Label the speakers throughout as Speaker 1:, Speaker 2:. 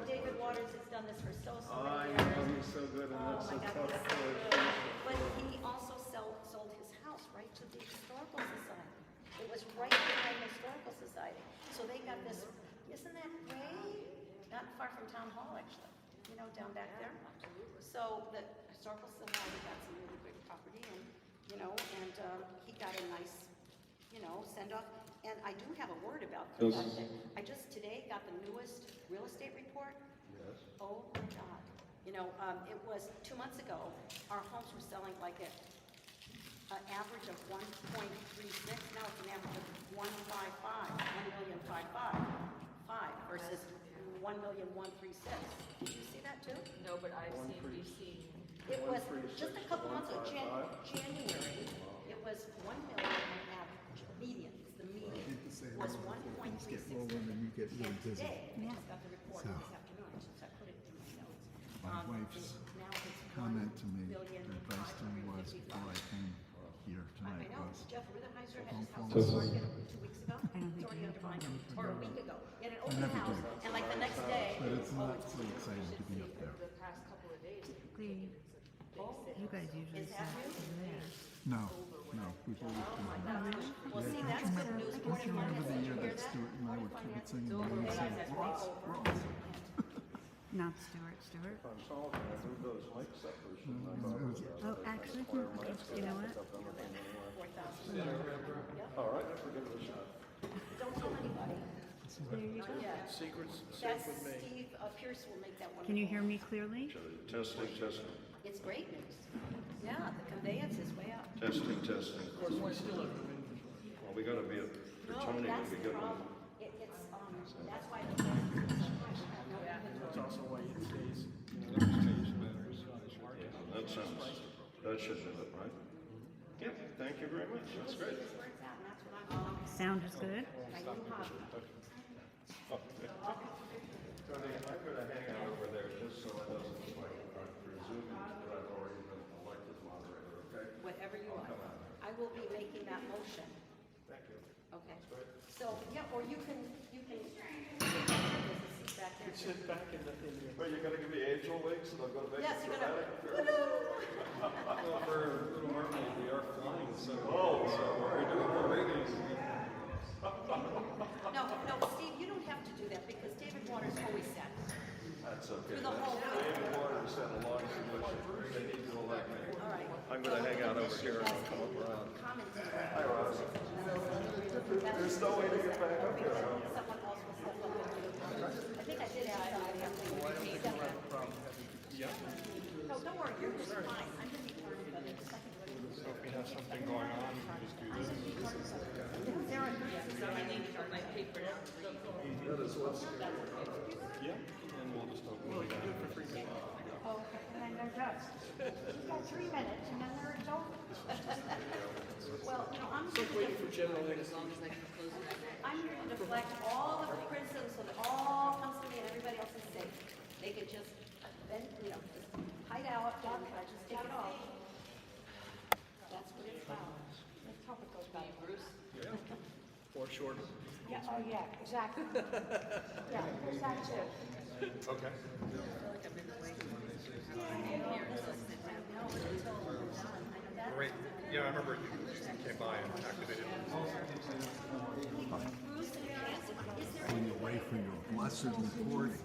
Speaker 1: David Waters has done this for so
Speaker 2: I
Speaker 1: many years.
Speaker 2: know he's so good, and that's
Speaker 1: Oh
Speaker 2: a
Speaker 1: my God,
Speaker 2: tough
Speaker 1: he's so
Speaker 2: choice.
Speaker 1: good. But he also sold his house right to the Historical Society. It was right behind the Historical Society. So they got this, isn't that great? Not far from Town Hall, actually, you know, down back there. So the Historical Society got some really great property and, you know, and he got a nice, you know, send off. And I do have a word about that. I just today got the newest real estate report.
Speaker 2: Yes.
Speaker 1: Oh my God. You know, it was 2 months ago, our homes were selling like an average of 1.36. Now it's an average of 1.55, 1,055,5 versus 1,136. Did you see that too?
Speaker 3: No, but I've seen, we've seen.
Speaker 1: It was just a couple months ago, January, it was 1 million on average, median, the median was 1.36. And today, I just got the report this afternoon, since I put it in my notes.
Speaker 4: My wife's
Speaker 1: Now it's
Speaker 4: comment to me,
Speaker 1: 1,555,000.
Speaker 4: her advice to me was before I came here tonight
Speaker 1: I know,
Speaker 4: was,
Speaker 1: Jeff Rutherheiser had his
Speaker 4: Don't
Speaker 1: house
Speaker 4: fall
Speaker 1: on
Speaker 4: asleep.
Speaker 1: market 2 weeks ago. It's already under contract, or a week ago. He had an open
Speaker 4: never
Speaker 1: house,
Speaker 4: do.
Speaker 1: and like the next day,
Speaker 4: but it's not so exciting to be up there.
Speaker 3: The past couple of days,
Speaker 5: Lee, you guys usually
Speaker 1: is that
Speaker 5: sit
Speaker 1: new?
Speaker 5: there.
Speaker 4: No, we've always been here.
Speaker 1: Well, see, that's good news.
Speaker 4: Don't
Speaker 1: Morning
Speaker 4: you remember
Speaker 1: Finance,
Speaker 4: the
Speaker 1: did
Speaker 4: year
Speaker 1: you hear
Speaker 4: that
Speaker 1: that?
Speaker 4: Stuart and I were kibitzing and
Speaker 1: Morning
Speaker 4: we were saying,
Speaker 1: Finance,
Speaker 4: Ross?
Speaker 5: Not Stuart. Stuart.
Speaker 2: On Sullivan, I moved those lake steppers. and I
Speaker 4: It
Speaker 2: thought it
Speaker 4: was-
Speaker 2: was
Speaker 5: Oh, actually, you know what?
Speaker 1: 4,000.
Speaker 2: all right, I'll give it a shot.
Speaker 1: Don't tell anybody.
Speaker 5: There you go.
Speaker 1: Yeah.
Speaker 6: Secrets safe
Speaker 1: That's
Speaker 6: with me.
Speaker 1: Steve Pierce will make that one.
Speaker 5: Can you hear me clearly?
Speaker 2: Testing, testing,
Speaker 1: It's great news. Yeah, the conveyance is way up.
Speaker 2: testing, testing.
Speaker 6: Of course, we still have the inventory.
Speaker 2: Well, we gotta be at, for
Speaker 1: No,
Speaker 2: Tony,
Speaker 1: that's
Speaker 2: we
Speaker 1: the
Speaker 2: get one.
Speaker 1: problem. That's why the price is so much.
Speaker 6: That's also why it stays.
Speaker 2: That sounds, that should do it, right? Yep, thank you very much, that's great.
Speaker 1: That's where it's at, and that's what I'm on.
Speaker 5: Sound is good.
Speaker 1: My new hobby.
Speaker 2: Tony, I'm gonna hang out over there just so it doesn't look like I'm presuming that I've already been elected moderator, okay?
Speaker 1: Whatever you want. I will be making that motion.
Speaker 2: Thank you.
Speaker 1: Okay. So, yeah, or you can back there.
Speaker 6: Sit back in the,
Speaker 2: But you're gonna give me angel wings and I'm gonna make
Speaker 1: Yes,
Speaker 2: it
Speaker 1: you're gonna.
Speaker 2: dramatic?
Speaker 7: Well, for Little Mermaid, we are flying, so
Speaker 2: Oh,
Speaker 7: so we're doing the ratings.
Speaker 1: No, Steve, you don't have to do that because David Waters always said.
Speaker 2: That's okay.
Speaker 1: Through the whole thing.
Speaker 2: David Waters said a long submission, they need to elect me.
Speaker 1: All right.
Speaker 2: I'm gonna hang out over here and I'll come up around. Hi, Ross. There's no way to get back up here, huh?
Speaker 1: Someone else will step up and do it. I think I did ask somebody else to step up. No, don't worry, you're just fine. I'm gonna be part of it.
Speaker 7: So if we have something going on, we can just do this. Yeah, and we'll just open it up.
Speaker 1: Oh, and then they're done. You've got 3 minutes and then it's over. Well, you know, I'm
Speaker 6: waiting for general
Speaker 3: as long as I can close it.
Speaker 1: I'm here to deflect all of the criticism so that all comes to me and everybody else is safe. They could just, then, you know, just hide out, don't try, just take it off. That's what it's about. Let's hope it goes better.
Speaker 3: Bruce?
Speaker 6: or shorter.
Speaker 1: Yeah, oh yeah, exactly. Yeah, there's that too.
Speaker 7: Okay. Great. Yeah, I remember you came by and activated.
Speaker 4: When you're away from your blessed recording.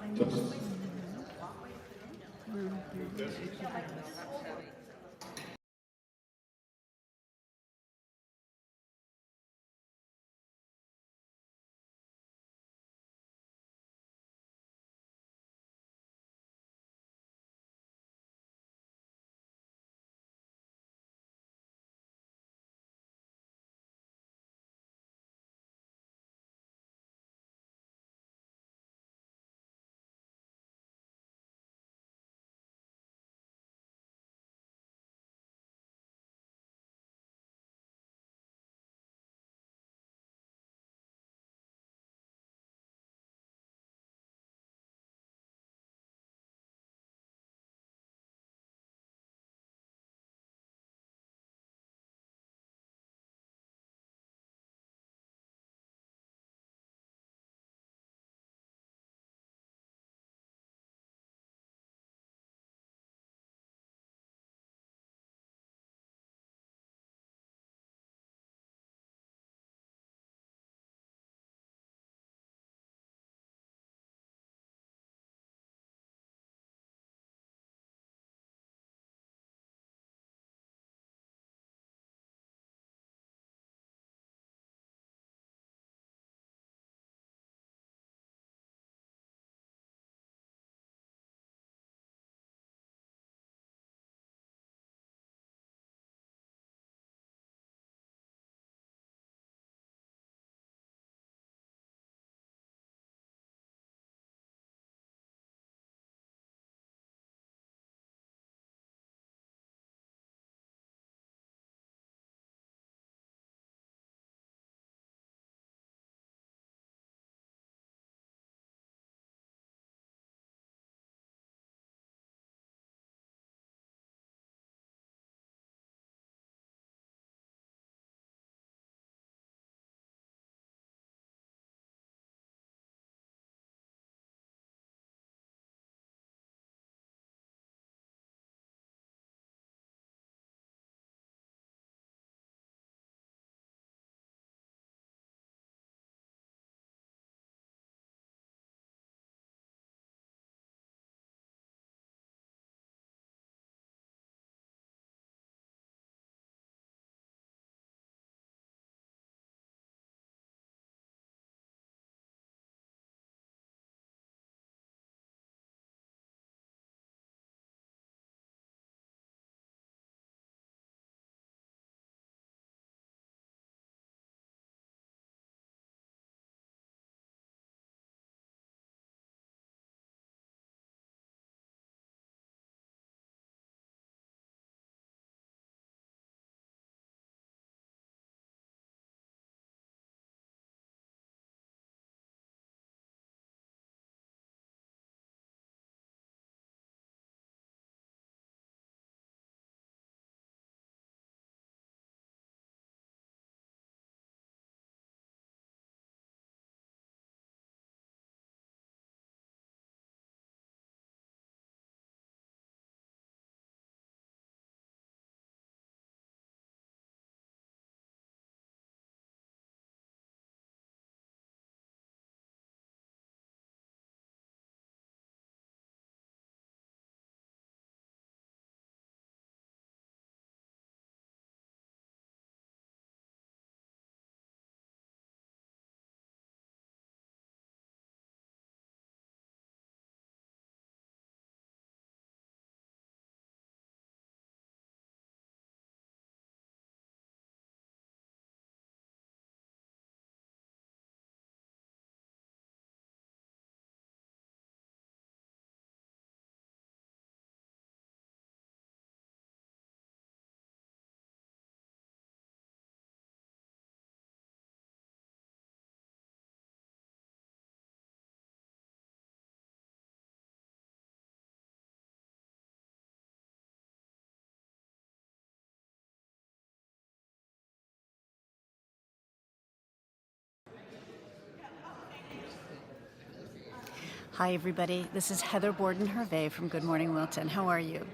Speaker 5: Hi everybody, this is Heather Borden-Hervé from Good Morning Wilton. How are you?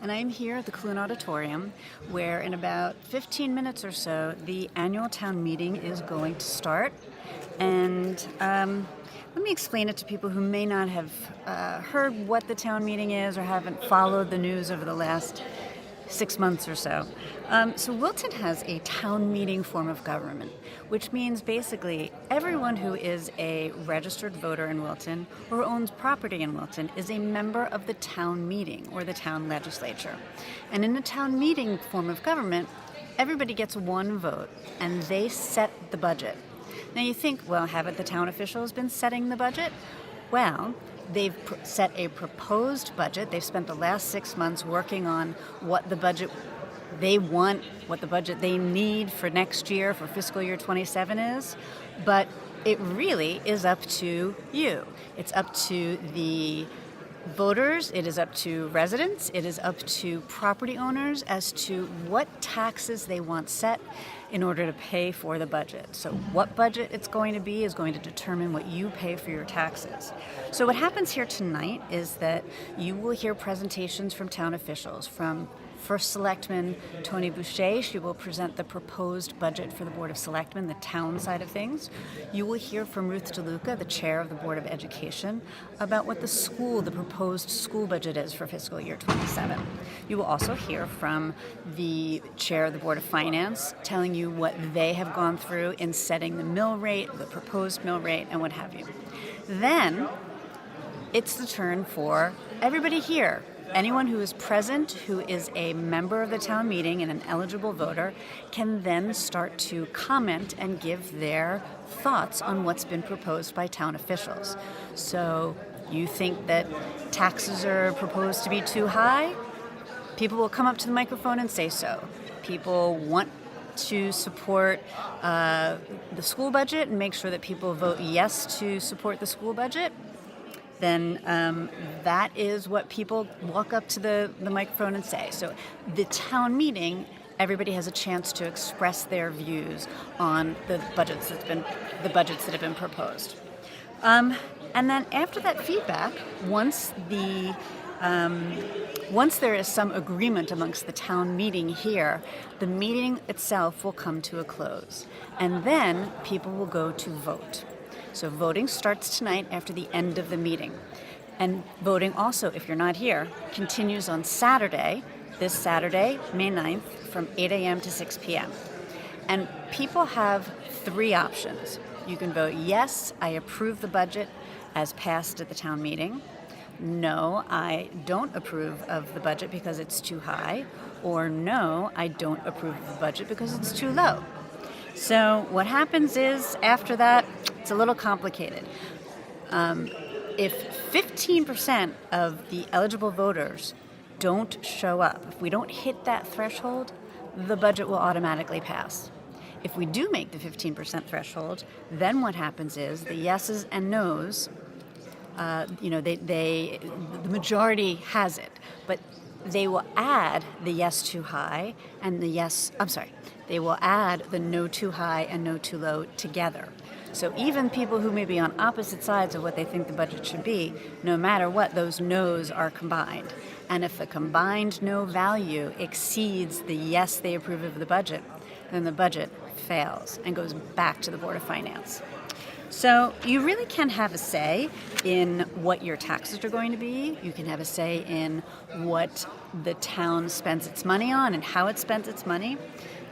Speaker 5: And I'm here at the Clune Auditorium where in about 15 minutes or so the annual town meeting is going to start. And let me explain it to people who may not have heard what the town meeting is or haven't followed the news over the last 6 months or so. So Wilton has a town meeting form of government, which means basically everyone who is a registered voter in Wilton or owns property in Wilton is a member of the town meeting or the town legislature. And in the town meeting form of government, everybody gets one vote and they set the budget. Now you think, well, haven't the town officials been setting the budget? Well, they've set a proposed budget. They've spent the last 6 months working on what the budget they want, what the budget they need for next year, for fiscal year 27 is. But it really is up to you. It's up to the voters, it is up to residents, it is up to property owners as to what taxes they want set in order to pay for the budget. So what budget it's going to be is going to determine what you pay for your taxes. So what happens here tonight is that you will hear presentations from town officials, from First Selectman Tony Boucher. She will present the proposed budget for the Board of Selectmen, the town side of things. You will hear from Ruth DeLuca, the chair of the Board of Education, about what the proposed school budget is for fiscal year 27. You will also hear from the chair of the Board of Finance telling you what they have gone through in setting the mill rate, the proposed mill rate, and what have you. Then it's the turn for everybody here. Anyone who is present, who is a member of the town meeting and an eligible voter, can then start to comment and give their thoughts on what's been proposed by town officials. So you think that taxes are proposed to be too high? People will come up to the microphone and say so. People want to support the school budget and make sure that people vote yes to support the school budget. Then that is what people walk up to the microphone and say. So the town meeting, everybody has a chance to express their views on the budgets that have been proposed. And then after that feedback, once there is some agreement amongst the town meeting here, the meeting itself will come to a close. And then people will go to vote. So voting starts tonight after the end of the meeting. And voting also, if you're not here, continues on Saturday, this Saturday, May 9th, from 8 a.m. to 6 p.m. And people have 3 options. You can vote yes, I approve the budget as passed at the town meeting. No, I don't approve of the budget because it's too high. Or no, I don't approve of the budget because it's too low. So what happens is, after that, it's a little complicated. If 15% of the eligible voters don't show up, if we don't hit that threshold, the budget will automatically pass. If we do make the 15% threshold, then what happens is the yeses and nos, the majority has it, but they will add the yes too high and they will add the no too high and no too low together. So even people who may be on opposite sides of what they think the budget should be, no matter what, those no's are combined. And if the combined no value exceeds the yes they approve of the budget, then the budget fails and goes back to the Board of Finance. So you really can have a say in what your taxes are going to be. You can have a say in what the town spends its money on and how it spends its money.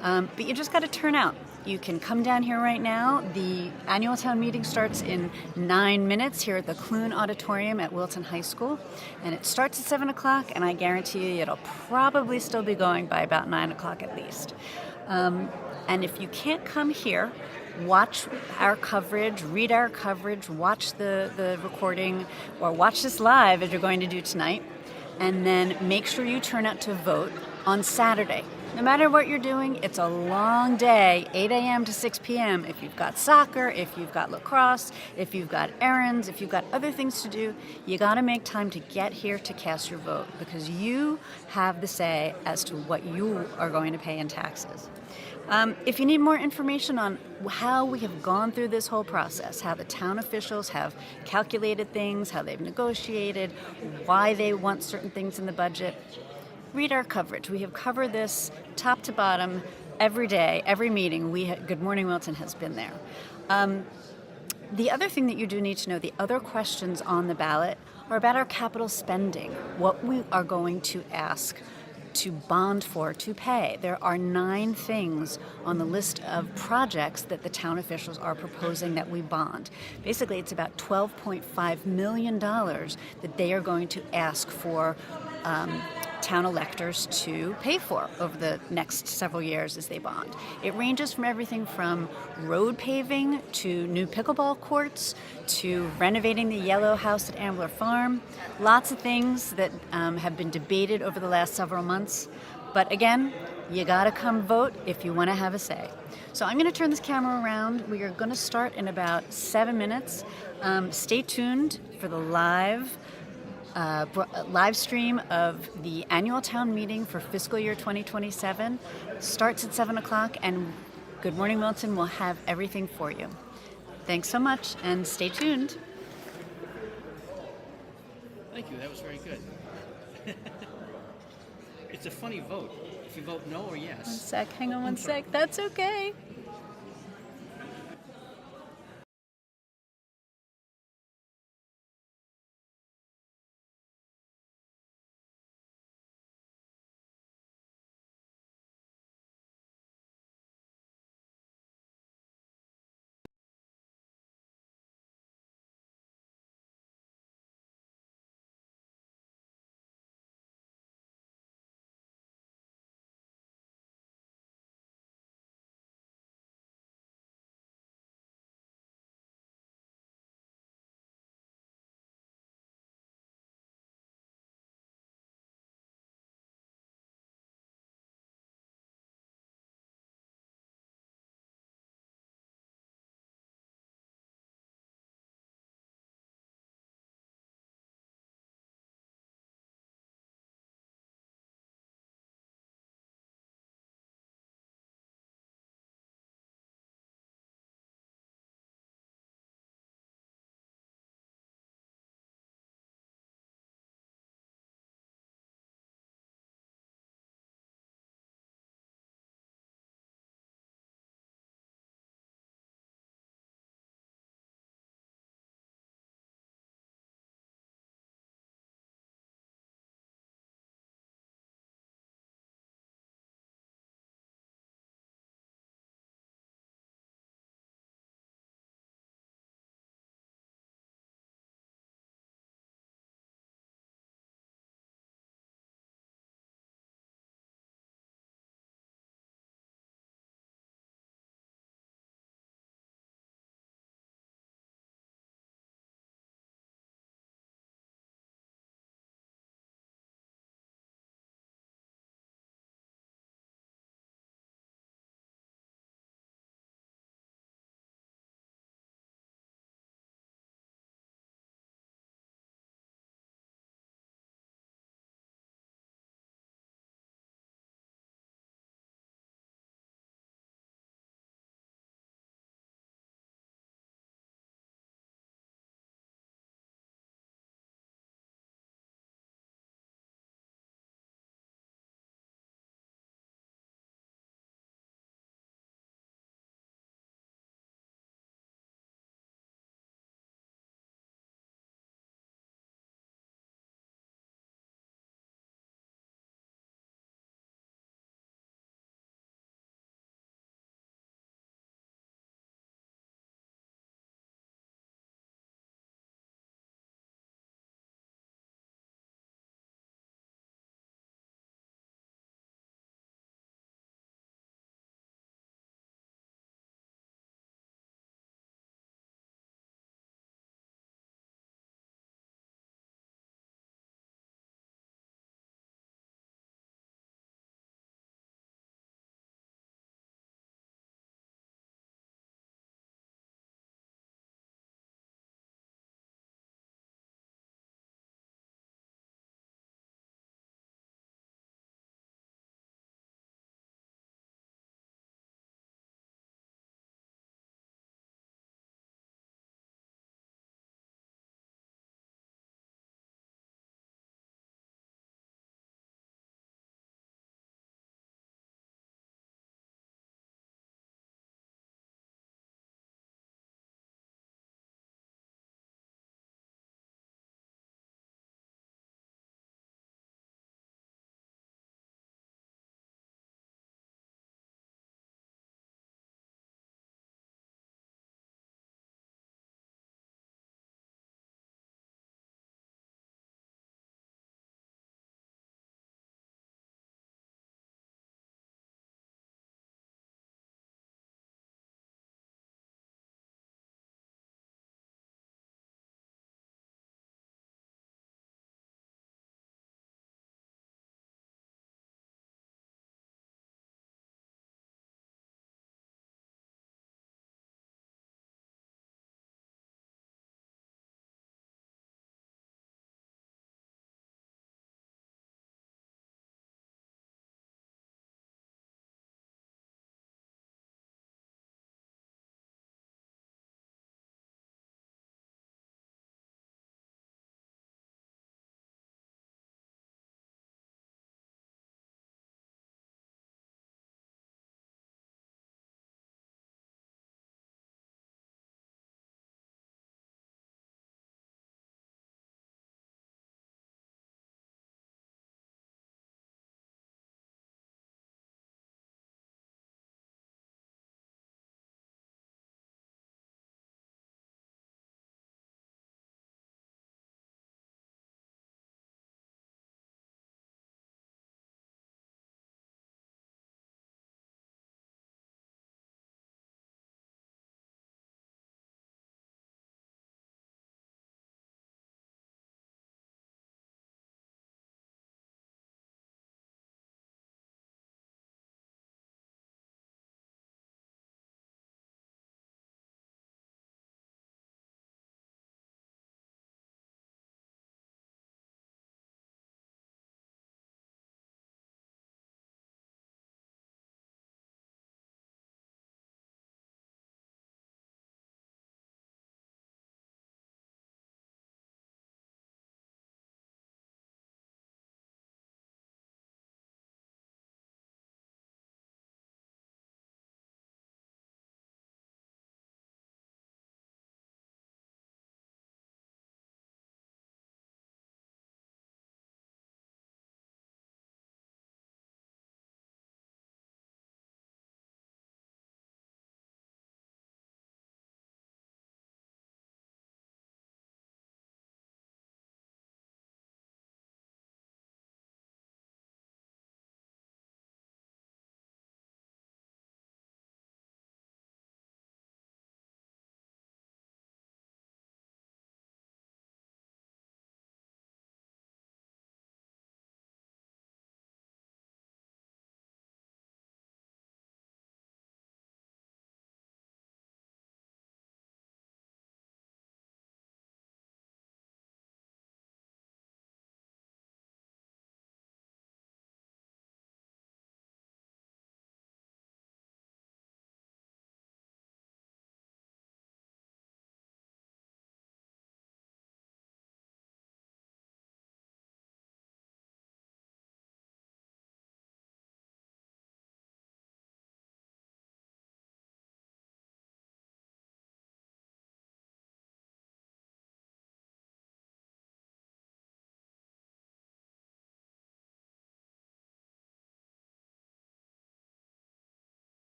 Speaker 5: But you just got to turn out. You can come down here right now. The annual town meeting starts in 9 minutes here at the Clune Auditorium at Wilton High School. And it starts at 7 o'clock, and I guarantee you it'll probably still be going by about 9 o'clock at least. And if you can't come here, watch our coverage, read our coverage, watch the recording, or watch this live as you're going to do tonight. And then make sure you turn out to vote on Saturday. No matter what you're doing, it's a long day, 8 a.m. to 6 p.m. If you've got soccer, if you've got lacrosse, if you've got errands, if you've got other things to do, you got to make time to get here to cast your vote because you have the say as to what you are going to pay in taxes. If you need more information on how we have gone through this whole process, how the town officials have calculated things, how they've negotiated, why they want certain things in the budget, read our coverage. We have covered this top to bottom every day, every meeting. Good Morning Wilton has been there. The other thing that you do need to know, the other questions on the ballot are about our capital spending, what we are going to ask to bond for, to pay. There are 9 things on the list of projects that the town officials are proposing that we bond. Basically, it's about $12.5 million that they are going to ask for town electors to pay for over the next several years as they bond. It ranges from everything from road paving to new pickleball courts to renovating the yellow house at Ambler Farm. Lots of things that have been debated over the last several months. But again, you gotta come vote if you wanna have a say. So I'm gonna turn this camera around. We are gonna start in about 7 minutes. Stay tuned for the live stream of the annual town meeting for fiscal year 2027. Starts at 7 o'clock, and Good Morning Wilton will have everything for you. Thanks so much, and stay tuned.
Speaker 8: Thank you, that was very good. It's a funny vote. If you vote no or yes.
Speaker 5: 1 sec, hang on 1 sec. That's okay.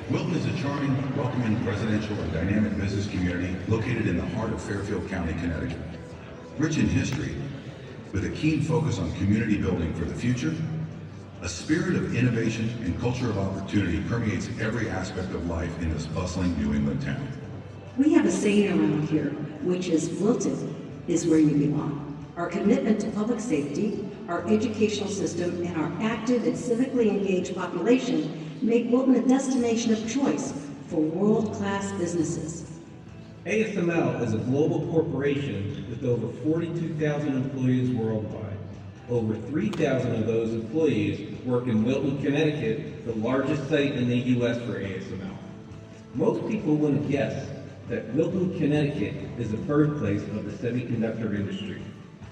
Speaker 9: Wilton is a charming, welcoming residential and dynamic business community located in the heart of Fairfield County, Connecticut. Rich in history, with a keen focus on community building for the future, a spirit of innovation and culture of opportunity permeates every aspect of life in this bustling New England town.
Speaker 10: We have a saying around here, which is Wilton is where you belong. Our commitment to public safety, our educational system, and our active and civically engaged population make Wilton a destination of choice for world-class businesses.
Speaker 11: ASML is a global corporation with over 42,000 employees worldwide. Over 3,000 of those employees work in Wilton, Connecticut, the largest site in the U.S. for ASML. Most people wouldn't guess that Wilton, Connecticut is the birthplace of the semiconductor industry.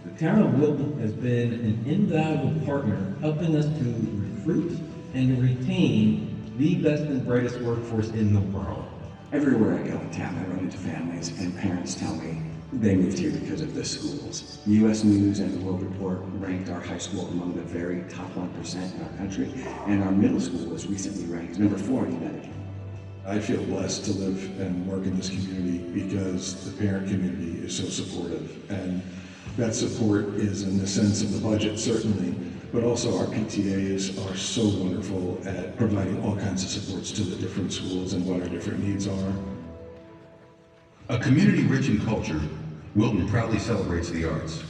Speaker 11: The town of Wilton has been an invaluable partner helping us to recruit and retain the best and brightest workforce in the world.
Speaker 12: Everywhere I go in town, I run into families and parents tell me they moved here because of the schools. U.S. News and the World Report ranked our high school among the very top 1% in our country, and our middle school was recently ranked number 4 in Connecticut.
Speaker 13: I feel blessed to live and work in this community because the parent community is so supportive, and that support is in the sense of the budget, certainly, but also our PTAs are so wonderful at providing all kinds of supports to the different schools and what our different needs are.
Speaker 9: A community rich in culture, Wilton proudly celebrates the arts.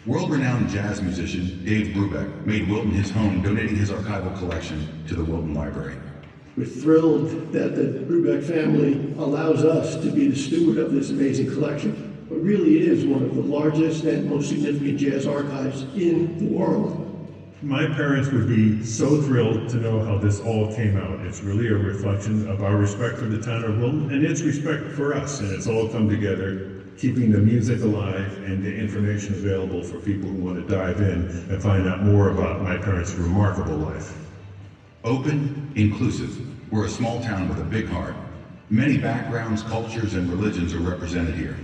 Speaker 9: World-renowned jazz musician Dave Brubeck made Wilton his home, donating his archival collection to the Wilton Library.
Speaker 14: We're thrilled that the Brubeck family allows us to be the steward of this amazing collection. But really it is one of the largest and most significant jazz archives in the world.
Speaker 15: My parents would be so thrilled to know how this all came out. It's really a reflection of our respect for the town of Wilton and its respect for us, and it's all come together, keeping the music alive and the information available for people who want to dive in and find out more about my parents' remarkable life.
Speaker 9: Open, inclusive, we're a small town with a big heart. Many backgrounds, cultures, and religions are represented here.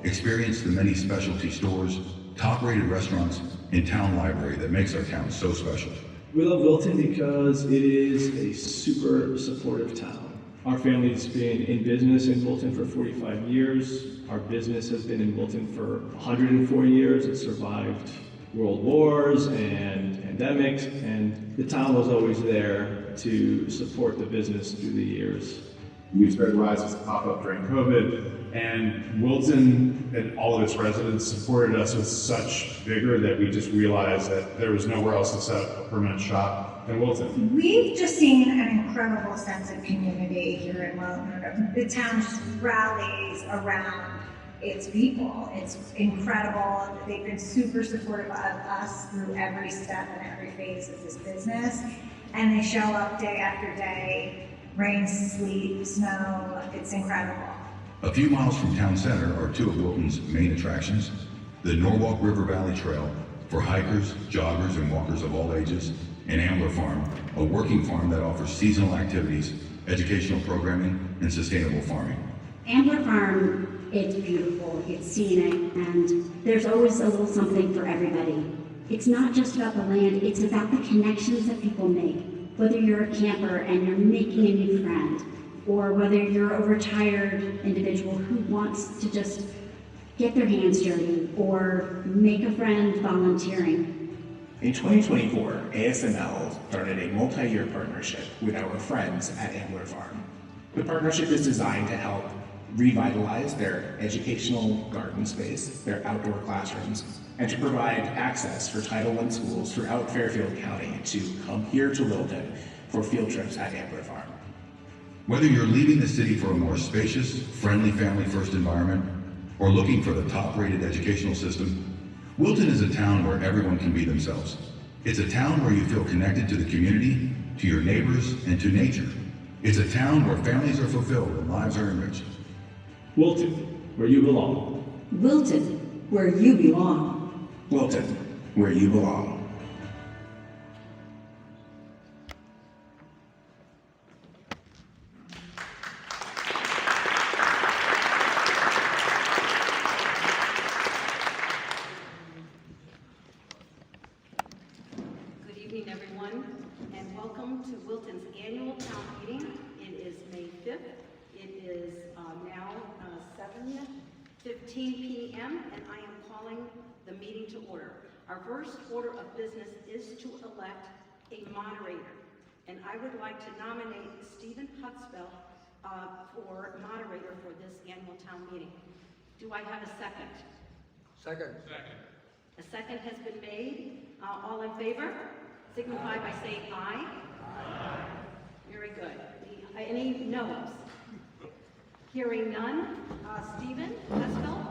Speaker 9: Experience the many specialty stores, top-rated restaurants, and town library that makes our town so special.
Speaker 6: We love Wilton because it is a super supportive town. Our family's been in business in Wilton for 45 years. Our business has been in Wilton for 104 years. It survived world wars and pandemics, and the town was always there to support the business through the years.
Speaker 16: We spread Rise as a pop-up during COVID, and Wilton and all of its residents supported us with such vigor that we just realized that there was nowhere else to set up a permanent shop than Wilton.
Speaker 17: We've just seen an incredible sense of community here in Wilton. The town just rallies around its people. It's incredible. They've been super supportive of us through every step and every phase of this business, and they show up day after day, rain, sleet, snow. It's incredible.
Speaker 9: A few miles from town center are two of Wilton's main attractions: the Norwalk River Valley Trail for hikers, joggers, and walkers of all ages, and Ambler Farm, a working farm that offers seasonal activities, educational programming, and sustainable farming.
Speaker 18: Ambler Farm, it's beautiful, it's scenic, and there's always a little something for everybody. It's not just about the land, it's about the connections that people make. Whether you're a camper and you're making a new friend, or whether you're a retired individual who wants to just get their hands dirty or make a friend volunteering.
Speaker 12: In 2024, ASML started a multi-year partnership with our friends at Ambler Farm. The partnership is designed to help revitalize their educational garden space, their outdoor classrooms, and to provide access for Title I schools throughout Fairfield County to come here to Wilton for field trips at Ambler Farm.
Speaker 9: Whether you're leaving the city for a more spacious, friendly family-first environment, or looking for the top-rated educational system, Wilton is a town where everyone can be themselves. It's a town where you feel connected to the community, to your neighbors, and to nature. It's a town where families are fulfilled and lives are enriched.
Speaker 6: Wilton, where you belong.
Speaker 10: Wilton, where you belong.
Speaker 12: Wilton, where you belong.
Speaker 3: Good evening, everyone.
Speaker 19: and welcome to Wilton's annual town meeting. It is May 5th. It is now 7:15 p.m. and I am calling the meeting to order. Our first order of business is to elect a moderator, and I would like to nominate Stephen Hutzfeld for moderator for this annual town meeting. Do I have a second?
Speaker 20: Second.
Speaker 19: A second has been made. All in favor? Signify by saying aye. Aye. Very good. Any no's? Hearing none. Stephen Hutzfeld,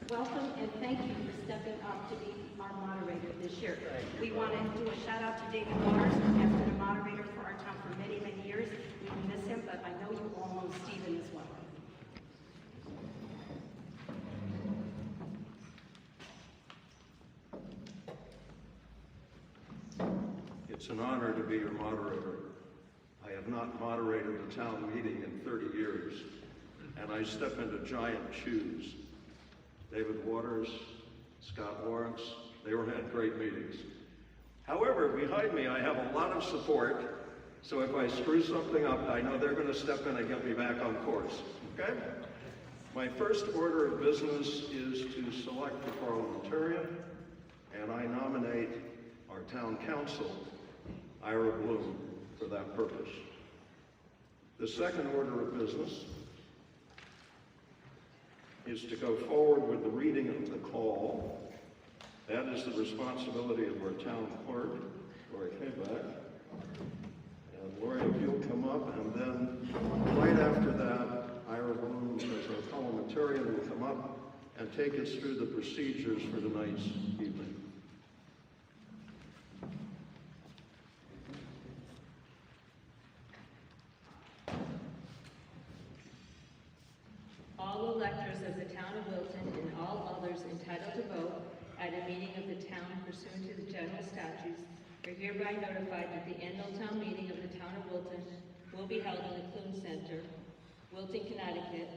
Speaker 19: welcome and thank you for stepping up to be our moderator this year. We want to do a shout out to David Waters, who has been a moderator for our town for many, many years. We miss him, but I know you all know Stephen as well.
Speaker 2: It's an honor to be your moderator. I have not moderated a town meeting in 30 years, and I step into giant shoes. David Waters, Scott Lawrence, they all had great meetings. However, behind me I have a lot of support, so if I screw something up, I know they're going to step in and get me back on course, okay? My first order of business is to select the parliamentarian, and I nominate our town council, Ira Bloom, for that purpose. The second order of business is to go forward with the reading of the call. That is the responsibility of our town clerk, Lori Hayback. And Lori, if you'll come up, and then right after that, Ira Bloom, as our parliamentarian, will come up and take us through the procedures for tonight's evening.
Speaker 3: All electors of the town of Wilton and all others entitled to vote at a meeting of the town pursuant to the general statutes are hereby notified that the annual town meeting of the town of Wilton will be held in the Clune Center, Wilton, Connecticut,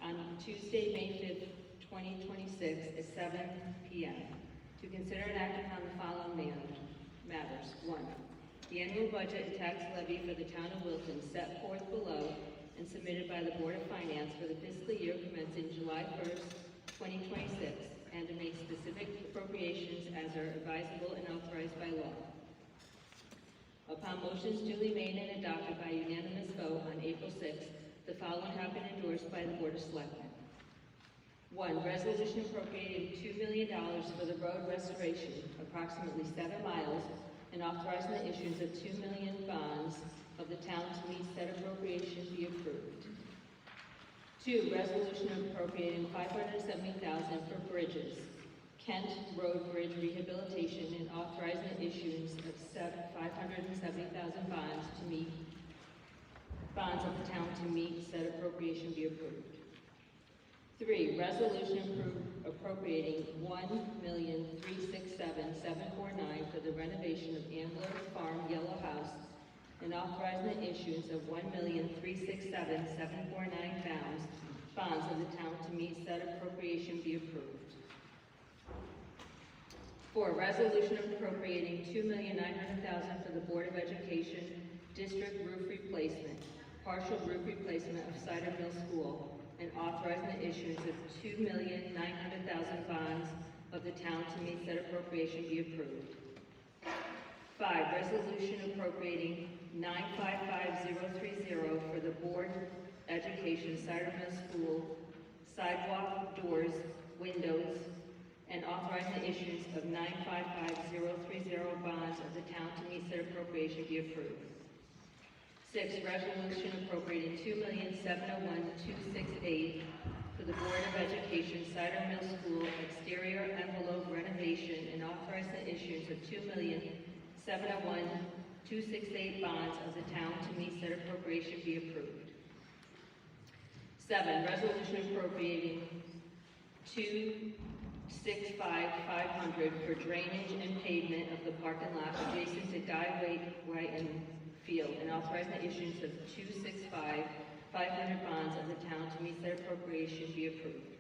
Speaker 3: on Tuesday, May 5th, 2026 at 7 p.m. to consider and act upon the following matters. 1. The annual budget and tax levy for the town of Wilton set forth below and submitted by the Board of Finance for the fiscal year commencing July 1st, 2026, and to make specific appropriations as are advisable and authorized by law. Upon motions duly made and adopted by unanimous vote on April 6th, the following have been endorsed by the Board of Selectmen. 1. Resolution appropriating $2 million for the road restoration, approximately 7 miles, and authorizing the issuance of 2 million bonds of the town to meet said appropriation be approved. 2. Resolution appropriating $570,000 for bridges, Kent Road Bridge rehabilitation, and authorizing the issuance of $570,000 bonds of the town to meet said appropriation be approved. 3. Resolution appropriating $1,367,749 for the renovation of Ambler Farm Yellow House, and authorizing the issuance of $1,367,749 bonds of the town to meet said appropriation be approved. 4. Resolution appropriating $2,900,000 for the Board of Education district roof replacement, partial roof replacement of Cider Mill School, and authorizing the issuance of $2,900,000 bonds of the town to meet said appropriation be approved. 5. Resolution appropriating $955,030 for the Board Education Cider Mill School sidewalk doors, windows, and authorizing the issuance of $955,030 bonds of the town to meet said appropriation be approved. 6. Resolution appropriating $2,701,268 for the Board of Education Cider Mill School exterior envelope renovation, and authorizing the issuance of $2,701,268 bonds of the town to meet said appropriation be approved. 7. Resolution appropriating $265,500 for drainage and pavement of the parking lot adjacent to Guy White and Field, and authorizing the issuance of $265,500 bonds of the town to meet said appropriation be approved.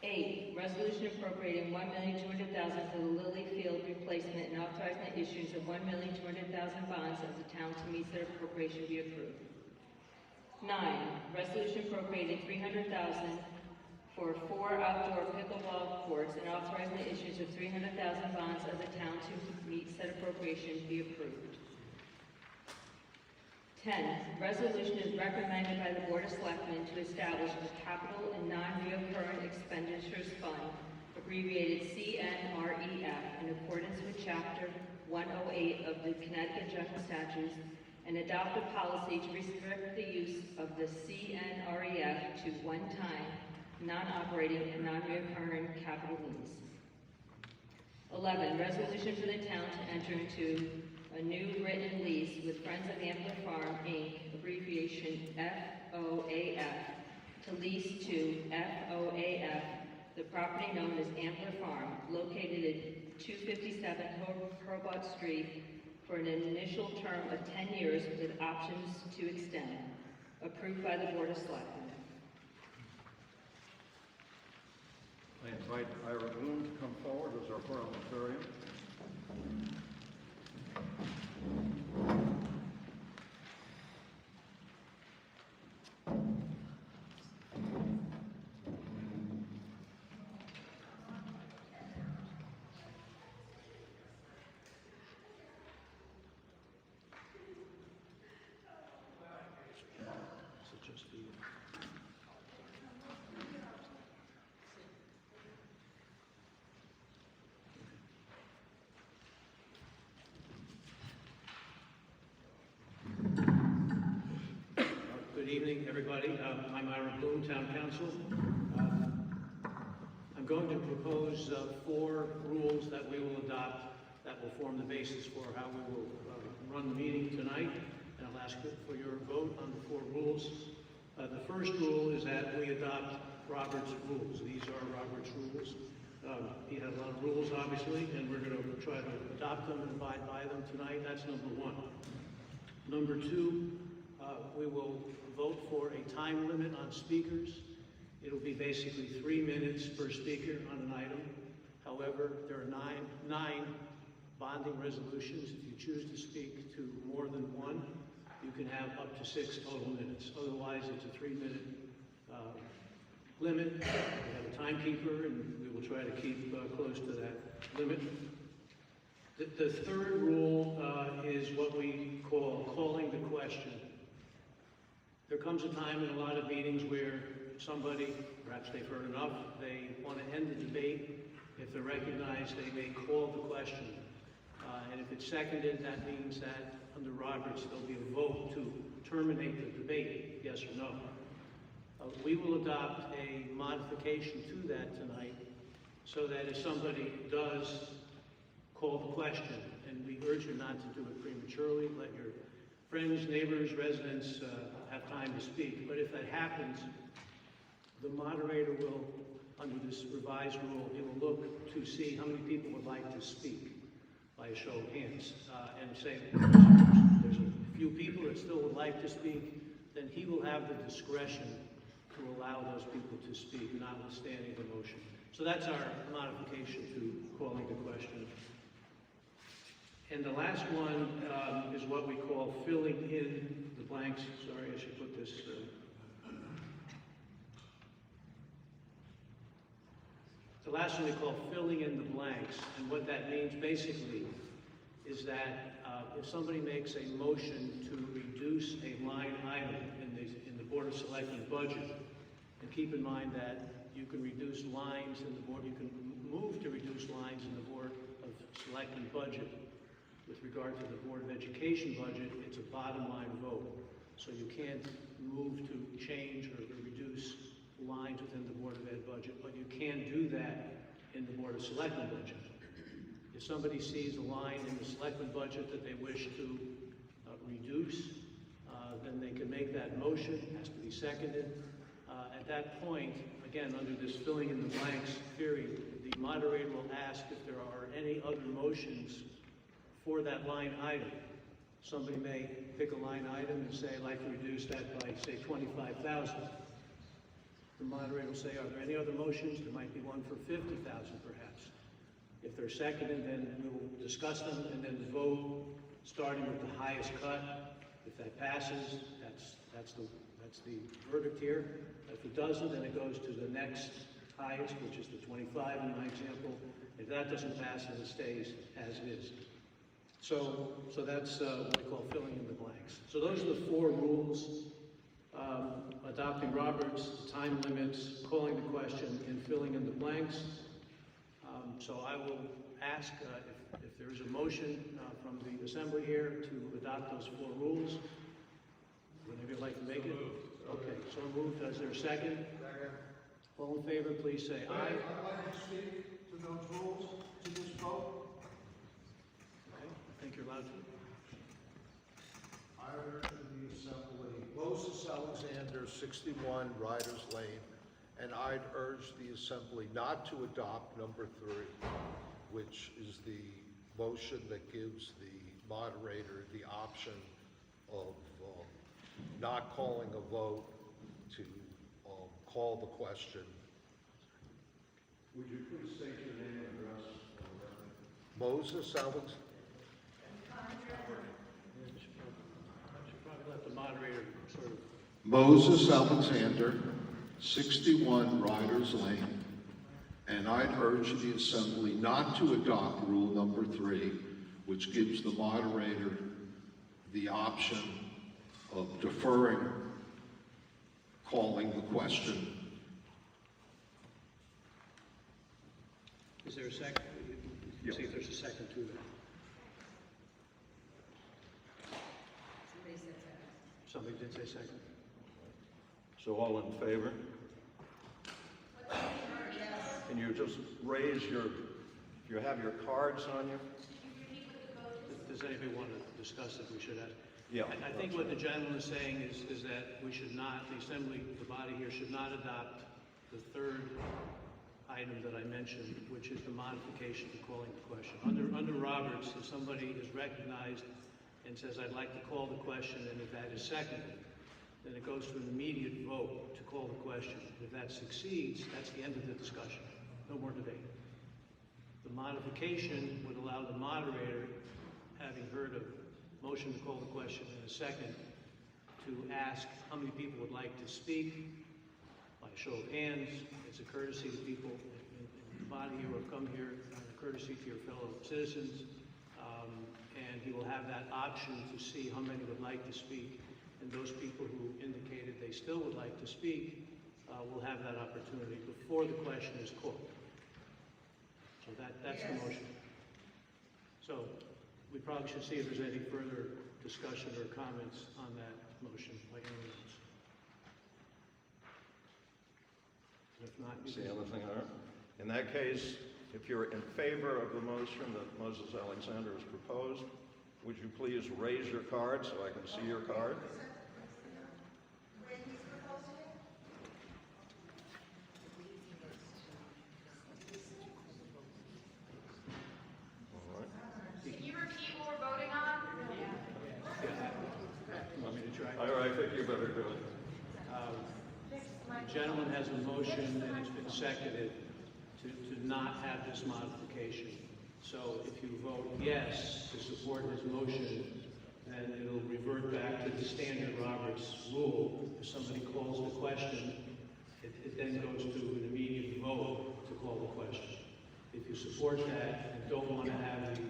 Speaker 3: 8, resolution appropriating $1,200,000 for the Lily Field replacement and authorizing the issuance of $1,200,000 bonds of the town to meet said appropriation be approved. 9, resolution appropriating $300,000 for 4 outdoor pickleball courts and authorizing the issuance of $300,000 bonds of the town to meet said appropriation be approved. 10, resolution is recommended by the Board of Selectmen to establish a capital and non-recurring expenditures fund, abbreviated CNREF, in accordance with Chapter 108 of the Connecticut General Statutes, and adopt a policy to restrict the use of the CNREF to one-time, non-operating, and non-recurring capital needs. 11, resolution for the town to enter into a new written lease with Friends of Ambler Farm, Inc., abbreviation FOAF, to lease to FOAF the property known as Ambler Farm, located at 257 Hobart Street, for an initial term of 10 years with options to extend, approved by the Board of Selectmen.
Speaker 2: I invite Ira Clune to come forward as our parliamentarian.
Speaker 20: Good evening, everybody. I'm Ira Clune, Town Council. I'm going to propose 4 rules that we will adopt that will form the basis for how we will run the meeting tonight, and I'll ask for your vote on the 4 rules. The first rule is that we adopt Robert's rules. These are Robert's rules. He had a lot of rules, obviously, and we're going to try to adopt them and abide by them tonight. That's number 1. Number 2, we will vote for a time limit on speakers. It'll be basically 3 minutes per speaker on an item. However, there are nine bonding resolutions. If you choose to speak to more than one, you can have up to 6 total minutes. Otherwise, it's a 3-minute limit. We have a timekeeper, and we will try to keep close to that limit. The third rule is what we call calling the question. There comes a time in a lot of meetings where somebody, perhaps they've heard enough, they want to end the debate. If they're recognized, they may call the question. And if it's seconded, that means that under Roberts, there'll be a vote to terminate the debate, yes or no. We will adopt a modification to that tonight so that if somebody does call the question, and we urge you not to do it prematurely, let your friends, neighbors, residents have time to speak. But if that happens, the moderator will, under this revised rule, he will look to see how many people would like to speak by a show of hands, and say there's a few people that still would like to speak, then he will have the discretion to allow those people to speak, notwithstanding the motion. So that's our modification to calling the question. And the last one is what we call filling in the blanks. Sorry, I should put this. The last one we call filling in the blanks. And what that means basically is that if somebody makes a motion to reduce a line item in the Board of Selectmen budget, and keep in mind that you can reduce lines in the board, you can move to reduce lines in the Board of Selectmen budget. With regard to the Board of Education budget, it's a bottom line vote. So you can't move to change or reduce lines within the Board of Ed budget, but you can do that in the Board of Selectmen budget. If somebody sees a line in the Selectmen budget that they wish to reduce, then they can make that motion. It has to be seconded. At that point, again, under this filling in the blanks theory, the moderator will ask if there are any other motions for that line item. Somebody may pick a line item and say, I'd like to reduce that by, say, $25,000. The moderator will say, are there any other motions? There might be one for 50,000 perhaps. If they're seconded, then we will discuss them and then vote, starting with the highest cut. If that passes, that's the verdict here. If it doesn't, then it goes to the next highest, which is the 25 in my example. If that doesn't pass, then it stays as it is. So that's what we call filling in the blanks. So those are the 4 rules. Adopting Roberts, time limits, calling the question, and filling in the blanks. So I will ask if there is a motion from the assembly here to adopt those 4 rules. Would anybody like to make it? Okay, so moved. Is there a second? Second. All in favor, please say aye.
Speaker 21: I'd like to speak to those rules, to this vote.
Speaker 20: Okay, I think you're allowed to.
Speaker 21: I urge the assembly, Moses Alexander, 61 Riders Lane, and I'd urge the assembly not to adopt number 3, which is the motion that gives the moderator the option of not calling a vote to call the question.
Speaker 2: Would you please state your name and address?
Speaker 21: Moses Alexander.
Speaker 20: Should probably let the moderator sort of.
Speaker 21: Moses Alexander, 61 Riders Lane, and I'd urge the assembly not to adopt rule number 3, which gives the moderator the option of deferring calling the question.
Speaker 20: Is there a second? See if there's a second to that. Somebody did say second.
Speaker 2: So all in favor? Can you just raise your, if you have your cards on you?
Speaker 20: Does anybody want to discuss it? We should have.
Speaker 2: Yeah.
Speaker 20: I think what the gentleman is saying is that we should not, the assembly, the body here should not adopt the 3rd item that I mentioned, which is the modification to calling the question. Under Roberts, if somebody is recognized and says, I'd like to call the question, and if that is seconded, then it goes to an immediate vote to call the question. If that succeeds, that's the end of the discussion. No more debate. The modification would allow the moderator, having heard a motion to call the question in a second, to ask how many people would like to speak by a show of hands. It's a courtesy to people in the body who have come here, a courtesy to your fellow citizens, and he will have that option to see how many would like to speak. And those people who indicated they still would like to speak will have that opportunity before the question is called. So that's the motion. So we probably should see if there's any further discussion or comments on that motion by anyone else. If not, you
Speaker 2: See anything there? In that case, if you're in favor of the motion that Moses Alexander has proposed, would you please raise your card so I can see your card?
Speaker 22: Can you repeat what we're voting on?
Speaker 20: want me to try?
Speaker 2: All right, I think you better do it.
Speaker 20: The gentleman has a motion and it's been seconded to not have this modification. So if you vote yes to support his motion, then it'll revert back to the standard Roberts rule. If somebody calls the question, it then goes to an immediate vote to call the question. If you support that and don't want to have the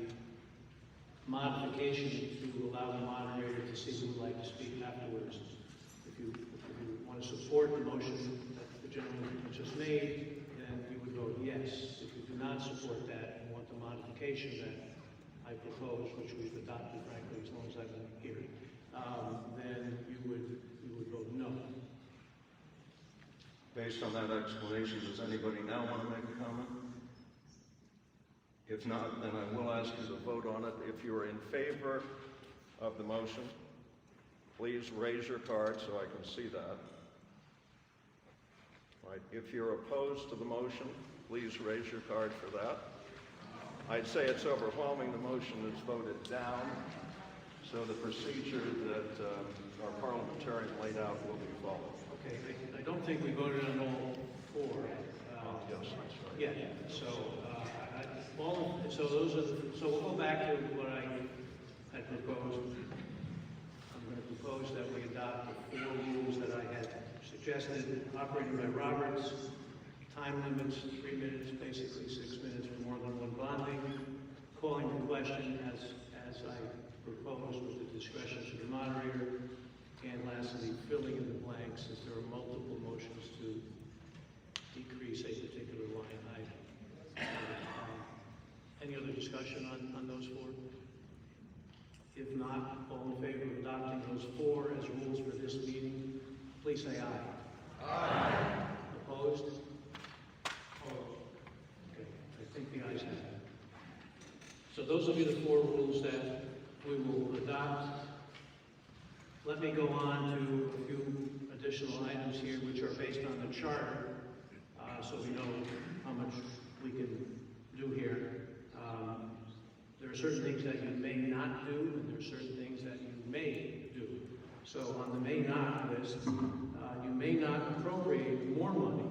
Speaker 20: modification to allow the moderator to see who would like to speak afterwards, if you want to support the motion that the gentleman just made, then you would vote yes. If you do not support that and want the modification that I propose, which we've adopted, frankly, as long as I've been here, then you would vote no.
Speaker 2: Based on that explanation, does anybody now want to make a comment? If not, then I will ask you to vote on it. If you're in favor of the motion, please raise your card so I can see that. Right. If you're opposed to the motion, please raise your card for that. I'd say it's overwhelming. The motion is voted down. So the procedure that our parliamentarian laid out will be followed.
Speaker 20: Okay, I don't think we voted on all four. Yeah, so, so those are so we'll go back to what I had proposed. I'm going to propose that we adopt the 4 rules that I had suggested, operating by Roberts, time limits, 3 minutes, basically 6 minutes for more than one bonding, calling the question as I proposed with the discretion to the moderator, and lastly, filling in the blanks if there are multiple motions to decrease a particular line item. Any other discussion on those 4? If not, all in favor of adopting those 4 as rules for this meeting, please say aye. Aye. Opposed? Okay, I think the ayes have it. So those will be the 4 rules that we will adopt. Let me go on to a few additional items here which are based on the charter, so we know how much we can do here. There are certain things that you may not do, and there are certain things that you may do. So on the may not list, you may not appropriate more money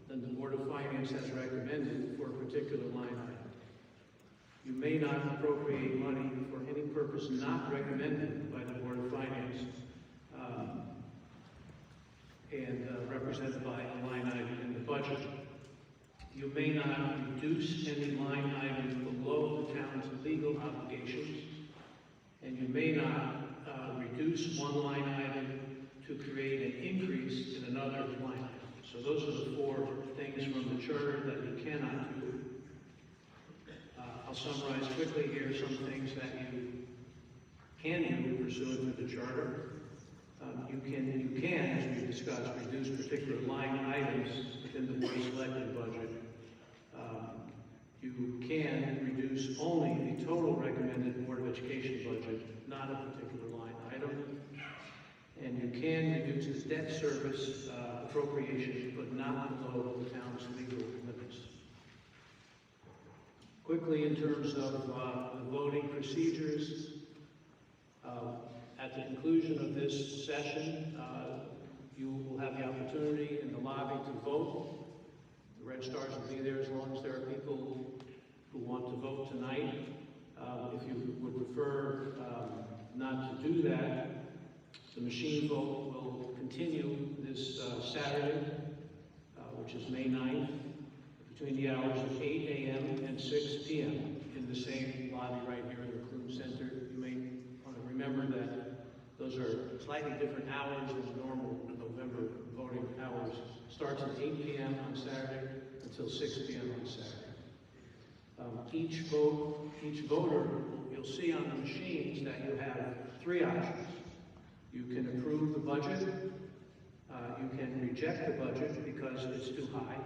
Speaker 20: than the Board of Finance has recommended for a particular line item. You may not appropriate money for any purpose not recommended by the Board of Finance and represented by a line item in the budget. You may not reduce any line items below the town's legal obligations, and you may not reduce one line item to create an increase in another line item. So those are the 4 things from the charter that you cannot do. I'll summarize quickly here some things that you can do pursuant to the charter. You can, as we discussed, reduce particular line items within the Board of Selectmen budget. You can reduce only the total recommended Board of Education budget, not a particular line item. And you can reduce the debt service appropriation, but not below the town's legal limits. Quickly, in terms of the voting procedures, at the conclusion of this session, you will have the opportunity in the lobby to vote. The red stars will be there as long as there are people who want to vote tonight. If you would prefer not to do that, the machine vote will continue this Saturday, which is May 9th, between the hours of 8 a.m. and 6 p.m. in the same lobby right here in the Clune Center. You may want to remember that those are slightly different hours than normal November voting hours. Starts at 8 p.m. on Saturday until 6 p.m. on Saturday. Each voter, you'll see on the machines that you have 3 options. You can approve the budget, you can reject the budget because it's too high,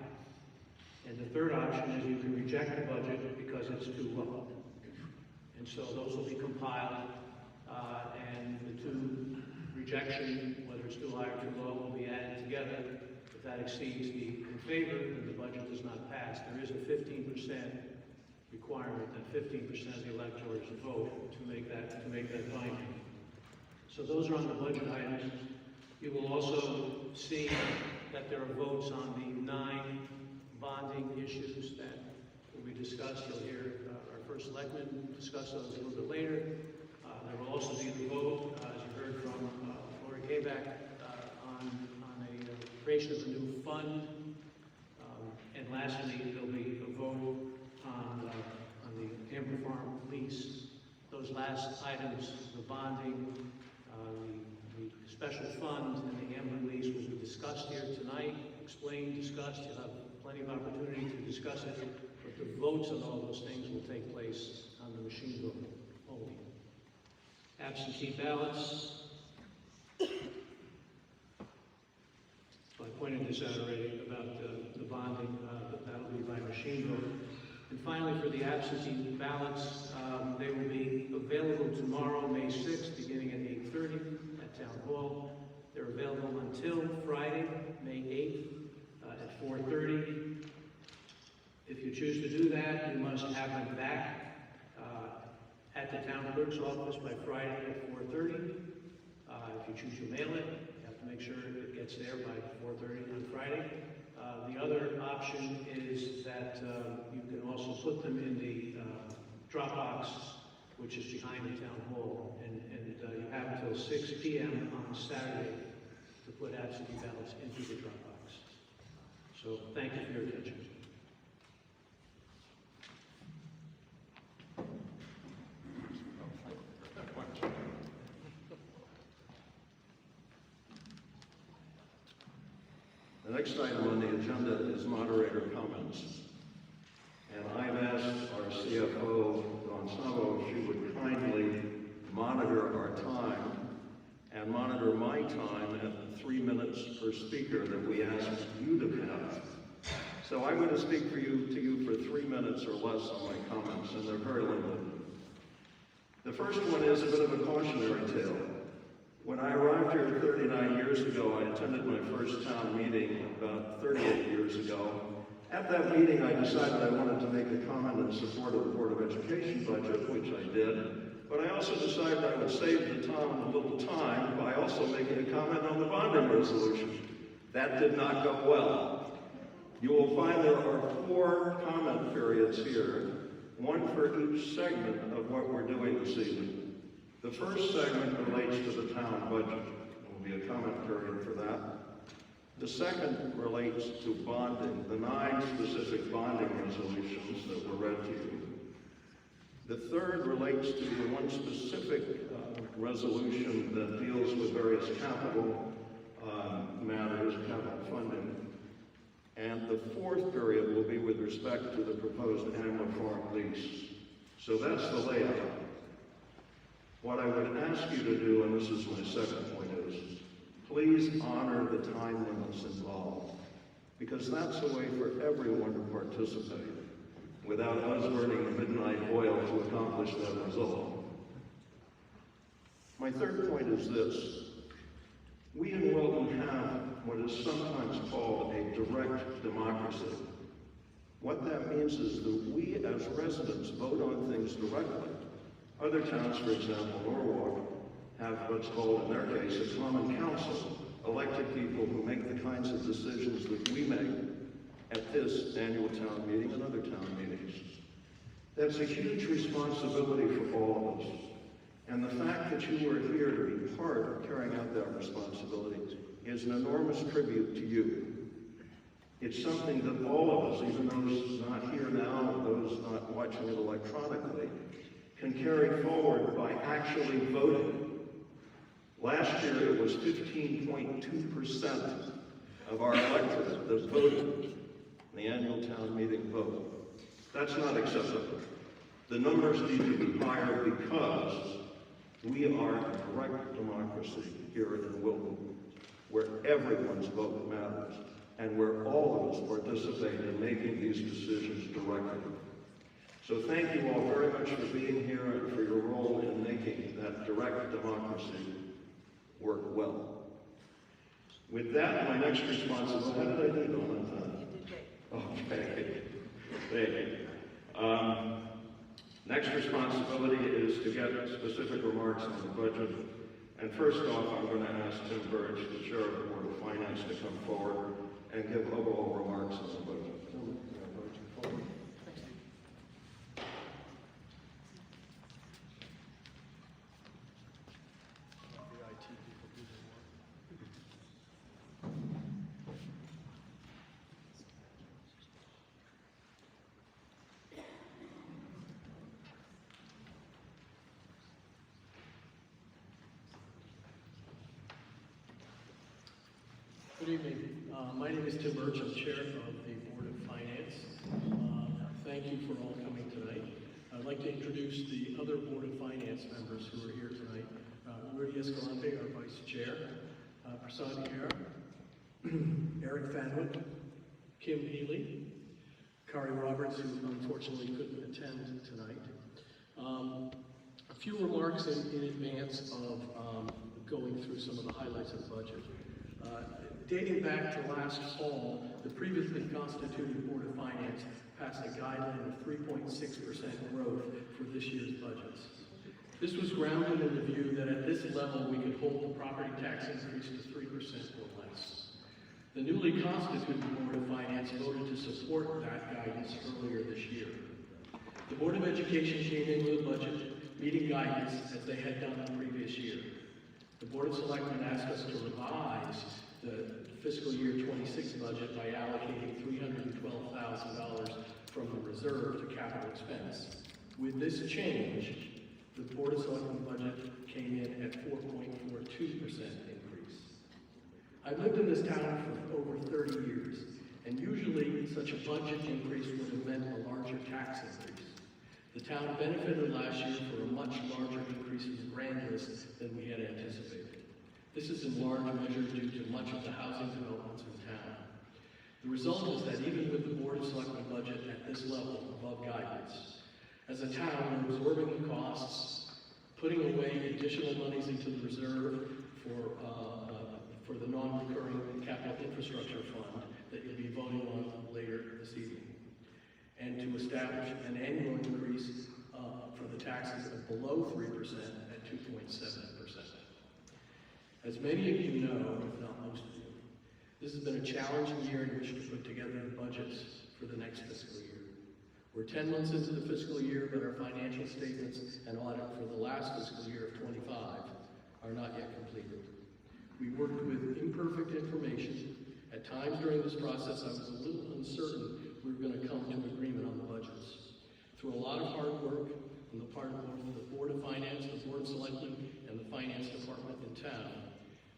Speaker 20: and the third option is you can reject the budget because it's too low. And so those will be compiled, and the 2 rejection, whether it's too high or too low, will be added together. If that exceeds the in favor, then the budget does not pass. There is a 15% requirement that 15% of the electors vote to make that binding. So those are on the budget items. You will also see that there are votes on the 9 bonding issues that will be discussed. You'll hear our first selectman discuss those a little bit later. There will also be the vote, as you heard from Lori Kabak, on a creation of a new fund. And lastly, there'll be a vote on the Amber Farm lease. Those last items, the bonding, the special fund, and the Amber lease will be discussed here tonight, explained, discussed. You'll have plenty of opportunity to discuss it, but the votes on all those things will take place on the machine vote only. Absentee ballots. So I pointed this out already about the bonding, but that'll be by machine vote. And finally, for the absentee ballots, they will be available tomorrow, May 6th, beginning at 8:30 at Town Hall. They're available until Friday, May 8th at 4:30. If you choose to do that, you must have them back at the town clerk's office by Friday at 4:30. If you choose to mail it, you have make sure it gets there by 4:30 on Friday. The other option is that you can also put them in the drop box, which is behind the town hall, and you have until 6 p.m. on Saturday to put absentee ballots into the drop box. So thank you for your attention.
Speaker 2: The next item on the agenda is moderator comments. And I've asked our CFO, Don Savo, if she would kindly monitor our time and monitor my time at 3 minutes per speaker that we asked you to have. So I'm going to speak to you for 3 minutes or less on my comments, and they're very limited. The first one is a bit of a cautionary tale. When I arrived here 39 years ago, I attended my first town meeting about 38 years ago. At that meeting, I decided I wanted to make a comment in support of the Board of Education budget, which I did. But I also decided I would save the town a little time by also making a comment on the bonding resolution. That did not go well. You will find there are 4 comment periods here, one for each segment of what we're doing this evening. The first segment relates to the town budget. There will be a comment period for that. The second relates to bonding, the 9 specific bonding resolutions that were read to you. The third relates to the one specific resolution that deals with various capital matters, capital funding. And the fourth period will be with respect to the proposed Amler Farm lease. So that's the layout. What I would ask you to do, and this is my second point, is please honor the time limits involved, because that's a way for everyone to participate without us burning the midnight oil to accomplish that result. My third point is this. We in Wilton have what is sometimes called a direct democracy. What that means is that we as residents vote on things directly. Other towns, for example, Norwalk, have what's called, in their case, a common council, elected people who make the kinds of decisions that we make at this annual town meeting and other town meetings. That's a huge responsibility for all of us. And the fact that you are here to be part of carrying out that responsibility is an enormous tribute to you. It's something that all of us, even those not here now, those not watching it electronically, can carry forward by actually voting. Last year, it was 15.2% of our electorate that voted in the annual town meeting vote. That's not acceptable. The numbers need to be higher because we are a direct democracy here in Wilton, where everyone's vote matters, and where all of us participate in making these decisions directly. So thank you all very much for being here and for your role in making that direct democracy work well. With that, my next responsibility, how did I do on that time? Okay, thank you. Next responsibility is to get specific remarks on the budget. And first off, I'm going to ask Tim Burge, the Chair of the Board of Finance, to come forward and give overall remarks on the budget.
Speaker 1: Good evening. My name is Tim Burge. I'm Chair of the Board of Finance. Thank you for all coming tonight. I'd like to introduce the other Board of Finance members who are here tonight. Rudy Escalante, our Vice Chair, Prasad Ayer, Eric Fadwick, Kim Healy, Kari Roberts, who unfortunately couldn't attend tonight. A few remarks in advance of going through some of the highlights of the budget. Dating back to last fall, the previously constituted Board of Finance passed a guideline of 3.6% growth for this year's budgets. This was grounded in the view that at this level we could hold the property tax increase to 3% or less. The newly constituted Board of Finance voted to support that guidance earlier this year. The Board of Education came in with a budget meeting guidance as they had done the previous year. The Board of Selectmen asked us to revise the fiscal year 26 budget by allocating $312,000 from the reserve to capital expense. With this change, the Board of Selectmen budget came in at 4.42% increase. I've lived in this town for over 30 years, and usually such a budget increase would have meant a larger tax increase. The town benefited last year for a much larger increase in the grand list than we had anticipated. This is in large measure due to much of the housing developments in town. The result is that even with the Board of Selectmen budget at this level above guidance, as a town, we're absorbing the costs, putting away additional monies into the reserve for the non-recurring capital infrastructure fund that you'll be voting on later this evening, and to establish an annual increase for the taxes of below 3% at 2.7%. As many of you know, if not most of you, this has been a challenging year in which to put together the budgets for the next fiscal year. We're 10 months into the fiscal year, but our financial statements and audit for the last fiscal year of 25 are not yet completed. We worked with imperfect information. At times during this process, I was a little uncertain we were going to come to an agreement on the budgets. Through a lot of hard work on the part of both the Board of Finance, the Board of Selectmen, and the Finance Department in town,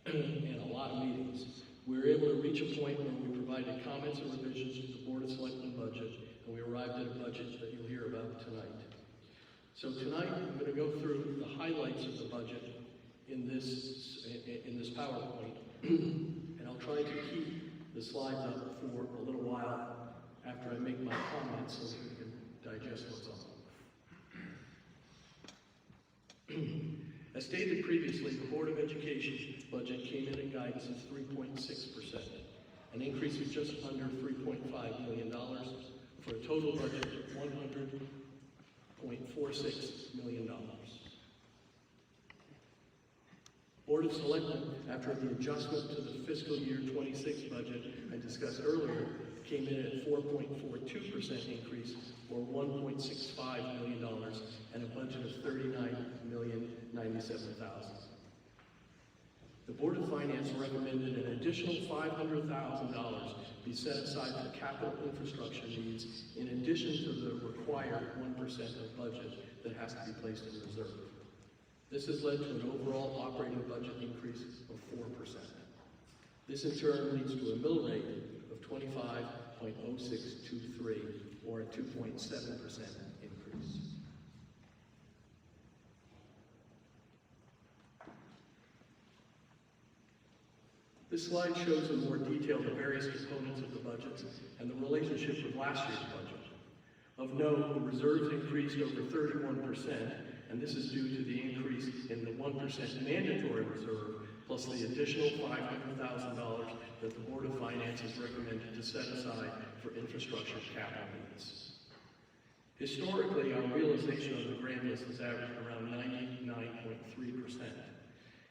Speaker 1: and a lot of meetings, we were able to reach a point where we provided comments and revisions to the Board of Selectmen budget, and we arrived at a budget that you'll hear about tonight. So tonight, I'm going to go through the highlights of the budget in this PowerPoint, and I'll try to keep the slides up for a little while after I make my comments so we can digest what's on. As stated previously, the Board of Education's budget came in at guidance of 3.6%, an increase of just under $3.5 million for a total budget of $100.46 million. Board of Selectmen, after the adjustment to the fiscal year 26 budget I discussed earlier, came in at 4.42% increase, or $1.65 million, and a budget of $39,097,000. The Board of Finance recommended an additional $500,000 be set aside for capital infrastructure needs, in addition to the required 1% of budget that has to be placed in reserve. This has led to an overall operating budget increase of 4%. This in turn leads to a mill rate of 25.0623, or a 2.7% increase. This slide shows in more detail the various components of the budget and the relationship with last year's budget. Of note, the reserves increased over 31%, and this is due to the increase in the 1% mandatory reserve, plus the additional $500,000 that the Board of Finance has recommended to set aside for infrastructure capital needs. Historically, our realization of the grand list has averaged around 99.3%.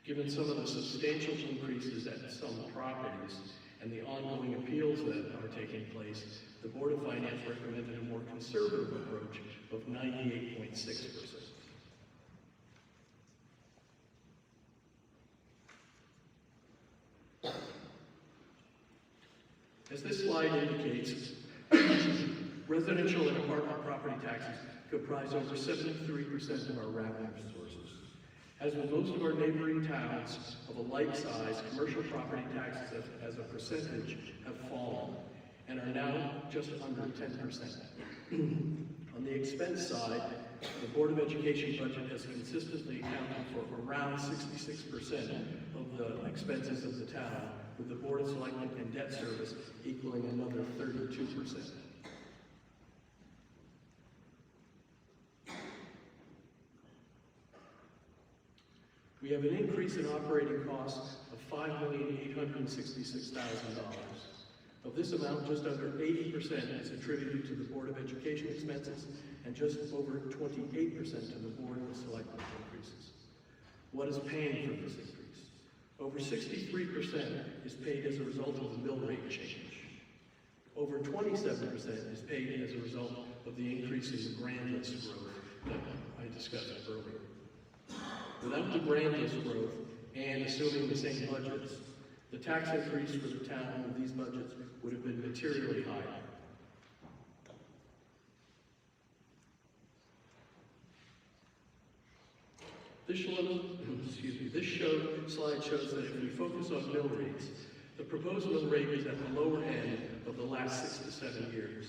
Speaker 1: Given some of the substantial increases at some properties and the ongoing appeals that are taking place, the Board of Finance recommended a more conservative approach of 98.6%. As this slide indicates, residential and apartment property taxes comprise over 73% of our revenue sources. As with most of our neighboring towns of a like size, commercial property taxes as a percentage have fallen and are now just under 10%. On the expense side, the Board of Education budget has consistently accounted for around 66% of the expenses of the town, with the Board of Selectmen and debt service equaling another 32%. We have an increase in operating costs of $5,866,000. Of this amount, just under 80% is attributed to the Board of Education expenses and just over 28% to the Board of Selectmen increases. What is paying for this increase? Over 63% is paid as a result of the mill rate change. Over 27% is paid as a result of the increase in the grand list growth that I discussed earlier. Without the grand list growth, and assuming the same budgets, the tax increase for the town with these budgets would have been materially higher. This slide shows that if we focus on mill rates, the proposed mill rate is at the lower end of the last 6 to 7 years.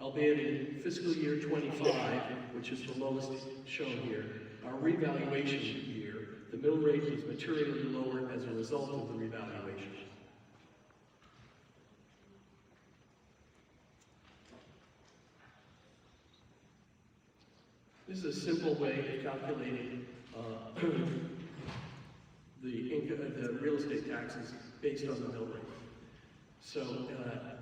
Speaker 1: Albeit in fiscal year 25, which is the lowest shown here, our revaluation year, the mill rate is materially lower as a result of the revaluation. This is a simple way of calculating the real estate taxes based on the mill rate. So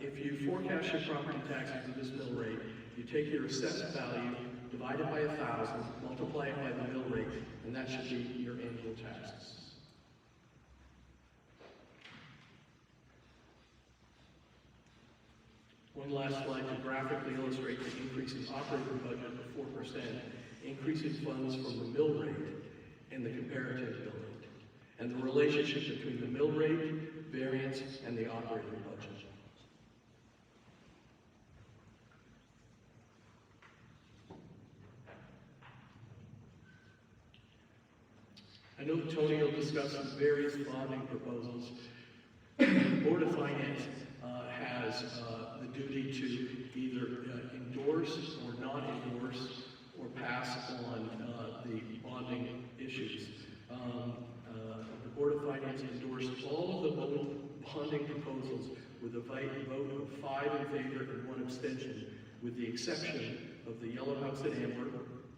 Speaker 1: if you forecast your property taxes with this mill rate, you take your assessed value, divide it by 1,000, multiply it by the mill rate, and that should be your annual taxes. One last slide to graphically illustrate the increase in operating budget of 4%, increasing funds from the mill rate and the comparative mill rate, and the relationship between the mill rate, variance, and the operating budget. I know Tony will discuss some various bonding proposals. The Board of Finance has the duty to either endorse or not endorse or pass on the bonding issues. The Board of Finance endorsed all of the bonding proposals with a vote of 5 in favor and 1 abstention, with the exception of the Yellow House at Amber,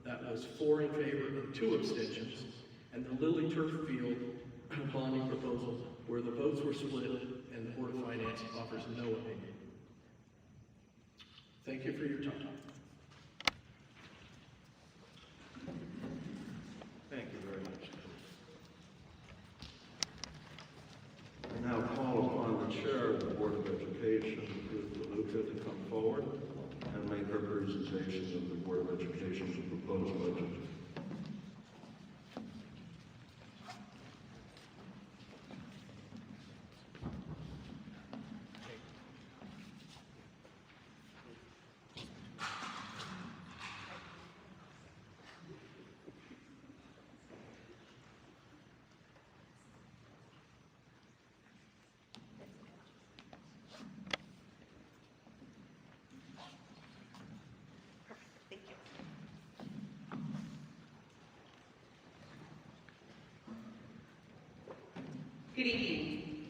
Speaker 1: that was 4 in favor and 2 abstentions, and the Lily Turf Field bonding proposal, where the votes were split and the Board of Finance offers no opinion. Thank you for your time.
Speaker 2: Thank you very much. I now call upon the Chair of the Board of Education, Ruth DeLuca, to come forward and make her presentation of the Board of Education's proposed budget.
Speaker 4: Good evening.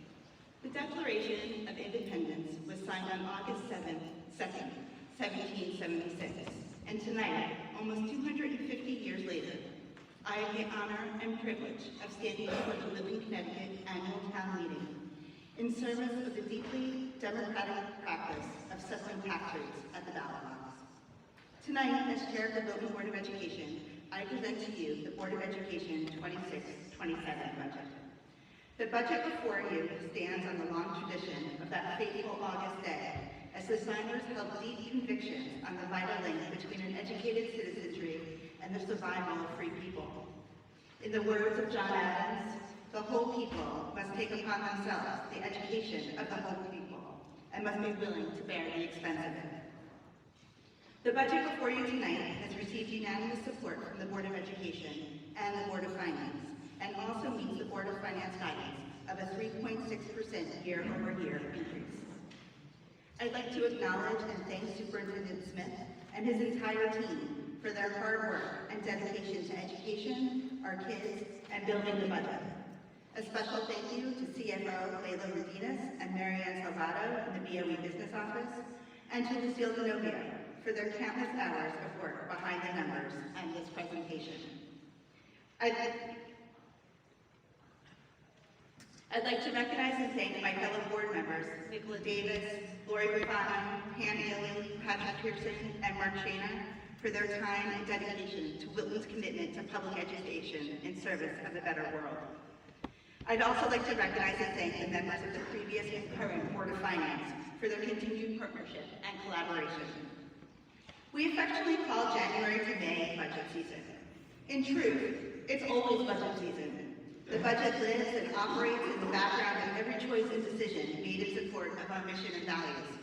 Speaker 4: The Declaration of Independence was signed on August 2nd, 1776. And tonight, almost 250 years later, I have the honor and privilege of standing before the Living Connecticut Annual Town Meeting in service of the deeply democratic practice of settling tax rates at the ballot box. Tonight, as Chair of the Wilton Board of Education, I present to you the Board of Education 26-27 budget. The budget before you stands on the long tradition of that fateful August day, as the signers held deep convictions on the vital link between an educated citizenry and the survival of free people. In the words of John Adams, the whole people must take upon themselves the education of the whole people, and must be willing to bear the expense of it. The budget before you tonight has received unanimous support from the Board of Education and the Board of Finance, and also meets the Board of Finance guidance of a 3.6% year-over-year increase. I'd like to acknowledge and thank Superintendent Smith and his entire team for their hard work and dedication to education, our kids, and building the budget. A special thank you to CFO Layla Rodinas and Marianne Salvato in the BOE Business Office, and to Lucille Denovia for their countless hours of work behind the numbers and this presentation. I'd like to recognize and thank my fellow board members members, Nicola Davis, Lori Bufano, Pam Ely, Patrick Pearson, and Mark Shaner, for their time and dedication to Wilton's commitment to public education in service of a better world. I'd also like to recognize and thank the members of the previous and current Board of Finance for their continued partnership and collaboration. We affectionately call January to May budget season. In truth, it's always budget season. The budget lives and operates in the background of every choice and decision made in support of our mission and values.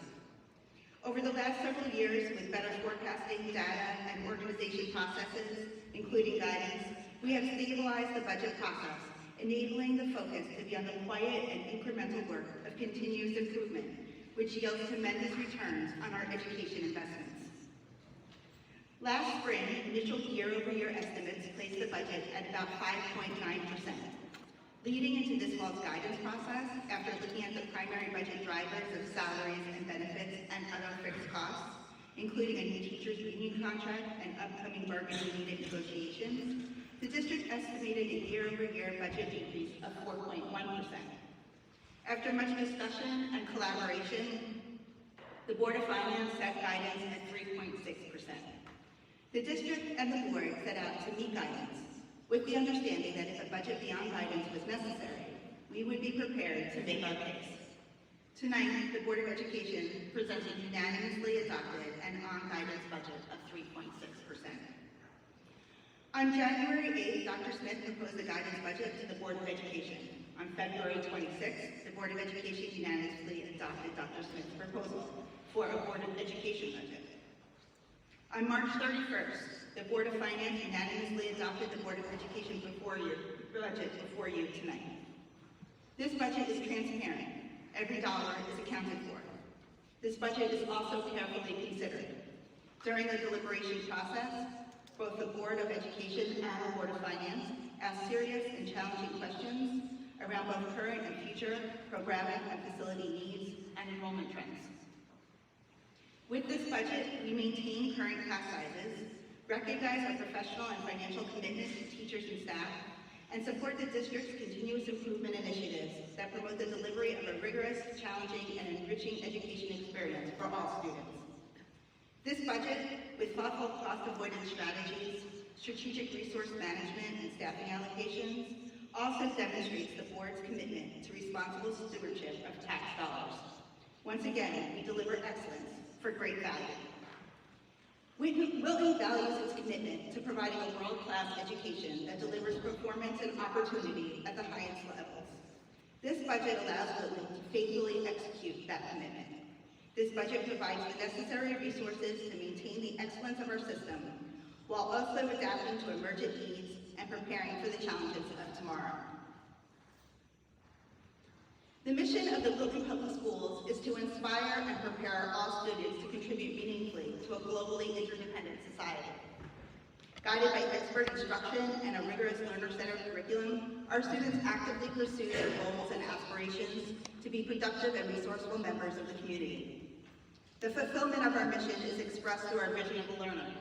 Speaker 4: Over the last several years, with better forecasting, data, and organization processes, including guidance, we have stabilized the budget process, enabling the focus to be on the quiet and incremental work of continuous improvement, which yields tremendous returns on our education investments. Last spring, initial year-over-year estimates placed the budget at about 5.9%. Leading into this fall's guidance process, after looking at the primary budget drivers of salaries and benefits and other fixed costs, including a new teachers' union contract and upcoming bargaining unit negotiations, the district estimated a year-over-year budget increase of 4.1%. After much discussion and collaboration, the Board of Finance set guidance at 3.6%. The district and the board set out to meet guidance, with the understanding that if a budget beyond guidance was necessary, we would be prepared to make our case. Tonight, the Board of Education presents a unanimously adopted and on-guidance budget of 3.6%. On January 8th, Dr. Smith proposed the guidance budget to the Board of Education. On February 26th, the Board of Education unanimously adopted Dr. Smith's proposal for a Board of Education budget. On March 31st, the Board of Finance unanimously adopted the Board of Education budget before you tonight. This budget is transparent. Every dollar is accounted for. This budget is also carefully considered. During the deliberation process, both the Board of Education and the Board of Finance asked serious and challenging questions around both current and future programming and facility needs and enrollment trends. With this budget, we maintain current class sizes, recognize our professional and financial commitment to teachers and staff, and support the district's continuous improvement initiatives that promote the delivery of a rigorous, challenging, and enriching education experience for all students. This budget, with thoughtful cost avoidance strategies, strategic resource management, and staffing allocations, also demonstrates the board's commitment to responsible stewardship of tax dollars. Once again, we deliver excellence for great value. Wilton values its commitment to providing a world-class education that delivers performance and opportunity at the highest levels. This budget allows Wilton to faithfully execute that commitment. This budget provides the necessary resources to maintain the excellence of our system, while also adapting to emergent needs and preparing for the challenges of tomorrow. The mission of the Wilton Public Schools is to inspire and prepare all students to contribute meaningfully to a globally interdependent society. Guided by expert instruction and a rigorous learner-centered curriculum, our students actively pursue their goals and aspirations to be productive and resourceful members of the community. The fulfillment of our mission is expressed through our vision of the learner,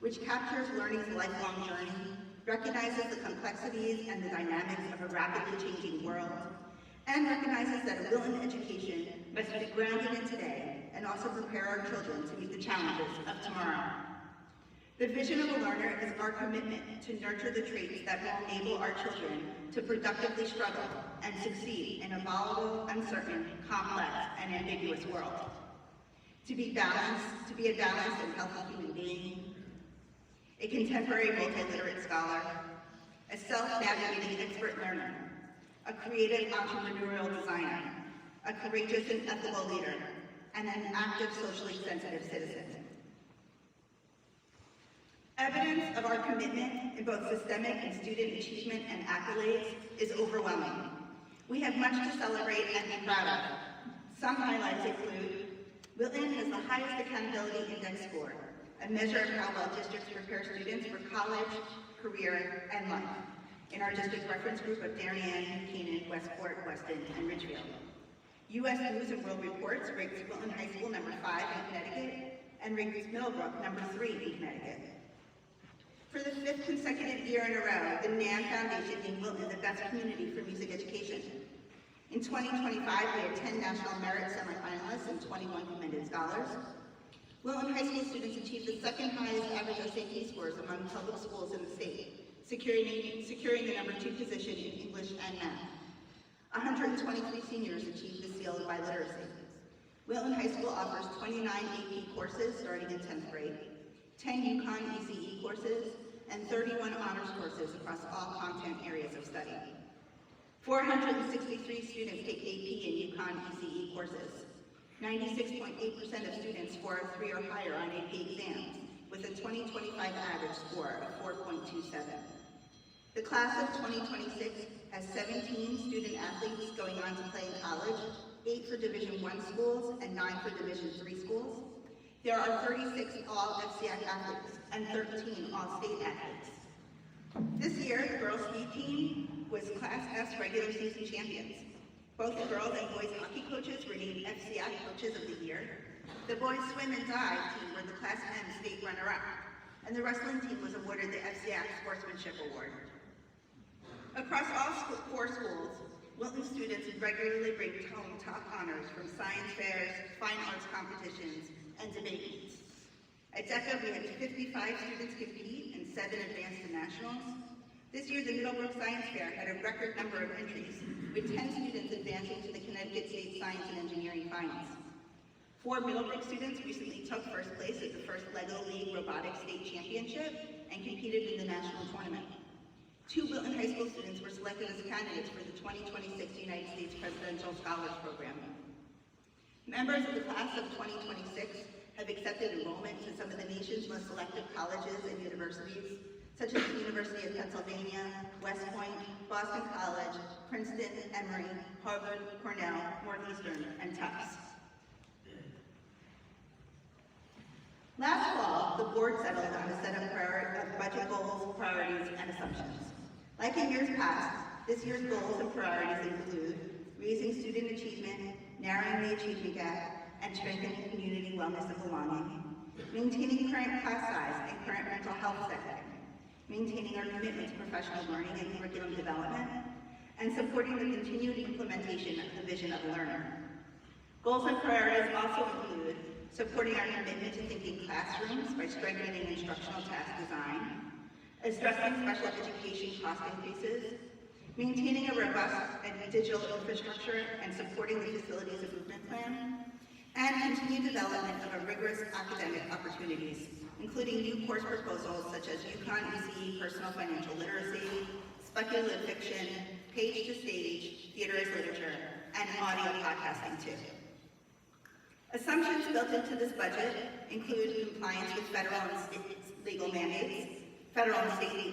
Speaker 4: which captures learning's lifelong journey, recognizes the complexities and the dynamics of a rapidly changing world, and recognizes that a Wilton education must be grounded in today and also prepare our children to meet the challenges of tomorrow. The vision of a learner is our commitment to nurture the traits that will enable our children to productively struggle and succeed in a volatile, uncertain, complex, and ambiguous world. To be a balanced and healthy human being, a contemporary multiliterate scholar, a self-navigating expert learner, a creative entrepreneurial designer, a courageous and ethical leader, and an active socially sensitive citizen. Evidence of our commitment in both systemic and student achievement and accolades is overwhelming. We have much to celebrate and be proud of. Some highlights include: Wilton has the highest accountability index score, a measure of how well districts prepare students for college, career, and life, in our district reference group of Darien, Buchanan, Westport, Weston, and Ridgefield. U.S. News and World Reports ranks Wilton High School number 5 in Connecticut and ranks Middlebrook number 3 in Connecticut. For the 5th consecutive year in a row, the NAM Foundation named Wilton the best community for music education. In 2025, we had 10 National Merit semifinalists and 21 commended scholars. Wilton High School students achieved the second highest average SAT scores among public schools in the state, securing the number 2 position in English and math. 123 seniors achieved the seal of biliteracy. Wilton High School offers 29 AP courses starting in 10th grade, 10 UConn ECE courses, and 31 honors courses across all content areas of study. 463 students take AP and UConn ECE courses. 96.8% of students score a 3 or higher on AP exams, with a 2025 average score of 4.27. The class of 2026 has 17 student athletes going on to play in college, 8 for Division I schools and 9 for Division III schools. There are 36 all-FCIAC athletes and 13 all-state athletes. This year, the girls' ski team was Class S regular season champions. Both the girls and boys hockey coaches were named FCIAC Coaches of the Year. The boys swim and dive team were the Class M state runner-up, and the wrestling team was awarded the FCIAC Sportsmanship Award. Across all 4 schools, Wilton students regularly bring home top honors from science fairs, fine arts competitions, and debate meets. At DECA, we had 55 students compete and 7 advance to nationals. This year, the Middlebrook Science Fair had a record number of entries, with 10 students advancing to the Connecticut State Science and Engineering Finals. 4 Middlebrook students recently took first place at the first LEGO League Robotics State Championship and competed in the national tournament. 2 Wilton High School students were selected as candidates for the 2026 United States Presidential Scholars Program. Members of the class of 2026 have accepted enrollment to some of the nation's most selective colleges and universities, such as the University of Pennsylvania, West Point, Boston College, Princeton, Emory, Harvard, Cornell, Northeastern, and Tufts. Last fall, the board settled on a set of budget goals, priorities, and assumptions. Like in years past, this year's goals and priorities include raising student achievement, narrowing the achievement gap, and strengthening community wellness and belonging, maintaining current class size and current mental health setting, maintaining our commitment to professional learning and curriculum development, and supporting the continued implementation of the vision of the learner. Goals and priorities also include supporting our commitment to thinking classrooms by strengthening instructional task design, addressing special education cost increases, maintaining a robust and digital infrastructure and supporting the facilities improvement plan, and continued development of a rigorous academic opportunities, including new course proposals such as UConn ECE Personal Financial Literacy, Speculative Fiction, Page to Stage, Theater as Literature, and audio podcasting too. Assumptions built into this budget include compliance with federal and state legal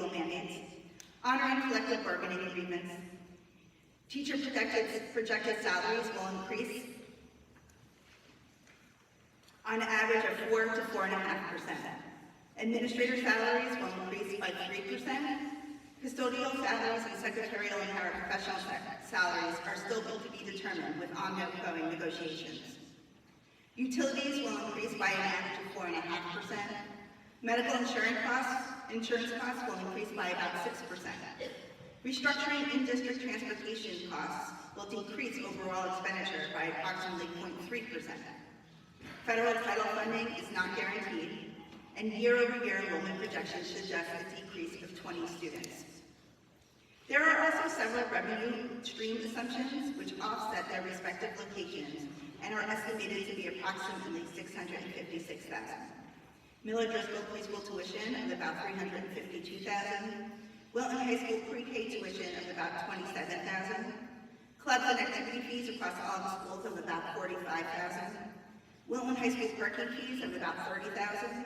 Speaker 4: mandates, honoring collective bargaining agreements. Teacher projected salaries will increase on average of 4 to 4.5%. Administrator salaries will increase by 3%. Custodial salaries and secretarial and paraprofessional salaries are still to be determined with ongoing negotiations. Utilities will increase by an average of 4.5%. Medical insurance costs will increase by about 6%. Restructuring in-district transportation costs will decrease overall expenditure by approximately 0.3%. Federal title funding is not guaranteed, and year-over-year enrollment projections suggest a decrease of 20 students. There are also several revenue stream assumptions which offset their respective locations and are estimated to be approximately $656,000. Miller Driscoll preschool tuition of about $352,000, Wilton High School pre-K tuition of about $27,000, clubs and activity fees across all the schools of about $45,000, Wilton High School parking fees of about $30,000,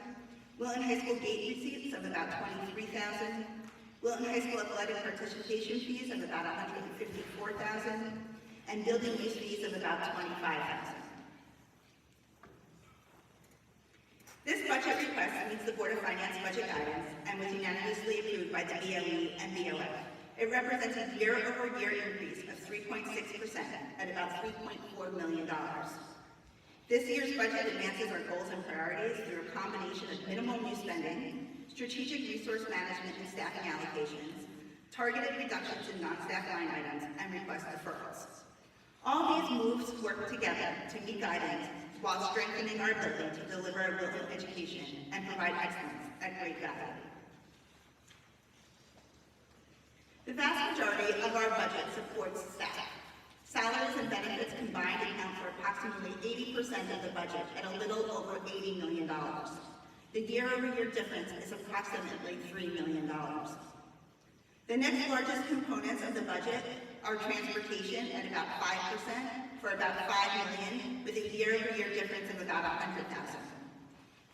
Speaker 4: Wilton High School gate receipts of about $23,000, Wilton High School athletic participation fees of about $154,000, and building use fees of about $25,000. This budget request meets the Board of Finance budget guidance and was unanimously approved by the BOE and BOF. It represents a year-over-year increase of 3.6% at about $3.4 million. This year's budget advances our goals and priorities through a combination of minimal new spending, strategic resource management and staffing allocations, targeted reductions in non-staff line items, and request deferrals. All these moves work together to meet guidance while strengthening our ability to deliver a Wilton education and provide excellence at great value. The vast majority of our budget supports staff. Salaries and benefits combined account for approximately 80% of the budget at a little over $80 million. The year-over-year difference is approximately $3 million. The next largest components of the budget are transportation at about 5% for about $5 million, with a year-over-year difference of about $100,000.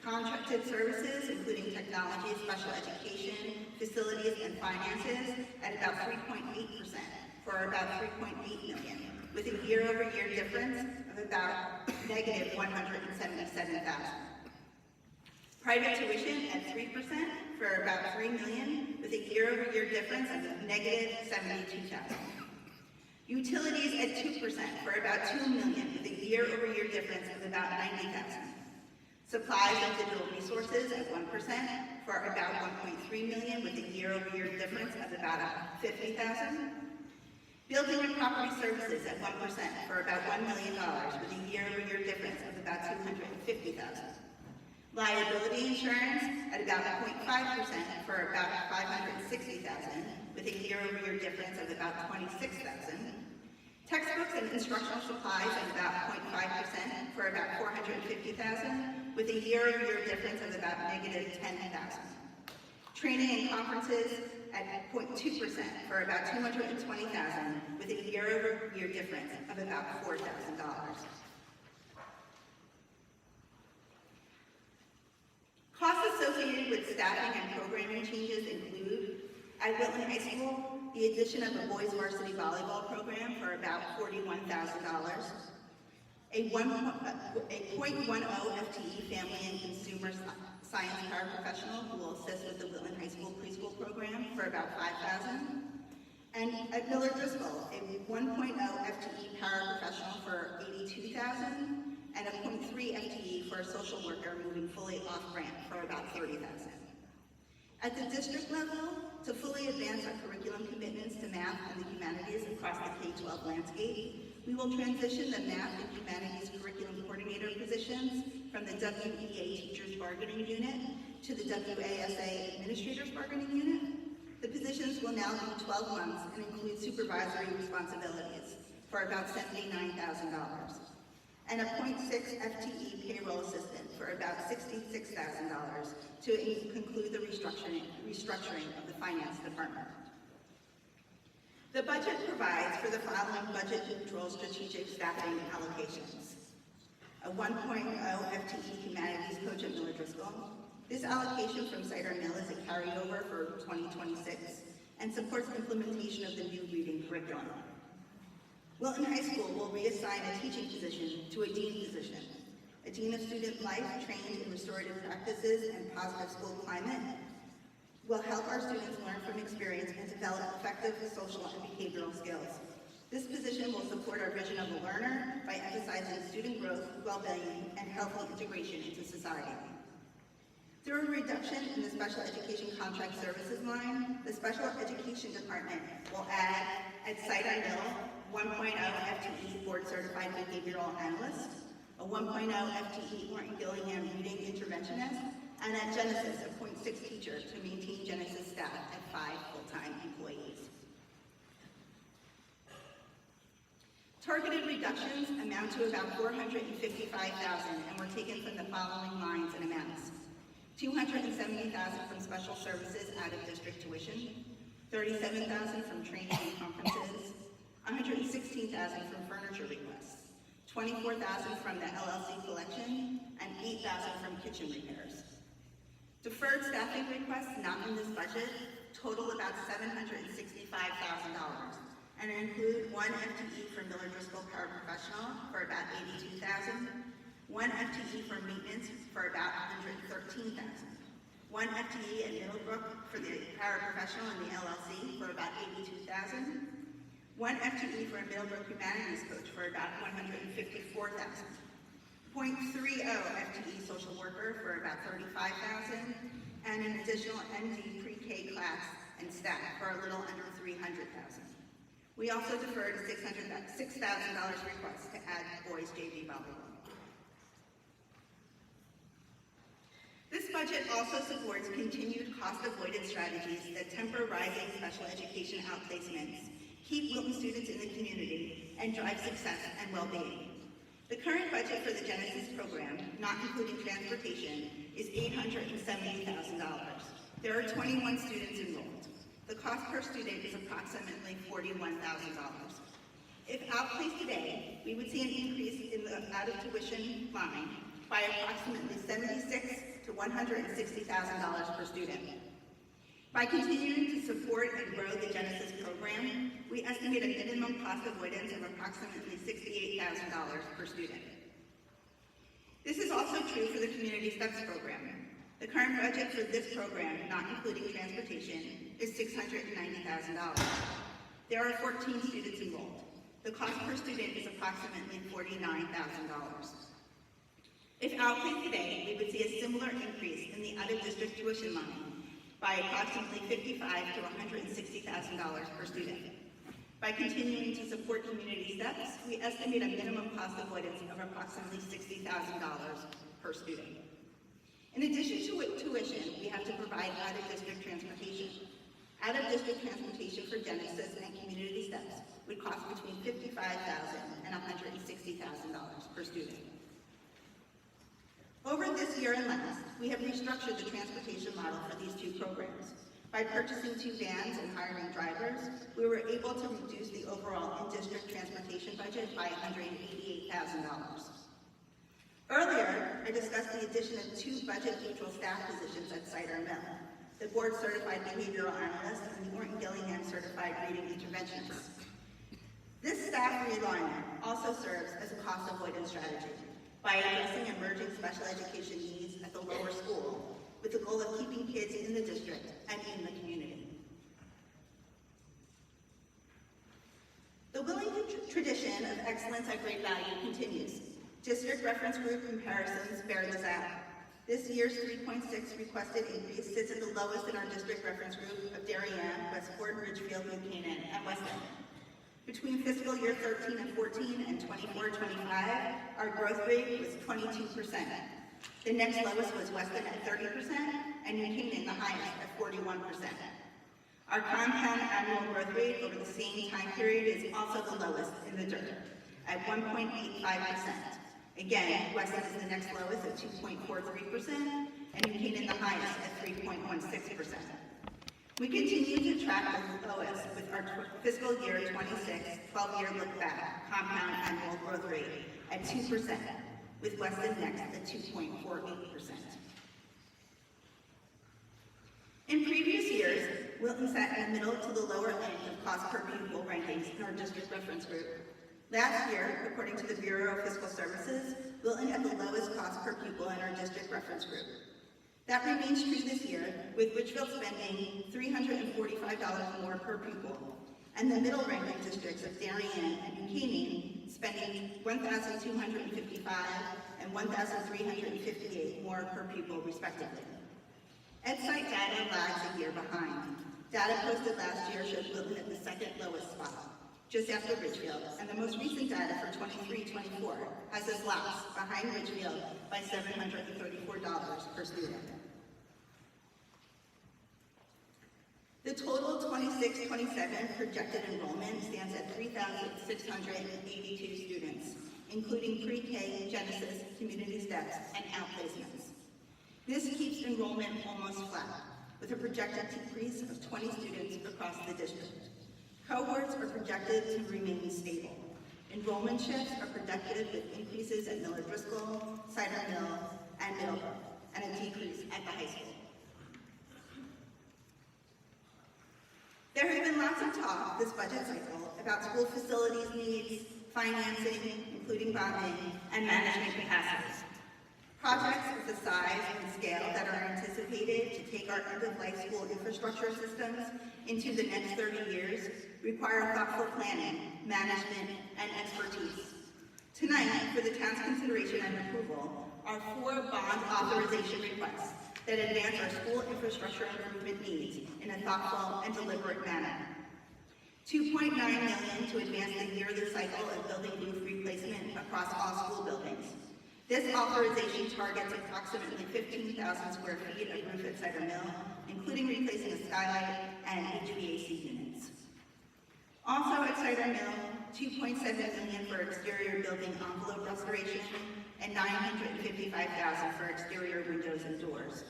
Speaker 4: Contracted services, including technology, special education, facilities, and finances, at about 3.8% for about $3.8 million, with a year-over-year difference of about negative $177,000. Private tuition at 3% for about $3 million, with a year-over-year difference of negative $72,000. Utilities at 2% for about $2 million, with a year-over-year difference of about $90,000. Supplies and digital resources at 1% for about $1.3 million, with a year-over-year difference of about $50,000. Building and property services at 1% for about $1 million, with a year-over-year difference of about $250,000. Liability insurance at about 0.5% for about $560,000, with a year-over-year difference of about $26,000. Textbooks and instructional supplies at about 0.5% for about $450,000, with a year-over-year difference of about negative $10,000. Training and conferences at 0.2% for about $220,000, with a year-over-year difference of about $4,000. Costs associated with staffing and programming changes include, at Wilton High School, the addition of a boys varsity volleyball program for about $41,000, a 0.10 FTE family and consumer science paraprofessional who will assist with the Wilton High School preschool program for about $5,000, and at Miller Driscoll, a 1.0 FTE paraprofessional for $82,000, and a 0.3 FTE for a social worker moving fully off grant for about $30,000. At the district level, to fully advance our curriculum commitments to math and the humanities across the K-12 landscape, we will transition the math and humanities curriculum coordinator positions from the WEA Teachers Bargaining Unit to the WASA Administrators Bargaining Unit. The positions will now be 12 months and include supervisory responsibilities for about $79,000, and a 0.6 FTE payroll assistant for about $66,000 to conclude the restructuring of the finance department. The budget provides for the following budget-neutral strategic staffing allocations. A 1.0 FTE humanities coach at Miller Driscoll. This allocation from Cider Mill is a carryover for 2026 and supports implementation of the new reading curriculum. Wilton High School will reassign a teaching position to a dean position. A dean of student life trained in restorative practices and positive school climate will help our students learn from experience and develop effective social and behavioral skills. This position will support our vision of the learner by emphasizing student growth, well-being, and healthy integration into society. Through a reduction in the special education contract services line, the special education department will add at Cider Mill 1.0 FTE board-certified behavioral analyst, a 1.0 FTE Martin Gillingham reading interventionist, and at Genesis, a 0.6 teacher to maintain Genesis staff at 5 full-time employees. Targeted reductions amount to about $455,000 and were taken from the following lines and amounts. $270,000 from special services out of district tuition, $37,000 from training and conferences, $116,000 from furniture requests, $24,000 from the LLC collection, and $8,000 from kitchen repairs. Deferred staffing requests not in this budget total about $765,000 and include 1 FTE for Miller Driscoll paraprofessional for about $82,000, 1 FTE for maintenance for about $113,000, 1 FTE at Middlebrook for the paraprofessional and the LLC for about $82,000, 1 FTE for a Middlebrook humanities coach for about $154,000, 0.30 FTE social worker for about $35,000, and an additional ND pre-K class and staff for a little under $300,000. We also deferred a $6,000 request to add boys JV volleyball. This budget also supports continued cost avoidance strategies that temper rising special education outplacements, keep Wilton students in the community, and drive success and well-being. The current budget for the Genesis program, not including transportation, is $870,000. There are 21 students enrolled. The cost per student is approximately $41,000. If outplaced today, we would see an increase in the out-of-tuition line by approximately $76,000 to $160,000 per student. By continuing to support and grow the Genesis program, we estimate a minimum cost avoidance of approximately $68,000 per student. This is also true for the Community Steps program. The current budget for this program, not including transportation, is $690,000. There are 14 students enrolled. The cost per student is approximately $49,000. If outplaced today, we would see a similar increase in the out-of-district tuition line by approximately $55,000 to $160,000 per student. By continuing to support Community Steps, we estimate a minimum cost avoidance of approximately $60,000 per student. In addition to tuition, we have to provide out-of-district transportation. Out-of-district transportation for Genesis and Community Steps would cost between $55,000 and $160,000 per student. Over this year and last, we have restructured the transportation model for these two programs. By purchasing 2 vans and hiring drivers, we were able to reduce the overall in-district transportation budget by $188,000. Earlier, I discussed the addition of 2 budget-neutral staff positions at Cider Mill, the board-certified behavioral analyst and the Orton-Gillingham certified reading interventionist. This staff realignment also serves as a cost avoidance strategy by addressing emerging special education needs at the lower school with the goal of keeping kids in the district and in the community. The Wilton tradition of excellence at great value continues. District reference group comparisons bear this out. This year's 3.6 requested increase sits at the lowest in our district reference group of Darien, Westport, Ridgefield, New Canaan, and Weston. Between fiscal year 13 and 14 and 24-25, our growth rate was 22%. The next lowest was Weston at 30%, and New Canaan the highest at 41%. Our compound annual growth rate over the same time period is also the lowest in the district at 1.85%. Again, Weston is the next lowest at 2.43%, and New Canaan the highest at 3.16%. We continue to track the lowest with our fiscal year 26 12-year look back compound annual growth rate at 2%, with Weston next at 2.48%. In previous years, Wilton sat in the middle to the lower end of cost per pupil rankings in our district reference group. Last year, according to the Bureau of Fiscal Services, Wilton had the lowest cost per pupil in our district reference group. That remains true this year, with Ridgefield spending $345 more per pupil, and the middle-ranking districts of Darien and New Canaan spending $1,255 and $1,358 more per pupil, respectively. EdSite data lags a year behind. Data posted last year showed Wilton at the second lowest spot, just after Ridgefield, and the most recent data for 23-24 has us last, behind Ridgefield by $734 per student. The total 26-27 projected enrollment stands at 3,682 students, including pre-K, Genesis, Community Steps, and outplacements. This keeps enrollment almost flat, with a projected decrease of 20 students across the district. Cohorts are projected to remain stable. Enrollment shifts are projected with increases at Miller Driscoll, Cider Mill, and Middlebrook, and a decrease at the high school. There has been lots of talk this budget cycle about school facilities needs, financing, including bonding, and management capacity. Projects of the size and scale that are anticipated to take our end-of-life school infrastructure systems into the next 30 years require thoughtful planning, management, and expertise. Tonight, for the town's consideration and approval, are 4 bond authorization requests that advance our school infrastructure improvement needs in a thoughtful and deliberate manner. $2.9 million to advance the yearly cycle of building roof replacement across all school buildings. This authorization targets approximately 15,000 square feet of roof at Cider Mill, including replacing a skylight and HVAC units. Also at Cider Mill, $2.7 million for exterior building envelope restoration and $955,000 for exterior windows and doors.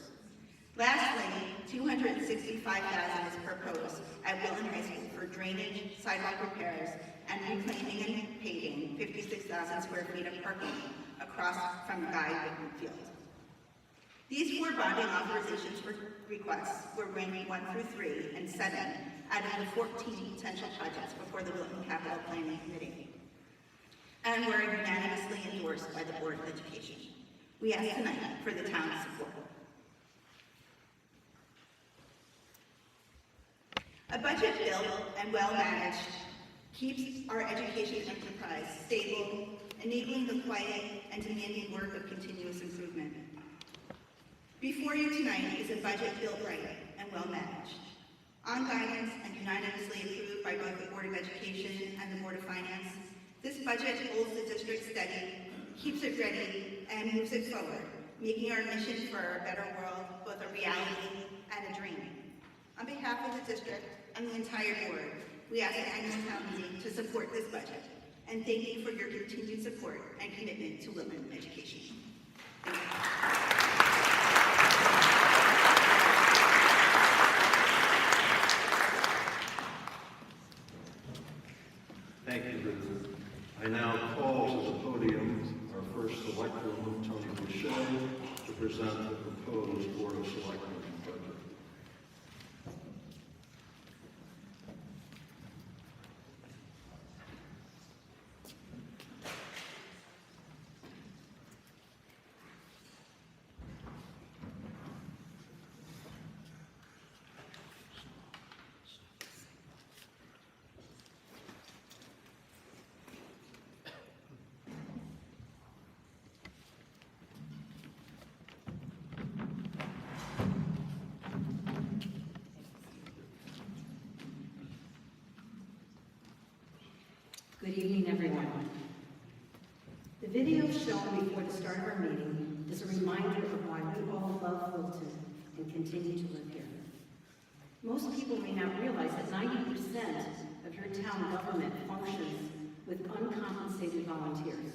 Speaker 4: Lastly, $265,000 is proposed at Wilton High School for drainage, sidewalk repairs, and reclaiming and paving 56,000 square feet of parking across from Guy Whitman Field. These 4 bonding authorizations requests were ranked 1 through 3 and 7 out of the 14 potential projects before the Wilton Capital Planning Committee, and were unanimously endorsed by the Board of Education. We ask tonight for the town's support. A budget built and well-managed keeps our education enterprise stable, enabling the quiet and demanding work of continuous improvement. Before you tonight is a budget built right and well-managed. On guidance and unanimously approved by both the Board of Education and the Board of Finance, this budget holds the district steady, keeps it ready, and moves it forward, making our mission for a better world both a reality and a dream. On behalf of the district and the entire board, we ask the annual town meeting to support this budget, and thank you for your continued support and commitment to Wilton education. Thank you.
Speaker 2: Thank you, Ruth. I now call to the podium our first selectwoman, Tony Boucher, to present the proposed Board of Selectmen budget.
Speaker 7: Good evening, everyone. The video shown before the start of our meeting is a reminder of why we all love Wilton and continue to live here. Most people may not realize that 90% of your town government functions with uncompensated volunteers.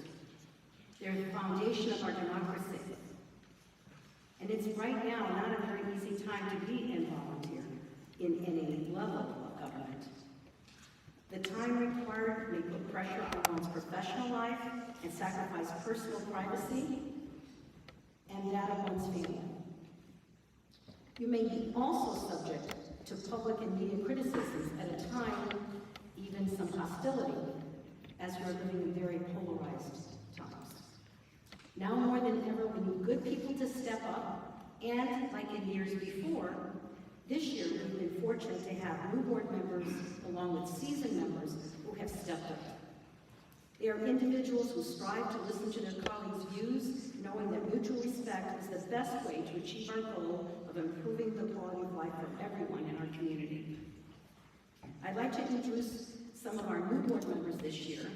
Speaker 7: They're the foundation of our democracy. And it's right now not a very easy time to be a volunteer in any level of government. The time required may put pressure on one's professional life and sacrifice personal privacy and that of one's family. You may be also subject to public and media criticisms at a time, even some hostility, as we're living in very polarized times. Now more than ever, we need good people to step up, and like in years before, this year we've been fortunate to have new board members along with seasoned members who have stepped up. They are individuals who strive to listen to their colleagues' views, knowing that mutual respect is the best way to achieve our goal of improving the quality of life for everyone in our community. I'd like to introduce some of our new board members this year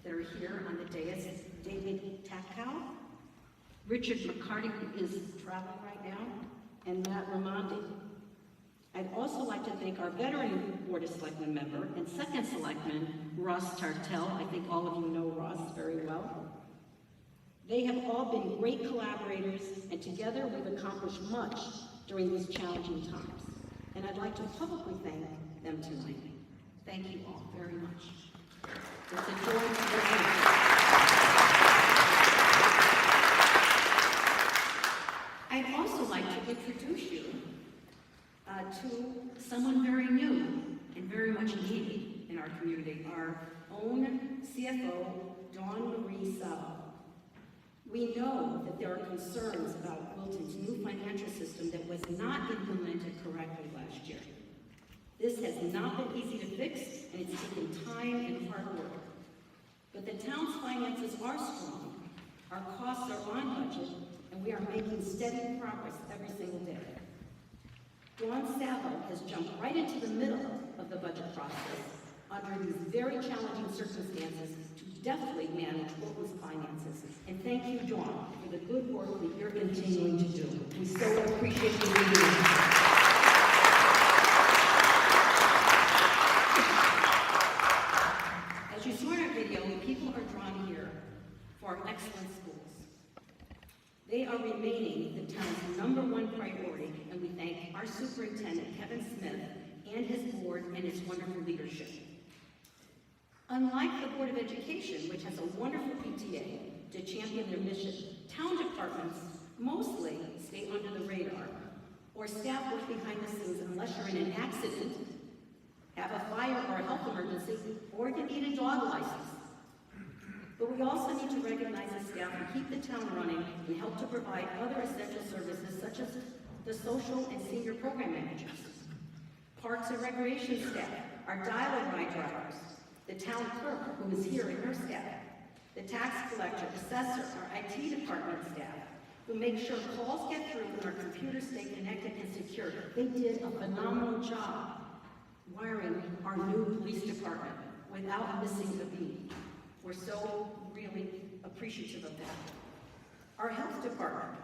Speaker 7: that are here on the dais. David Takow, Richard McCarty, who is traveling right now, and Matt Ramondi. I'd also like to thank our veteran Board of Selectmen member and second selectman, Ross Tartell. I think all of you know Ross very well. They have all been great collaborators, and together we've accomplished much during these challenging times. And I'd like to publicly thank them tonight. Thank you all very much. It's a joy to work with you. I'd also like to introduce you to someone very new and very much needed in our community, our own CFO, Dawn Marie Sabo. We know that there are concerns about Wilton's new financial system that was not implemented correctly last year. This has not been easy to fix, and it's taken time and hard work. But the town's finances are strong, our costs are on budget, and we are making steady progress every single day. Dawn Sabo has jumped right into the middle of the budget process under these very challenging circumstances to deftly manage Wilton's finances. And thank you, Dawn, for the good work that you're continuing to do. We so appreciate you being here. As you saw in our video, people are drawn here for our excellent schools. They are remaining the town's #1 priority, and we thank our superintendent, Kevin Smith, and his board and its wonderful leadership. Unlike the Board of Education, which has a wonderful PTA to champion their mission, town departments mostly stay under the radar, or staff work behind the scenes unless you're in an accident, have a fire or a health emergency, or you need a dog license. But we also need to recognize the staff who keep the town running and help to provide other essential services such as the social and senior program managers, parks and recreation staff, our dial-a ride drivers, the town clerk who is here and her staff, the tax collector, assessor, our IT department staff, who make sure calls get through and our computers stay connected and secure. They did a phenomenal job wiring our new police department without missing a beat. We're so really appreciative of that. Our health department,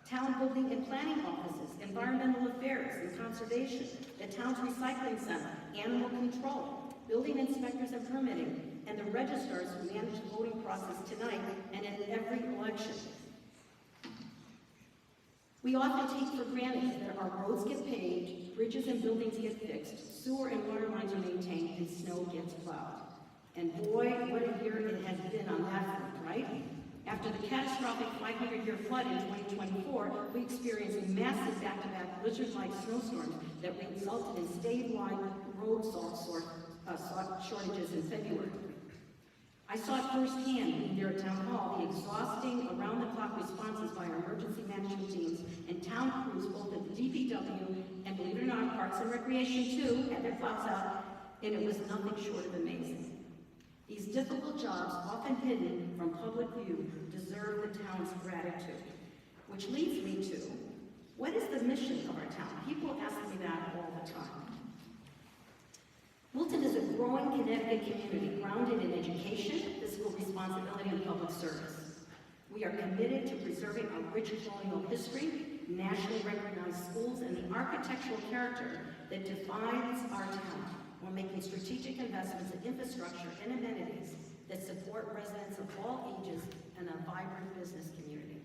Speaker 7: town building and planning offices, environmental affairs and conservation, the town's recycling center, animal control, building inspectors and permitting, and the registrars who manage the voting process tonight and in every election. We often take for granted that our roads get paved, bridges and buildings get fixed, sewer and water lines are maintained, and snow gets plowed. And boy, what a year it has been on that front, right? After the catastrophic 500-year flood in 2024, we experienced massive back-to-back blizzard-like snowstorms that resulted in statewide road salt shortages in February. I saw it firsthand being there at Town Hall, the exhausting around-the-clock responses by our emergency management teams and town crews, both at the DPW and, believe it or not, Parks and Recreation too, had their plows out, and it was nothing short of amazing. These difficult jobs, often hidden from public view, deserve the town's gratitude. Which leads me to, what is the mission of our town? People ask me that all the time. Wilton is a growing Connecticut community grounded in education, fiscal responsibility, and public service. We are committed to preserving our rich colonial history, nationally recognized schools, and the architectural character that defines our town, while making strategic investments in infrastructure and amenities that support residents of all ages and a vibrant business community.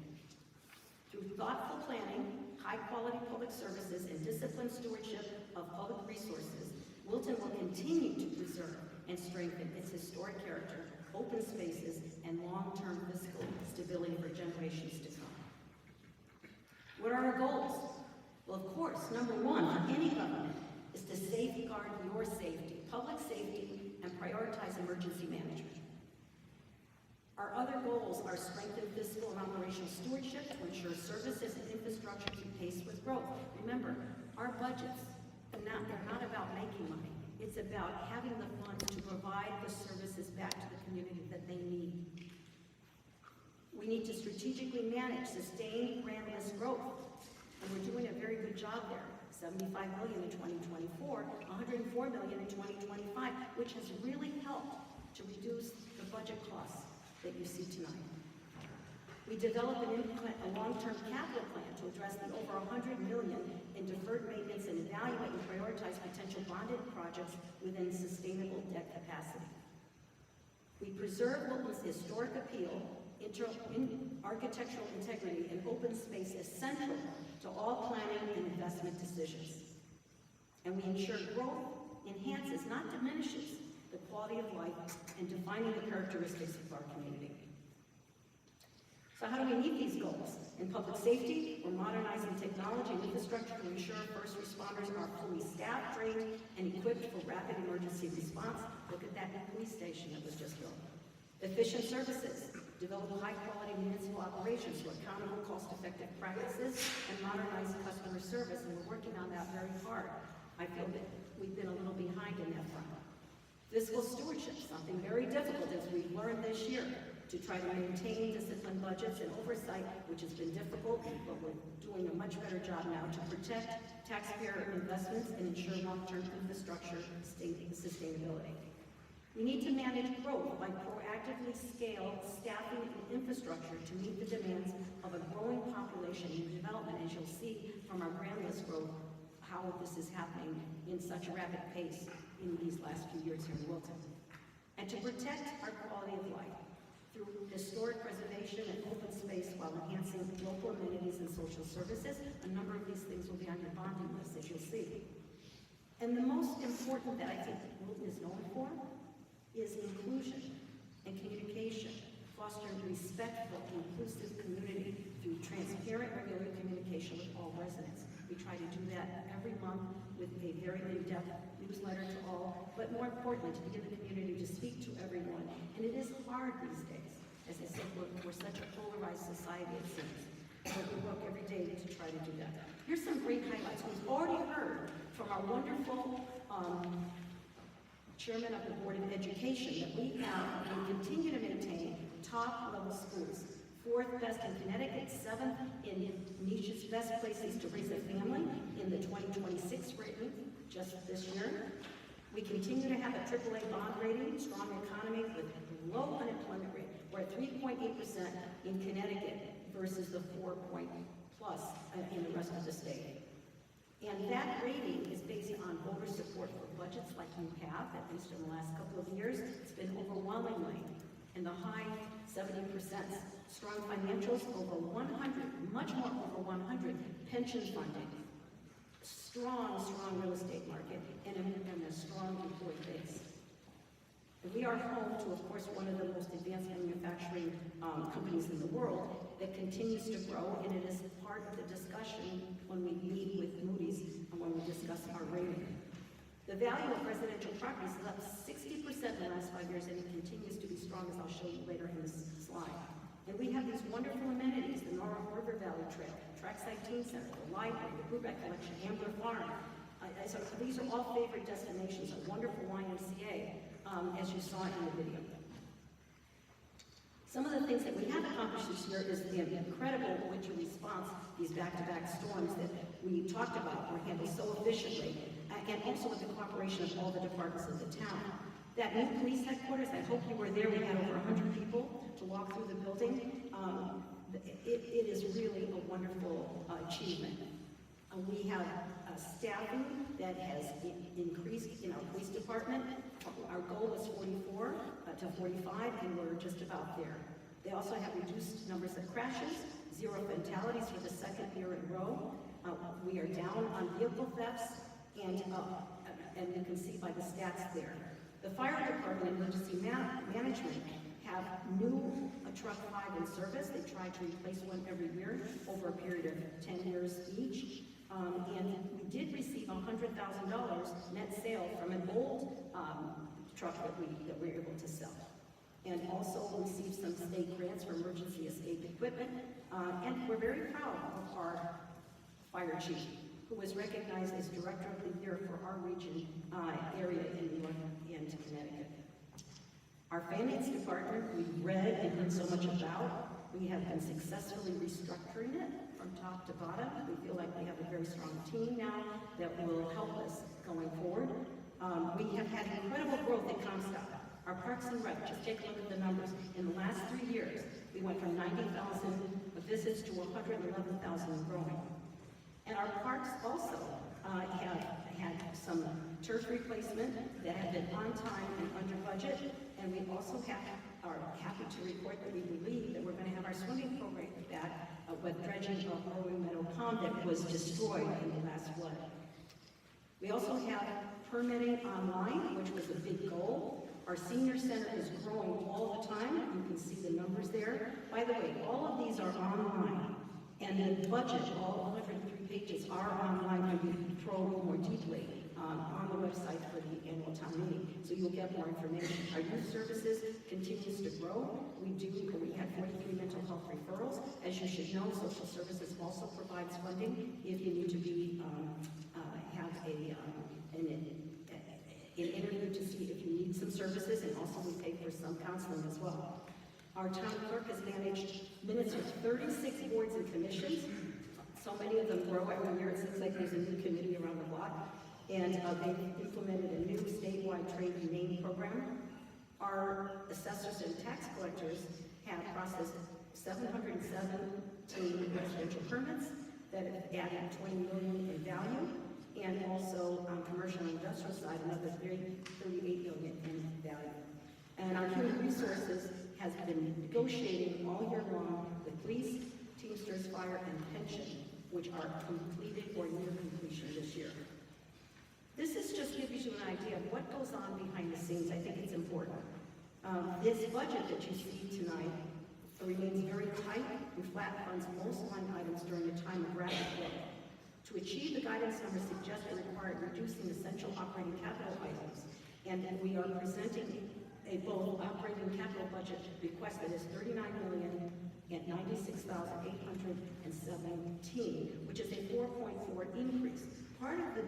Speaker 7: Through thoughtful planning, high-quality public services, and disciplined stewardship of public resources, Wilton will continue to preserve and strengthen its historic character, open spaces, and long-term fiscal stability for generations to come. What are our goals? Well, of course, number one for any government is to safeguard your safety, public safety, and prioritize emergency management. Our other goals are strengthen fiscal and operational stewardship to ensure services and infrastructure keep pace with growth. Remember, our budgets, they're not about making money. It's about having the funds to provide the services back to the community that they need. We need to strategically manage sustained grandness growth, and we're doing a very good job there. $75 million in 2024, $104 million in 2025, which has really helped to reduce the budget costs that you see tonight. We developed and implement a long-term capital plan to address the over $100 million in deferred maintenance and evaluate and prioritize potential bonded projects within sustainable debt capacity. We preserve Wilton's historic appeal, architectural integrity, and open space essential to all planning and investment decisions. And we ensure growth enhances, not diminishes, the quality of life and defining the characteristics of our community. So how do we meet these goals? In public safety, we're modernizing technology and infrastructure to ensure first responders are fully staffed, trained, and equipped for rapid emergency response. Look at that new police station that was just built. Efficient services, develop high-quality municipal operations through accountable, cost-effective practices, and modernize customer service, and we're working on that very hard. I feel that we've been a little behind in that front. Fiscal stewardship, something very difficult as we've learned this year, to try to maintain disciplined budgets and oversight, which has been difficult, but we're doing a much better job now to protect taxpayer investments and ensure long-term infrastructure sustainability. We need to manage growth by proactively scale staffing and infrastructure to meet the demands of a growing population and development, as you'll see from our grand list growth, how this is happening in such a rapid pace in these last few years here in Wilton. And to protect our quality of life through historic preservation and open space while enhancing local amenities and social services. A number of these things will be on your bonding list, as you'll see. And the most important that I think Wilton is known for is inclusion and communication, fostering respectful, inclusive community through transparent, regular communication with all residents. We try to do that every month with a very in-depth newsletter to all, but more importantly, to give the community to speak to everyone. And it is hard these days. As I said, we're such a polarized society, it seems. But we work every day to try to do that. Here's some great highlights. We've already heard from our wonderful Chairman of the Board of Education that we have and continue to maintain top-level schools. 4th best in Connecticut, 7th in Niche's best places to raise a family in the 2026 rating, just this year. We continue to have a AAA bond rating, strong economy with low unemployment rate. We're at 3.8% in Connecticut versus the 4+ in the rest of the state. And that rating is based on voter support for budgets like you have, at least in the last couple of years. It's been overwhelmingly in the high 70%. Strong financials, over 100, much more over 100, pension funding, strong real estate market, and a strong employee base. And we are home to, of course, one of the most advanced manufacturing companies in the world that continues to grow, and it is part of the discussion when we meet with Moody's and when we discuss our rating. The value of residential properties is up 60% in the last 5 years, and it continues to be strong, as I'll show you later in this slide. And we have these wonderful amenities, the North River Valley Trail, Trackside Teen Center, the library, the Brubeck Collection, Ambler Farm. So these are all favorite destinations, a wonderful YMCA, as you saw in the video. Some of the things that we have accomplished this year is the incredible winter response, these back-to-back storms that we talked about were handled so efficiently, and also with the cooperation of all the departments of the town. That new police headquarters, I hope you were there, we had over 100 people to walk through the building. It is really a wonderful achievement. We have staffing that has increased in our police department. Our goal was 44 to 45, and we're just about there. They also have reduced numbers of crashes, 0 fatalities for the 2nd year in a row. We are down on vehicle thefts, and you can see by the stats there. The fire department and emergency management have new truck 5 in service. They try to replace one every year over a period of 10 years each. And we did receive $100,000 net sale from an old truck that we were able to sell. And also received some state grants for emergency escape equipment. And we're very proud of our fire chief, who was recognized as Director of the Year for our region area in New York and Connecticut. Our finance department, we've read and heard so much about. We have been successfully restructuring it from top to bottom. We feel like we have a very strong team now that will help us going forward. We have had incredible growth at Comstock. Our Parks and Rec, just take a look at the numbers. In the last 3 years, we went from 90,000 visits to 111,000 growing. And our parks also have had some turf replacement that have been on time and under budget. And we also are happy to report that we believe that we're going to have our swimming program back with dredging of Rolling Meadow Pond that was destroyed in the last flood. We also have permitting online, which was a big goal. Our senior center is growing all the time. You can see the numbers there. By the way, all of these are online. And the budget, all 103 pages are online and we probe more deeply on the website for the annual town meeting. So you'll get more information. Our youth services continues to grow. We have 43 mental health referrals. As you should know, social services also provides funding if you need to be have an interview to see if you need some services, and also we pay for some counseling as well. Our town clerk has managed minutes with 36 boards and commissions. So many of them grow every year. It seems like there's a new committee around the block. And they've implemented a new statewide trade name program. Our assessors and tax collectors have processed 717 residential permits that have added $20 million in value, and also on commercial and industrial side, another $38 million in value. And our human resources has been negotiating all year long with police, Teamsters, fire, and pension, which are completed or near completion this year. This is just gives you an idea of what goes on behind the scenes. I think it's important. This budget that you see tonight remains very tight and flat funds most line items during a time of rapid growth. To achieve the guidance numbers suggested required reducing essential operating capital items, and we are presenting a both operating capital budget request that is $39,096,817, which is a 4.4 increase. Part of the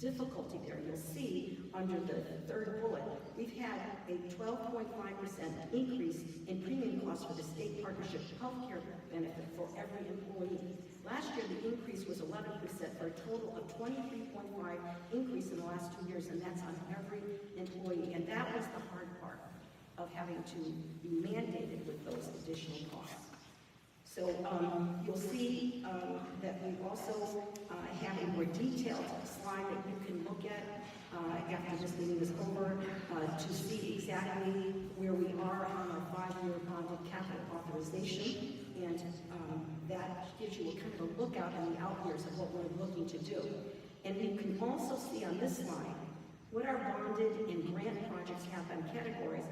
Speaker 7: difficulty there, you'll see under the third bullet, we've had a 12.5% increase in premium costs for the state partnership healthcare benefit for every employee. Last year, the increase was 11% for a total of 23.5 increase in the last 2 years, and that's on every employee. And that was the hard part of having to be mandated with those additional costs. So you'll see that we also have a more detailed slide that you can look at after this meeting is over to see exactly where we are on our 5-year bonded capital authorization. And that gives you a kind of a lookout in the out years of what we're looking to do. And you can also see on this slide what our bonded and grant projects have been categories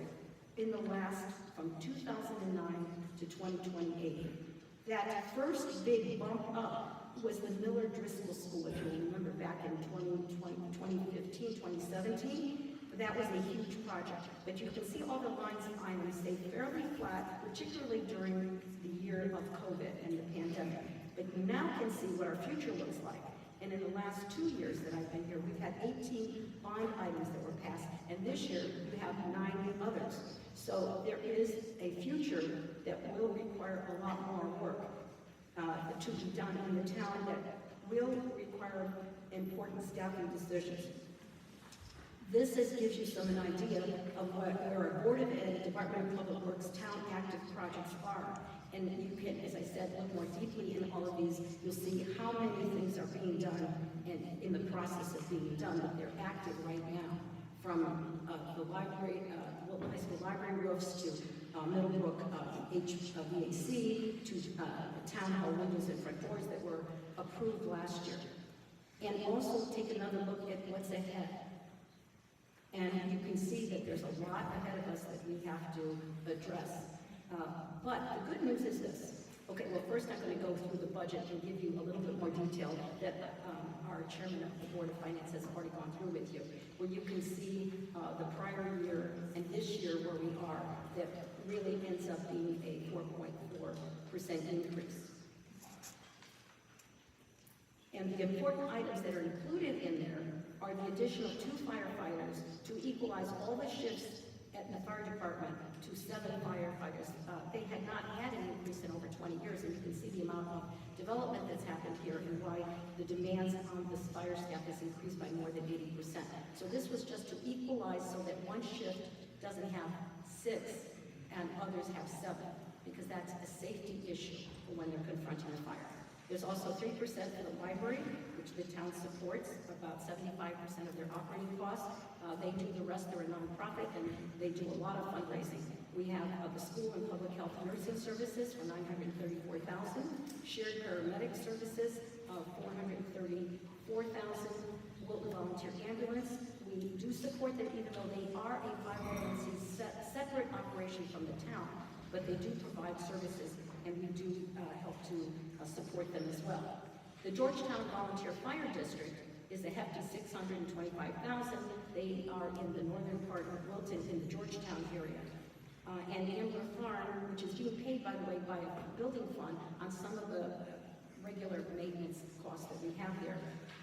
Speaker 7: in the last, from 2009 to 2028. That first big bump up was the Miller Driscoll School, if you remember back in 2015, 2017. That was a huge project. But you can see all the lines and items stay fairly flat, particularly during the year of COVID and the pandemic. But you now can see what our future looks like. And in the last 2 years that I've been here, we've had 18 bond items that were passed, and this year we have 9 others. So there is a future that will require a lot more work to be done in the town that will require important staffing decisions. This gives you some idea of where our Board of Ed, Department of Public Works, town active projects are. And you can, as I said, look more deeply in all of these. You'll see how many things are being done and in the process of being done, but they're active right now. From the library, Wilton High School library roofs to Middlebrook HVAC to town hall windows and front doors that were approved last year. And also take another look at what's ahead. And you can see that there's a lot ahead of us that we have to address. But the good news is this. Okay, well, first I'm going to go through the budget and give you a little bit more detail that our chairman of the Board of Finance has already gone through with you, where you can see the prior year and this year where we are, that really ends up being a 4.4% increase. And the important items that are included in there are the additional 2 firefighters to equalize all the shifts at the fire department to 7 firefighters. They had not had an increase in over 20 years, and you can see the amount of development that's happened here and why the demands on this fire staff has increased by more than 80%. So this was just to equalize so that one shift doesn't have 6 and others have 7, because that's a safety issue for when they're confronting a fire. There's also 3% for the library, which the town supports, about 75% of their operating costs. They do the rest, they're a nonprofit, and they do a lot of fundraising. We have the school and public health nursing services for $934,000, shared paramedic services of $434,000, Wilton Volunteer Ambulance. We do support them even though they are a 501c separate operation from the town, but they do provide services, and we do help to support them as well. The Georgetown Volunteer Fire District is a hefty $625,000. They are in the northern part of Wilton in the Georgetown area. And Amber Farm, which is being paid, by the way, by a building fund on some of the regular maintenance costs that we have there.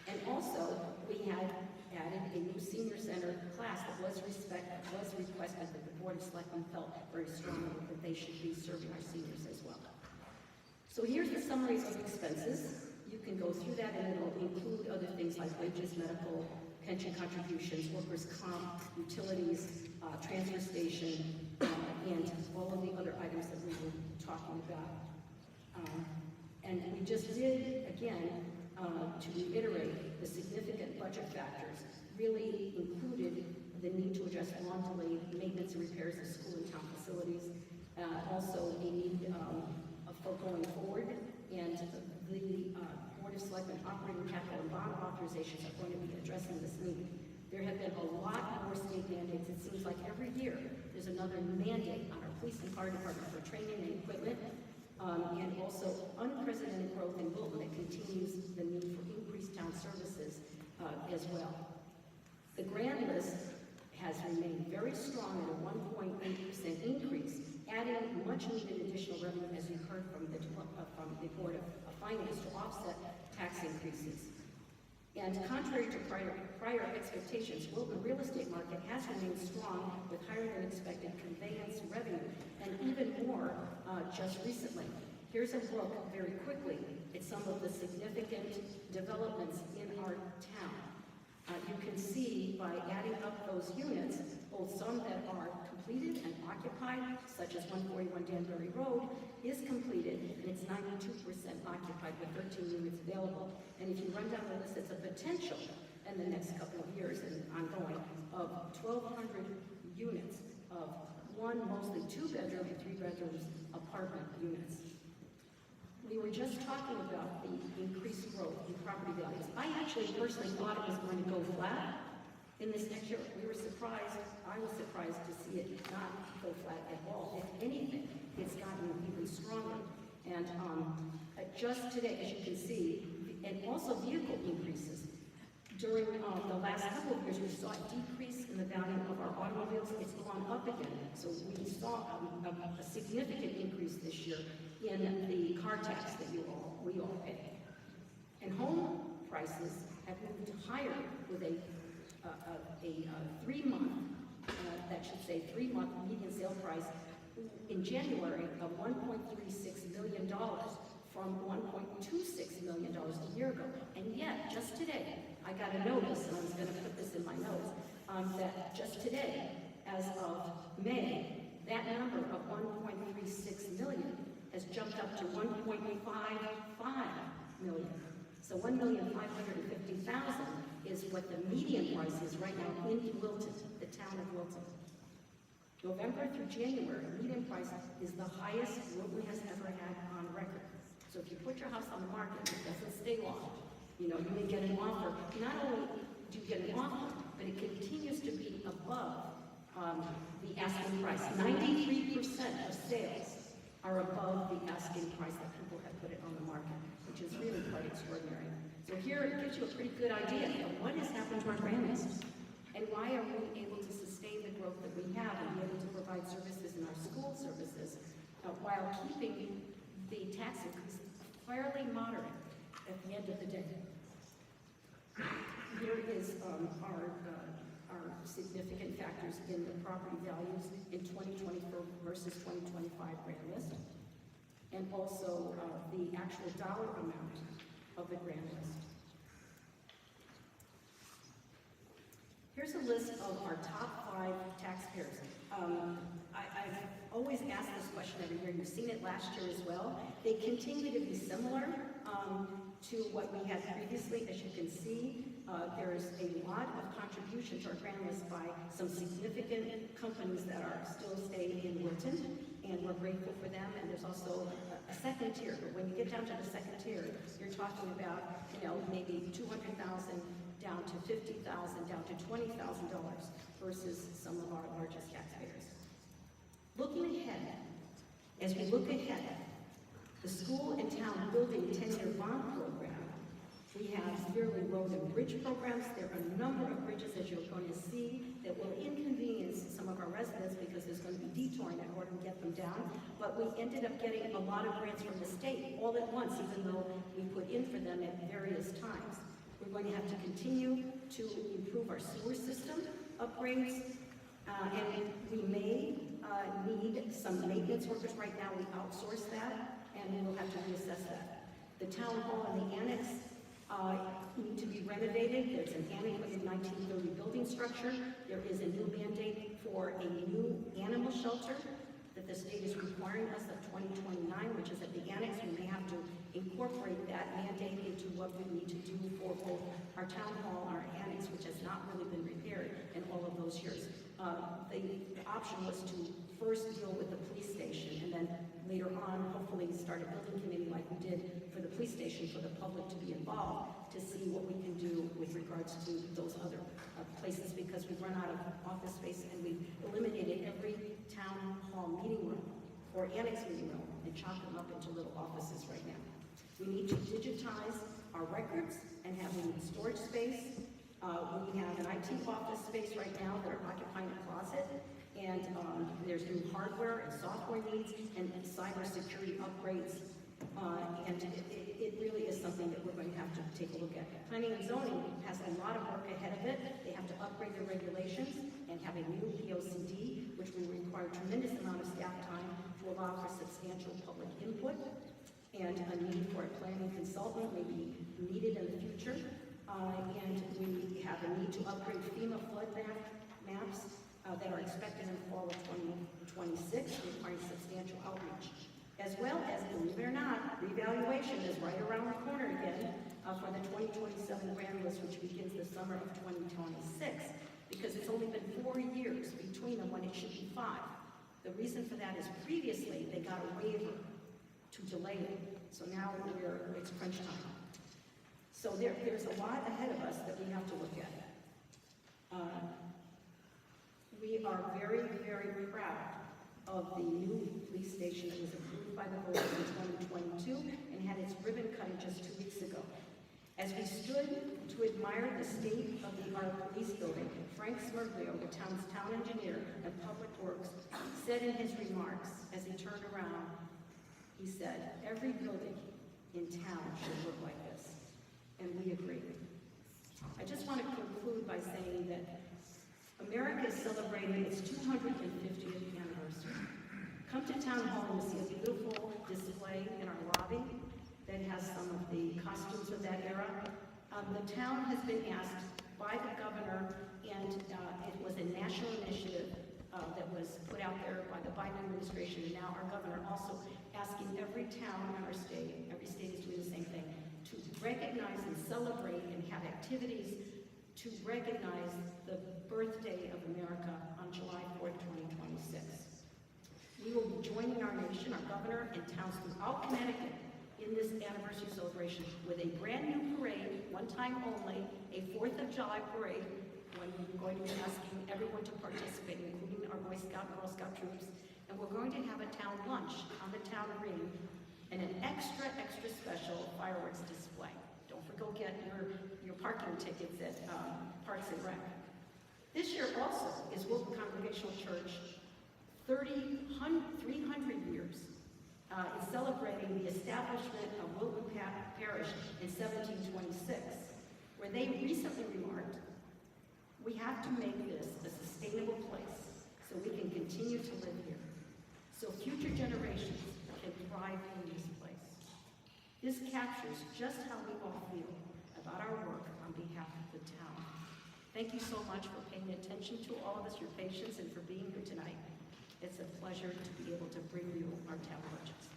Speaker 7: And also, we had added a new senior center class that was requested that the Board of Selectmen felt very strongly that they should be serving our seniors as well. So here's the summary of expenses. You can go through that, and it'll include other things like wages, medical, pension contributions, workers' comp, utilities, transfer station, and all of the other items that we were talking about. And we just did, again, to reiterate, the significant budget factors really included the need to address long-delayed maintenance and repairs of school and town facilities, also a need for going forward, and the Board of Selectmen operating capital and bond authorizations are going to be addressing this need. There have been a lot more state mandates. It seems like every year there's another mandate on our police and fire department for training and equipment, and also unprecedented growth in Wilton that continues the need for increased town services as well. The grand list has remained very strong at a 1.8% increase, adding much needed additional revenue, as you heard from the Board of Finance, to offset tax increases. And contrary to prior expectations, Wilton real estate market has remained strong with higher than expected conveyance revenue, and even more just recently. Here's a look very quickly at some of the significant developments in our town. You can see by adding up those units, both some that are completed and occupied, such as 141 Danbury Road, is completed, and it's 92% occupied with 13 units available. And if you run down the list, it's a potential in the next couple of years and ongoing of 1,200 units of mostly 2-bedroom and 3-bedroom apartment units. We were just talking about the increased growth in property values. I actually personally thought it was going to go flat in this next year. We were surprised, I was surprised to see it not go flat at all. If anything, it's gotten even stronger. And just today, as you can see, and also vehicle increases. During the last couple of years, we saw a decrease in the value of our automobiles. It's gone up again. So we saw a significant increase this year in the car tax that we all pay. And home prices have moved higher with a 3-month, that should say 3-month median sale price in January of $1.36 million from $1.26 million a year ago. And yet, just today, I got a notice, and I was going to put this in my notes, that just today, as of May, that number of 1.36 million has jumped up to 1.55 million. So 1,550,000 is what the median price is right now in Wilton, the town of Wilton. November through January, median price is the highest Wilton has ever had on record. So if you put your house on the market, it doesn't stay long. You know, you may get an offer. Not only do you get an offer, but it continues to be above the asking price. 93% of sales are above the asking price that people have put it on the market, which is really quite extraordinary. So here it gives you a pretty good idea of what has happened to our grand list and why are we able to sustain the growth that we have and be able to provide services in our school services while keeping the tax increase fairly moderate at the end of the day. Here is our significant factors in the property values in 2024 versus 2025 grand list, and also the actual dollar amount of the grand list. Here's a list of our top 5 taxpayers. I've always asked this question every year. You've seen it last year as well. They continue to be similar to what we had previously. As you can see, there's a lot of contribution to our grand list by some significant companies that are still staying in Wilton, and we're grateful for them. And there's also a second tier, but when you get down to the second tier, you're talking about, you know, maybe $200,000 down to $50,000, down to $20,000 versus some of our largest taxpayers. Looking ahead, as we look ahead, the school and town building 10-year bond program, we have yearly road and bridge programs. There are a number of bridges, as you're going to see, that will inconvenience some of our residents because there's going to be detouring in order to get them down. But we ended up getting a lot of grants from the state all at once, even though we put in for them at various times. We're going to have to continue to improve our sewer system upgrades, and we may need some maintenance workers. Right now we outsource that, and we'll have to reassess that. The town hall and the annex need to be renovated. There's an antiquated 1930 building structure. There is a new mandate for a new animal shelter that the state is requiring us of 2029, which is at the annex. We may have to incorporate that mandate into what we need to do for both our town hall and our annex, which has not really been repaired in all of those years. The option was to first deal with the police station and then later on, hopefully start a building committee like we did for the police station for the public to be involved to see what we can do with regards to those other places, because we've run out of office space and we've eliminated every town hall meeting room or annex meeting room and chopped them up into little offices right now. We need to digitize our records and have we need storage space. We have an IT office space right now that are occupying a closet, and there's new hardware and software needs and cybersecurity upgrades, and it really is something that we're going to have to take a look at. Planning and zoning has a lot of work ahead of it. They have to upgrade their regulations and have a new POCD, which will require a tremendous amount of staff time to allow for substantial public input, and a need for a planning consultant may be needed in the future. And we have a need to upgrade FEMA flood maps that are expected in the fall of 2026, requiring substantial outreach. As well as, believe it or not, revaluation is right around the corner again for the 2027 grand list, which begins the summer of 2026, because it's only been 4 years between them when it should be 5. The reason for that is previously they got a waiver to delay it, so now it's crunch time. So there's a lot ahead of us that we have to look at. We are very, very proud of the new police station that was approved by the voters in 2022 and had its ribbon cutting just 2 weeks ago. As we stood to admire the state-of-the-art police building, Frank Smerglio, the town's town engineer and public works, said in his remarks as he turned around, he said, "Every building in town should look like this." And we agree. I just want to conclude by saying that America is celebrating its 250th anniversary. Come to Town Hall and see a beautiful display in our lobby that has some of the costumes of that era. The town has been asked by the governor, and it was a national initiative that was put out there by the Biden administration, and now our governor also asking every town in our state, every state is doing the same thing, to recognize and celebrate and have activities to recognize the birthday of America on July 4th, 2026. We will be joining our nation, our governor, and towns throughout Connecticut in this anniversary celebration with a brand new parade, one time only, a 4th of July parade, when we're going to be asking everyone to participate, including our Boy Scout and Girl Scout troops, and we're going to have a town lunch on the town green and an extra special fireworks display. Don't forget your parking tickets at Parks and Rec. This year also is Wilton Congregational Church 300 years. Is celebrating the establishment of Wilton Parish in 1726, where they recently remarked, "We have to make this a sustainable place so we can continue to live here, so future generations can thrive in this place." This captures just how we all feel about our work on behalf of the town. Thank you so much for paying attention to all of us, your patience, and for being here tonight. It's a pleasure to be able to bring you our town budgets.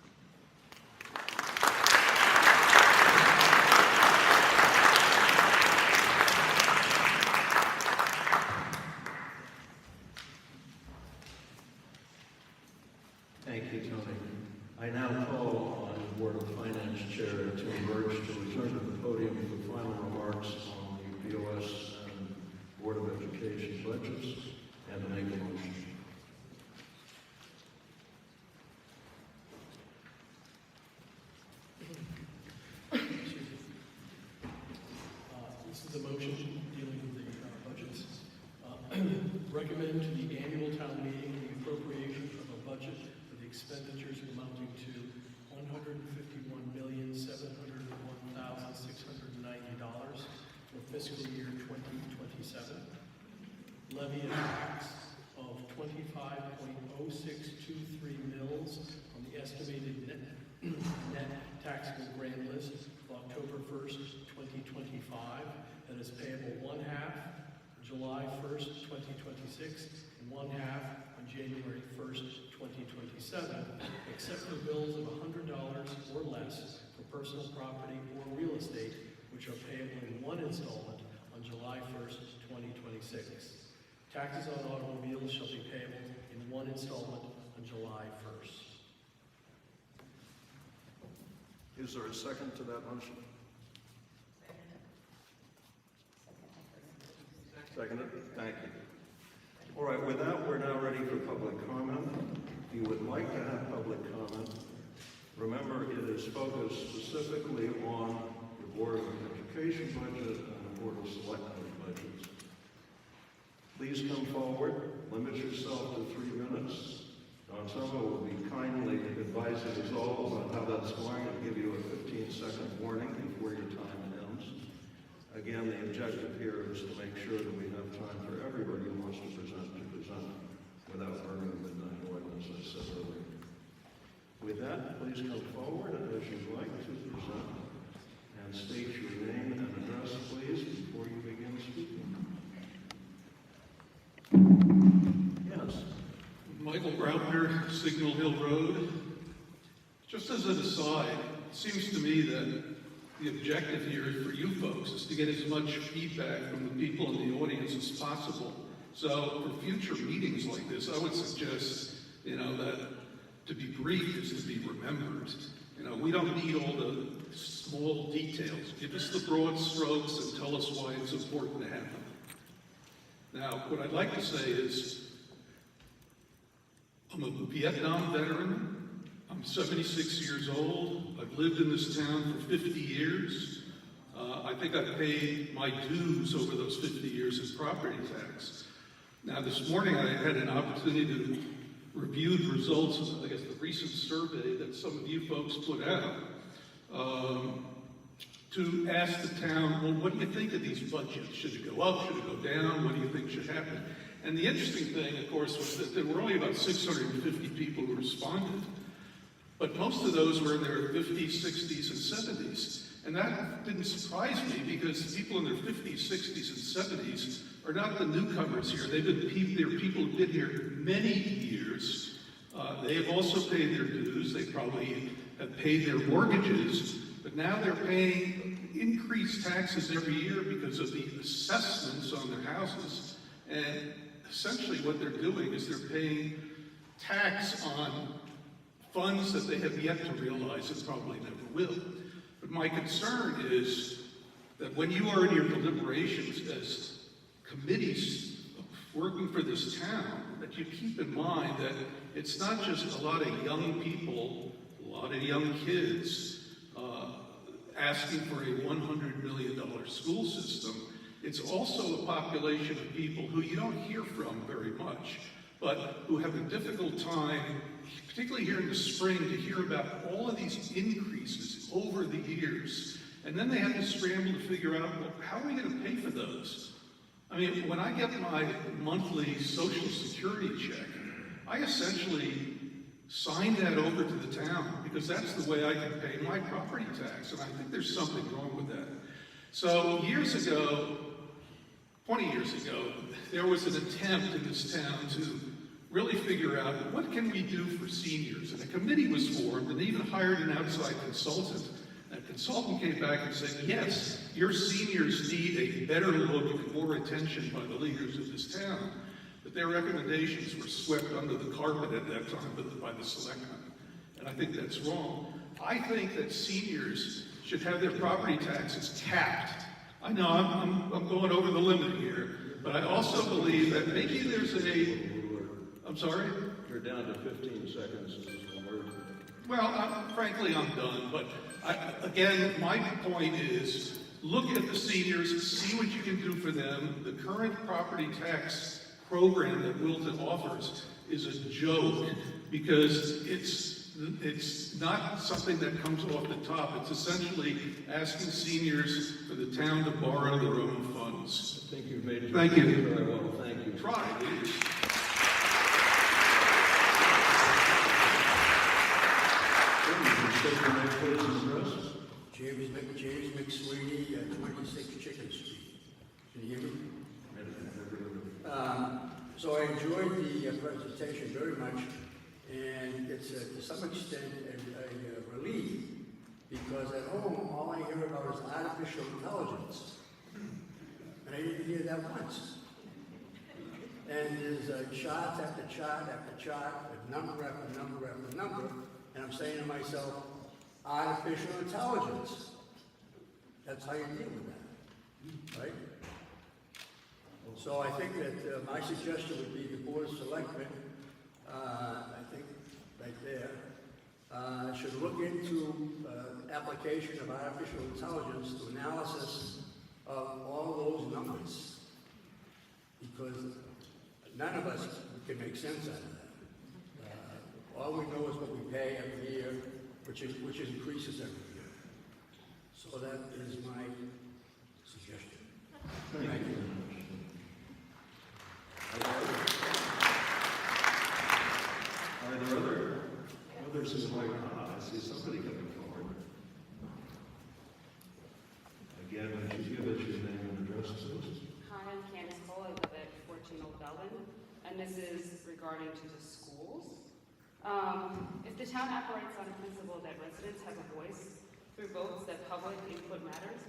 Speaker 2: Thank you, Tony. I now call on the Board of Finance Chair to emerge to return to the podium for final remarks on the BOS and Board of Education budgets and to make a motion.
Speaker 1: This is a motion dealing with the budgets. Recommend to the annual town meeting the appropriation of a budget for the expenditures amounting to $151,701,690 for fiscal year 2027. Levy a tax of 25.0623 mils on the estimated net net taxable grant list of October 1st, 2025, that is payable one half July 1st, 2026, and one half on January 1st, 2027, except for bills of $100 or less for personal property or real estate, which are payable in one installment on July 1st, 2026. Taxes on automobiles shall be payable in one installment on July 1st.
Speaker 2: Is there a second to that motion? Seconded? Thank you. All right, with that, we're now ready for public comment. If you would like to have public comment, remember it is focused specifically on the Board of Education budget and the Board of Selectmen budgets. Please come forward, limit yourself to 3 minutes. Don Summer will be kindly advising us all about how that's going and give you a 15-second warning before your time ends. Again, the objective here is to make sure that we have time for everybody who wants to present without burning the midnight oil, as I said earlier. With that, please come forward as you'd like to present and state your name and address, please, before you begin speaking. Yes.
Speaker 5: Michael Brautner, Signal Hill Road. Just as an aside, it seems to me that the objective here for you folks is to get as much feedback from the people in the audience as possible. So for future meetings like this, I would suggest, that to be brief is to be remembered. We don't need all the small details. Give us the broad strokes and tell us why it's important to have them. Now, what I'd like to say is, I'm a Vietnam veteran. I'm 76 years old. I've lived in this town for 50 years. I think I've paid my dues over those 50 years in property tax. Now, this morning I had an opportunity to review the results of, the recent survey that some of you folks put out to ask the town, well, what do you think of these budgets? Should it go up? Should it go down? What do you think should happen? And the interesting thing, of course, was that there were only about 650 people who responded. But most of those were in their 50s, 60s, and 70s. And that didn't surprise me because people in their 50s, 60s, and 70s are not the newcomers here. They're people who've been here many years. They have also paid their dues. They probably have paid their mortgages. But now they're paying increased taxes every year because of the assessments on their houses. And essentially what they're doing is they're paying tax on funds that they have yet to realize and probably never will. But my concern is that when you are in your deliberations as committees working for this town, that you keep in mind that it's not just a lot of young people, a lot of young kids asking for a $100 million school system. It's also a population of people who you don't hear from very much, but who have a difficult time, particularly here in the spring, to hear about all of these increases over the years. And then they have to scramble to figure out, well, how are we going to pay for those? I mean, when I get my monthly Social Security check, I essentially sign that over to the town because that's the way I can pay my property tax. And I think there's something wrong with that. So years ago, 20 years ago, there was an attempt in this town to really figure out what can we do for seniors. And a committee was formed and even hired an outside consultant. That consultant came back and said, yes, your seniors need a better look and more attention by the leaders of this town. But their recommendations were swept under the carpet at that time by the selectmen. And I think that's wrong. I think that seniors should have their property taxes capped. I know I'm going over the limit here, but I also believe that maybe there's I'm sorry?
Speaker 2: You're down to 15 seconds.
Speaker 5: Well, frankly, I'm done. But again, my point is, look at the seniors, see what you can do for them. The current property tax program that Wilton offers is a joke because it's not something that comes off the top. It's essentially asking seniors for the town to borrow their own funds.
Speaker 2: I think you've made it.
Speaker 5: Thank you.
Speaker 2: Very well. Thank you.
Speaker 5: Try, please.
Speaker 2: You can stick
Speaker 8: James McSweeney, 26 Chicken Street. Can you hear me? So I enjoyed the presentation very much, and it's to some extent a relief, because at home all I hear about is artificial intelligence, and I didn't hear that once. And there's chart after chart after chart, with number after number after number, and I'm saying to myself, artificial intelligence. That's how you deal with that, right? So I think that my suggestion would be the Board of Selectmen, I think right there, should look into application of artificial intelligence to analysis of all those numbers, because none of us can make sense out of that. All we know is what we pay every year, which increases every year. So that is my suggestion. Thank you.
Speaker 2: Are there others who might? I see somebody coming forward. Again, would you give us your name and address, please?
Speaker 11: Hi, I'm Candace Cole. I live at 14 Old Belden, and this is regarding to the schools. If the town operates on a principle that residents have a voice through votes, that public input matters,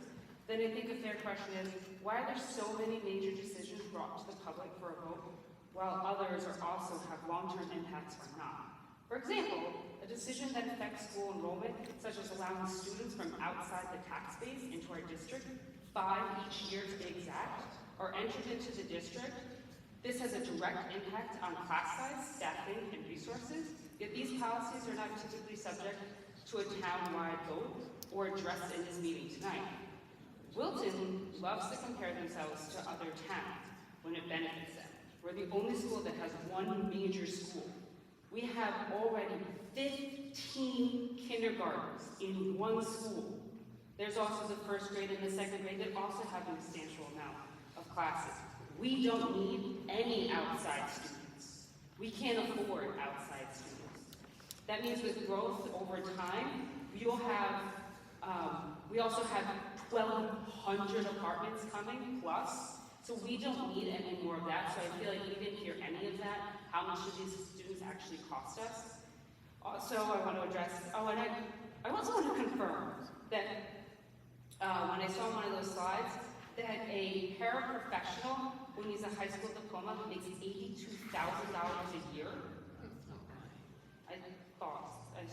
Speaker 11: then I think a fair question is, why are there so many major decisions brought to the public for a vote, while others are also have long-term impacts or not? For example, a decision that affects school enrollment, such as allowing students from outside the tax base into our district, 5 each year to be exact, are entered into the district. This has a direct impact on class size, staffing, and resources, yet these policies are not typically subject to a town-wide vote or addressed in this meeting tonight. Wilton loves to compare themselves to other towns when it benefits them. We're the only school that has one major school. We have already 15 kindergartens in one school. There's also the first grade and the second grade that also have a substantial amount of classes. We don't need any outside students. We can't afford outside students. That means with growth over time, you'll have, we also have 1,200 apartments coming plus, so we don't need any more of that. So I feel like we didn't hear any of that. How much do these students actually cost us? Also, I want to address, and I also want to confirm that when I saw one of those slides, that a paraprofessional who needs a high school diploma makes $82,000 a year. I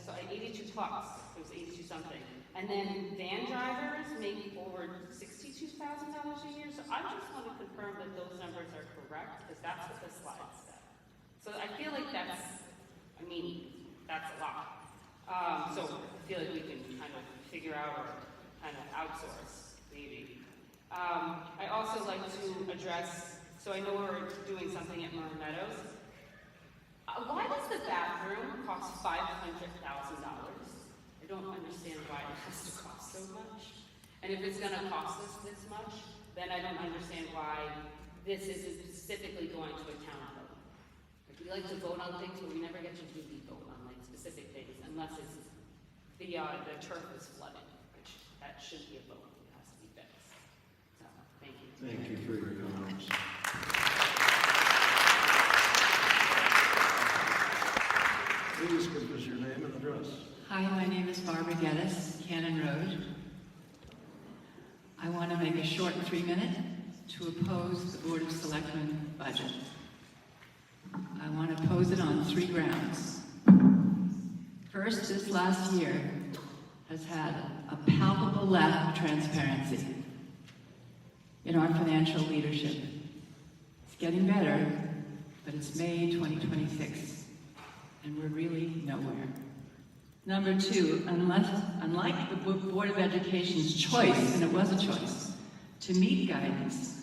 Speaker 11: saw 82 plus, it was 82 something. And then van drivers make over $62,000 a year. So I just want to confirm that those numbers are correct, because that's what the slide said. So I feel like that's a lot. So I feel like we can kind of figure out or kind of outsource, maybe. I also like to address, so I know we're doing something at Murray Meadows. Why does the bathroom cost $500,000? I don't understand why it has to cost so much. And if it's going to cost us this much, then I don't understand why this isn't specifically going to a town vote. Like, we like to vote on things, but we never get to really vote on like specific things unless it's the turf is flooding, which that shouldn't be a vote. It has to be fixed. So, thank you.
Speaker 2: Thank you for your comments. Please give us your name and address.
Speaker 23: Hi, my name is Barbara Geddes, Cannon Road. I want to make a short 3-minute to oppose the Board of Selectmen budget. I want to oppose it on 3 grounds. First, this last year has had a palpable lack of transparency in our financial leadership. It's getting better, but it's May 2026, and we're really nowhere. Number 2, unlike the Board of Education's choice, and it was a choice, to meet guidance,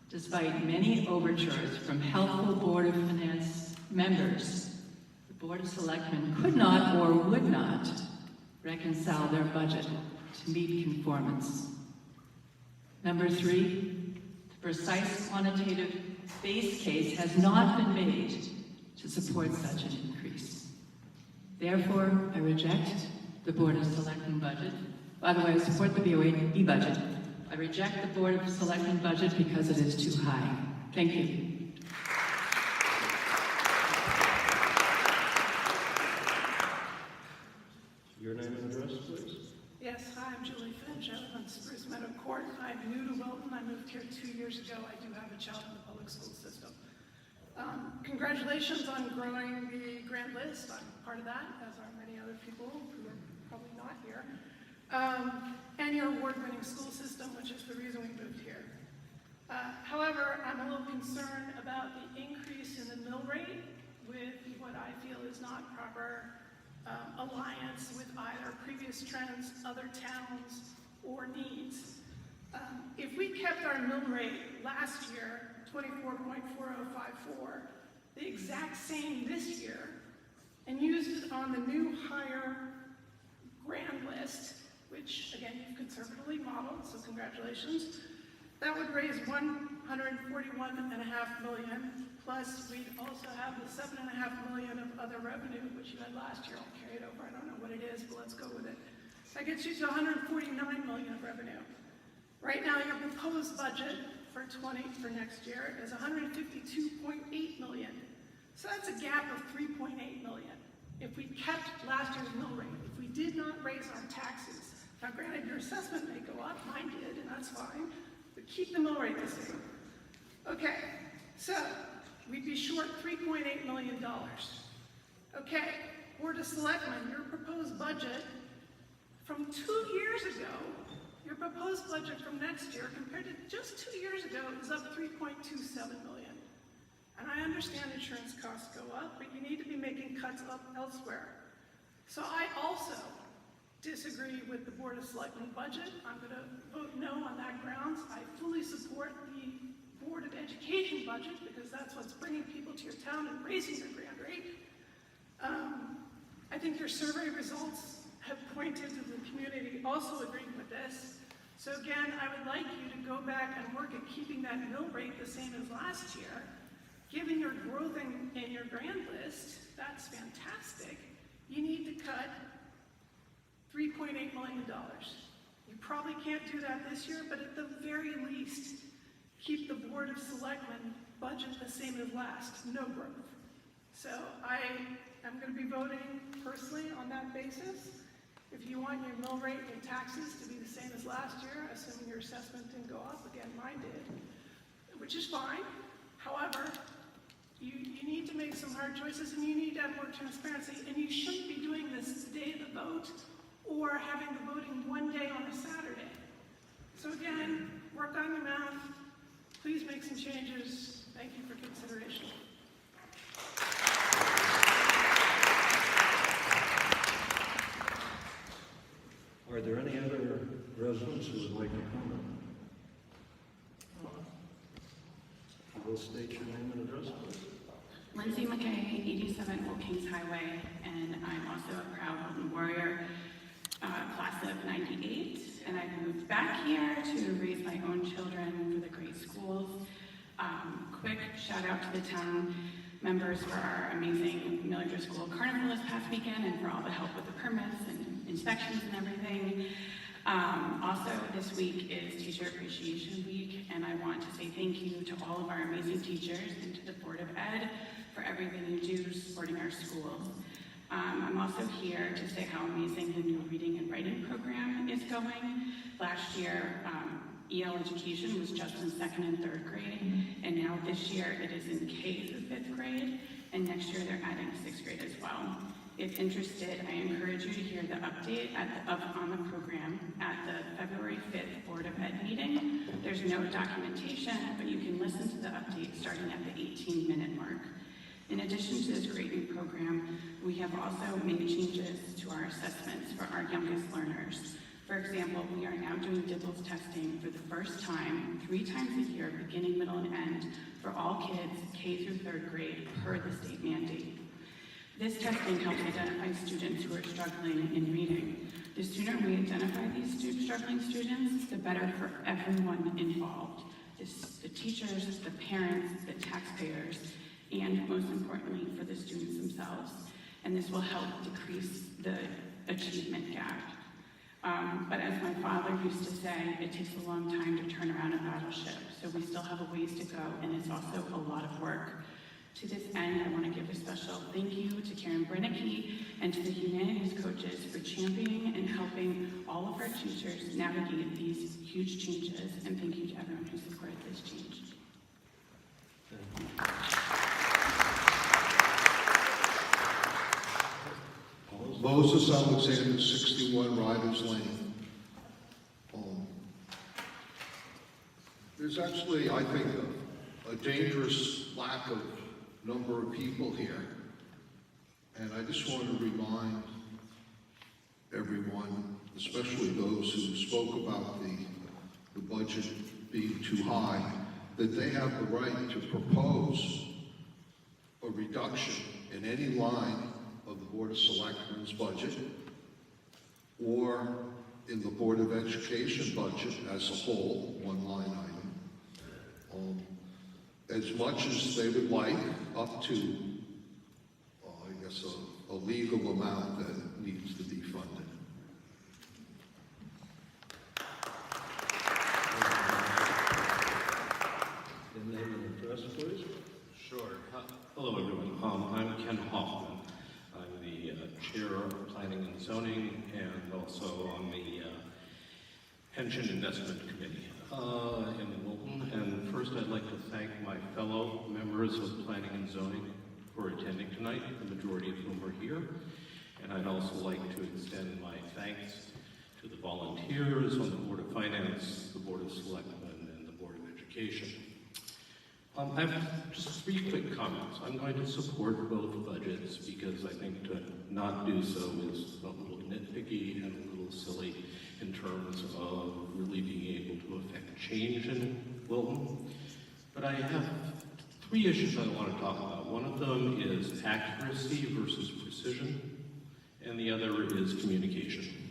Speaker 23: despite many overtures from helpful Board of Finance members, the Board of Selectmen could not or would not reconcile their budget to meet conformance. Number 3, the precise quantitative base case has not been made to support such an increase. Therefore, I reject the Board of Selectmen budget By the way, I support the BOE budget. I reject the Board of Selectmen budget because it is too high. Thank you.
Speaker 2: Your name and address, please.
Speaker 13: Yes, hi, I'm Julie Finch. I live on Spruce Meadow Court. I'm new to Wilton. I moved here 2 years ago. I do have a child in the public school system. Congratulations on growing the grant list. I'm part of that, as are many other people who are probably not here. And your award-winning school system, which is the reason we moved here. However, I'm a little concerned about the increase in the mill rate with what I feel is not proper alliance with either previous trends, other towns, or needs. If we kept our mill rate last year, 24.4054, the exact same this year, and used it on the new higher grand list, which again you've conservatively modeled, so congratulations, that would raise $141.5 million, plus we'd also have the $7.5 million of other revenue, which you had last year. I'll carry it over. I don't know what it is, but let's go with it. That gets you to $149 million of revenue. Right now, your proposed budget for next year is $152.8 million. So that's a gap of $3.8 million. If we kept last year's mill rate, if we did not raise our taxes, now granted your assessment may go up, mine did, and that's fine, but keep the mill rate the same. Okay, so we'd be short $3.8 million. Okay, Board of Selectmen, your proposed budget from 2 years ago, your proposed budget from next year compared to just 2 years ago is up $3.27 million. And I understand insurance costs go up, but you need to be making cuts up elsewhere. So I also disagree with the Board of Selectmen budget. I'm going to vote no on that grounds. I fully support the Board of Education budget because that's what's bringing people to your town and raising your grant rate. I think your survey results have pointed to the community also agreeing with this. So again, I would like you to go back and work at keeping that mill rate the same as last year. Given your growth in your grant list, that's fantastic. You need to cut $3.8 million. You probably can't do that this year, but at the very least, keep the Board of Selectmen budget the same as last, no growth. So I am going to be voting personally on that basis. If you want your mill rate and taxes to be the same as last year, assuming your assessment didn't go up, again, mine did, which is fine. However, you need to make some hard choices and you need to have more transparency, and you shouldn't be doing this the day of the vote or having the voting one day on a Saturday. So again, work on your math. Please make some changes. Thank you for consideration.
Speaker 2: Are there any other residents who would like to comment? You will state your name and address, please.
Speaker 14: Lindsay McKay, 87 Old Kings Highway, and I'm also a proud Wilton Warrior, class of 98, and I moved back here to raise my own children for the great schools. Quick shout out to the town members for our amazing Milledger School Carnival this past weekend and for all the help with the permits and inspections and everything. Also, this week is Teacher Appreciation Week, and I want to say thank you to all of our amazing teachers and to the Board of Ed for everything you do supporting our schools. I'm also here to say how amazing the new reading and writing program is going. Last year, EL education was just in 2nd and 3rd grade, and now this year it is in K through 5th grade, and next year they're adding 6th grade as well. If interested, I encourage you to hear the update on the program at the February 5th Board of Ed meeting. There's no documentation, but you can listen to the update starting at the 18-minute mark. In addition to this great new program, we have also made changes to our assessments for our youngest learners. For example, we are now doing DIBELS testing for the first time 3 times a year, beginning, middle, and end, for all kids K through 3rd grade per the state mandate. This testing helps identify students who are struggling in reading. The sooner we identify these struggling students, the better for everyone involved. The teachers, the parents, the taxpayers, and most importantly for the students themselves. And this will help decrease the achievement gap. But as my father used to say, it takes a long time to turn around a battleship. So we still have a ways to go, and it's also a lot of work. To this end, I want to give a special thank you to Karen Brennicky and to the humanities coaches for championing and helping all of our teachers navigate these huge changes. And thank you to everyone who supported this change.
Speaker 21: Moses Alexander, 61 Riders Lane. There's actually, I think, a dangerous lack of number of people here. And I just want to remind everyone, especially those who spoke about the budget being too high, that they have the right to propose a reduction in any line of the Board of Selectmen's budget or in the Board of Education budget as a whole, one line item, as much as they would like, up to, I guess, a legal amount that needs to be funded.
Speaker 2: The name and address, please.
Speaker 15: Sure. Hello, everyone. I'm Ken Hoffman. I'm the chair of Planning and Zoning and also on the Pension Investment Committee in Wilton. And first, I'd like to thank my fellow members of Planning and Zoning for attending tonight, the majority of whom are here. And I'd also like to extend my thanks to the volunteers on the Board of Finance, the Board of Selectmen, and the Board of Education. I have just 3 quick comments. I'm going to support both budgets because I think to not do so is a little nitpicky and a little silly in terms of really being able to affect change in Wilton. But I have 3 issues I want to talk about. One of them is accuracy versus precision, and the other is communication.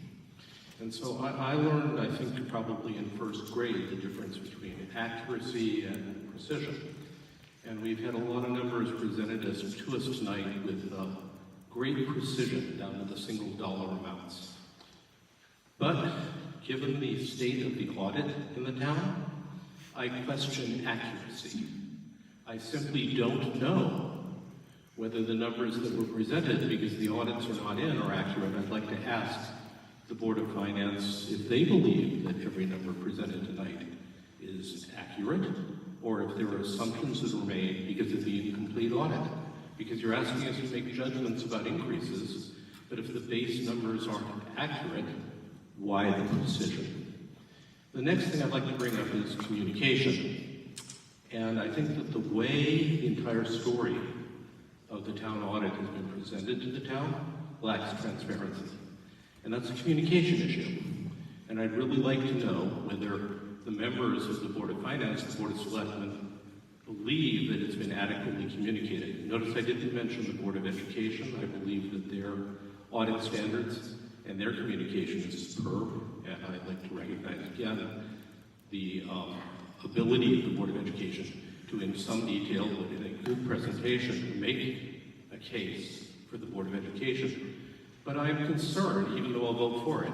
Speaker 15: And so I learned, I think, probably in first grade, the difference between accuracy and precision. And we've had a lot of numbers presented to us tonight with great precision down to the single dollar amounts. But given the state of the audit in the town, I question accuracy. I simply don't know whether the numbers that were presented, because the audits are not in, are accurate. I'd like to ask the Board of Finance if they believe that every number presented tonight is accurate, or if there are assumptions that were made because of the incomplete audit. Because you're asking us to make judgments about increases, but if the base numbers aren't accurate, why the precision? The next thing I'd like to bring up is communication. And I think that the way the entire story of the town audit has been presented to the town lacks transparency. And that's a communication issue. And I'd really like to know whether the members of the Board of Finance, the Board of Selectmen, believe that it's been adequately communicated. Notice I didn't mention the Board of Education. I believe that their audit standards and their communication is superb. And I'd like to recognize again the ability of the Board of Education to, in some detail, but in a good presentation, make a case for the Board of Education. But I'm concerned, even though I'll vote for it,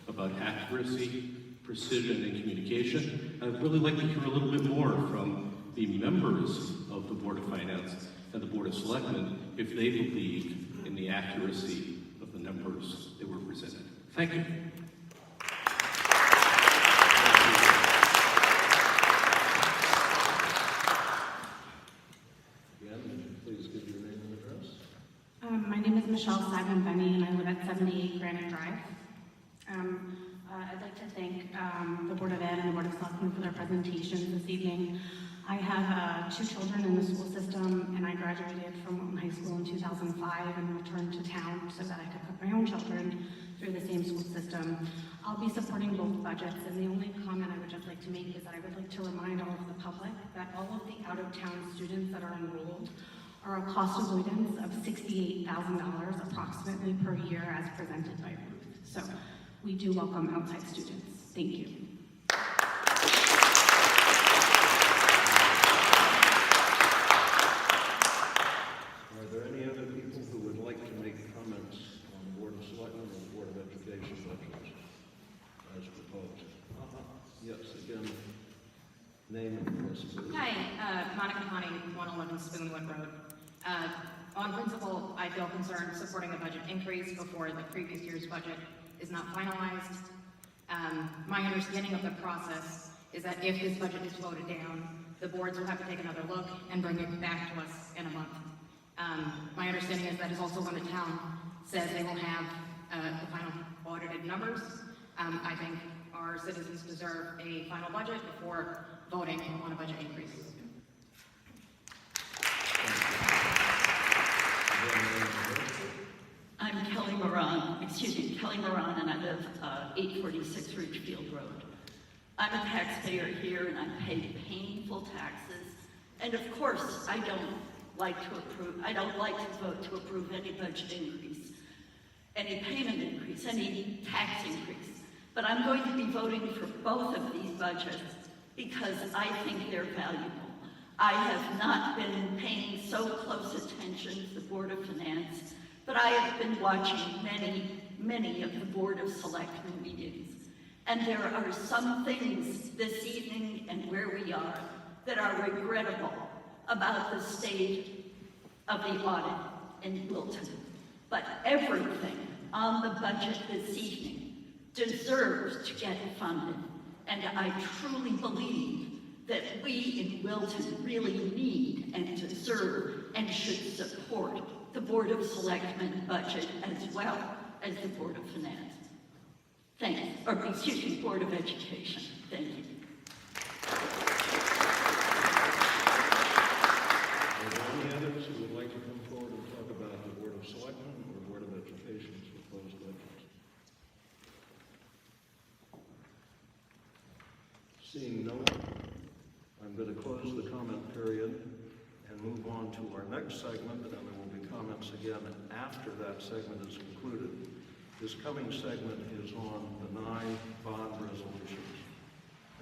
Speaker 15: about accuracy, precision, and communication. I'd really like to hear a little bit more from the members of the Board of Finance and the Board of Selectmen if they believe in the accuracy of the numbers that were presented. Thank you.
Speaker 2: Please give your name and address.
Speaker 16: My name is Michelle Simon Benny, and I live at 78 Granite Drive. I'd like to thank the Board of Ed and the Board of Selectmen for their presentations this evening. I have 2 children in the school system, and I graduated from Wilton High School in 2005 and returned to town so that I could put my own children through the same school system. I'll be supporting both budgets, and the only comment I would just like to make is that I would like to remind all of the public that all of the out-of-town students that are enrolled are a cost avoidance of $68,000 approximately per year as presented by Ruth. So we do welcome outside students. Thank you.
Speaker 2: Are there any other people who would like to make comments on the Board of Selectmen or the Board of Education budgets?
Speaker 9: on Spoonwood Road. On principle, I feel concerned supporting a budget increase before the previous year's budget is not finalized. My understanding of the process is that if this budget is voted down, the boards will have to take another look and bring it back to us in a month. My understanding is that is also when the town says they will have the final audited numbers. I think our citizens deserve a final budget before voting on a budget increase.
Speaker 17: I'm Kelly Moran, and I live 846 Ridgefield Road. I'm a taxpayer here, and I pay painful taxes. And of course, I don't like to vote to approve any budget increase, any payment increase, any tax increase. But I'm going to be voting for both of these budgets because I think they're valuable. I have not been paying so close attention to the Board of Finance, but I have been watching many of the Board of Selectmen meetings. And there are some things this evening and where we are that are regrettable about the state of the audit in Wilton. But everything on the budget this evening deserves to get funded. And I truly believe that we in Wilton really need and deserve and should support the Board of Selectmen budget as well as the Board of Finance. Board of Education. Thank you.
Speaker 2: Are there any others who would like to come forward and talk about the Board of Selectmen or Board of Education's proposed budgets? Seeing no one, I'm going to close the comment period and move on to our next segment, and there will be comments again after that segment is concluded. This coming segment is on the 9 bond resolutions.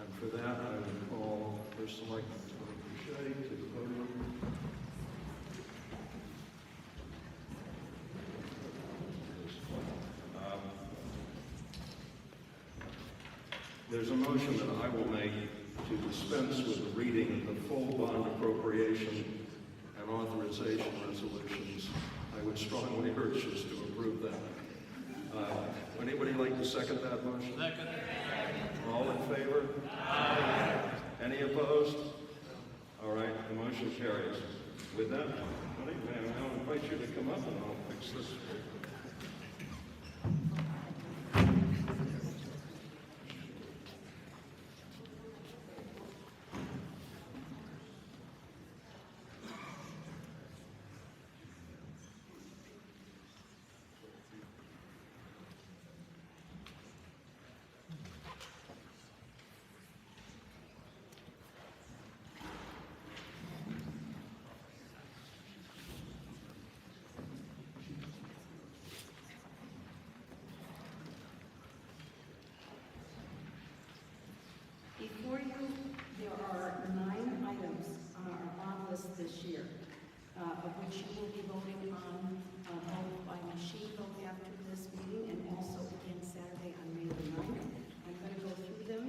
Speaker 2: And for that, I would call First Selectman Tony Boucher to the podium. There's a motion that I will make to dispense with the reading of the full bond appropriation and authorization resolutions. I would strongly urge us to approve that. Would anybody like to second that motion? Second. All in favor? Aye. Any opposed? All right, the motion carries. With that, I'll invite you to come up and I'll fix this.
Speaker 7: Before you, there are 9 items on our bond list this year, of which you will be voting on both by machine vote after this meeting and also again Saturday on May the 9th. I'm going to go through them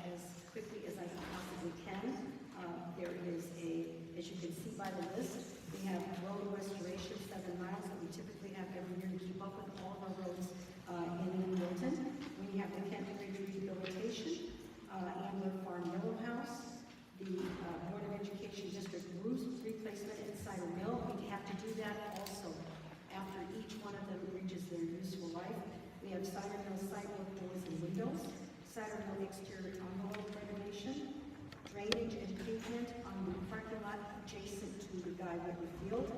Speaker 7: as quickly as I possibly can. There is as you can see by the list, we have road restoration, 7 miles that we typically have every year to keep up with all of our roads in Wilton. We have the Kent Bridge rehabilitation, Amber Farm Yellow House, the Board of Education District roof replacement at Cider Mill. We have to do that also after each one of them reaches their useful life. We have Cider Mill sidewalk doors and windows, Cider Mill exterior envelope renovation, drainage and pavement on the parking lot adjacent to the Guy Whitney Field,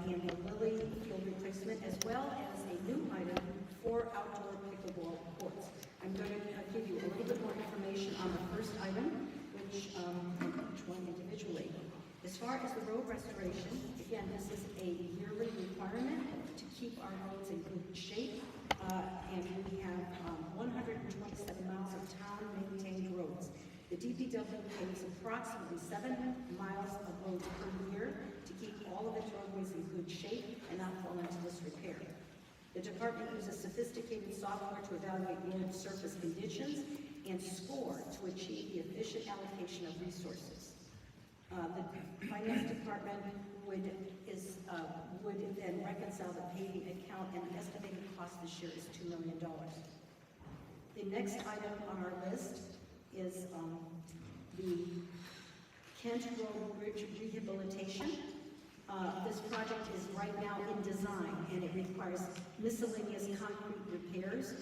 Speaker 7: and the Lily Field replacement, as well as a new item for outdoor pickleball courts. I'm going to give you a little bit more information on the first item, which each one individually. As far as the road restoration, again, this is a yearly requirement to keep our roads in good shape, and we have 127 miles of town-maintained roads. The DPW pays approximately 7 miles of roads per year to keep all of its roadways in good shape and not fall into disrepair. The department uses sophisticated software to evaluate road surface conditions and score to achieve the efficient allocation of resources. The finance department would then reconcile the paving account, and the estimated cost this year is $2 million. The next item on our list is the Kent Road Bridge rehabilitation. This project is right now in design, and it requires miscellaneous concrete repairs.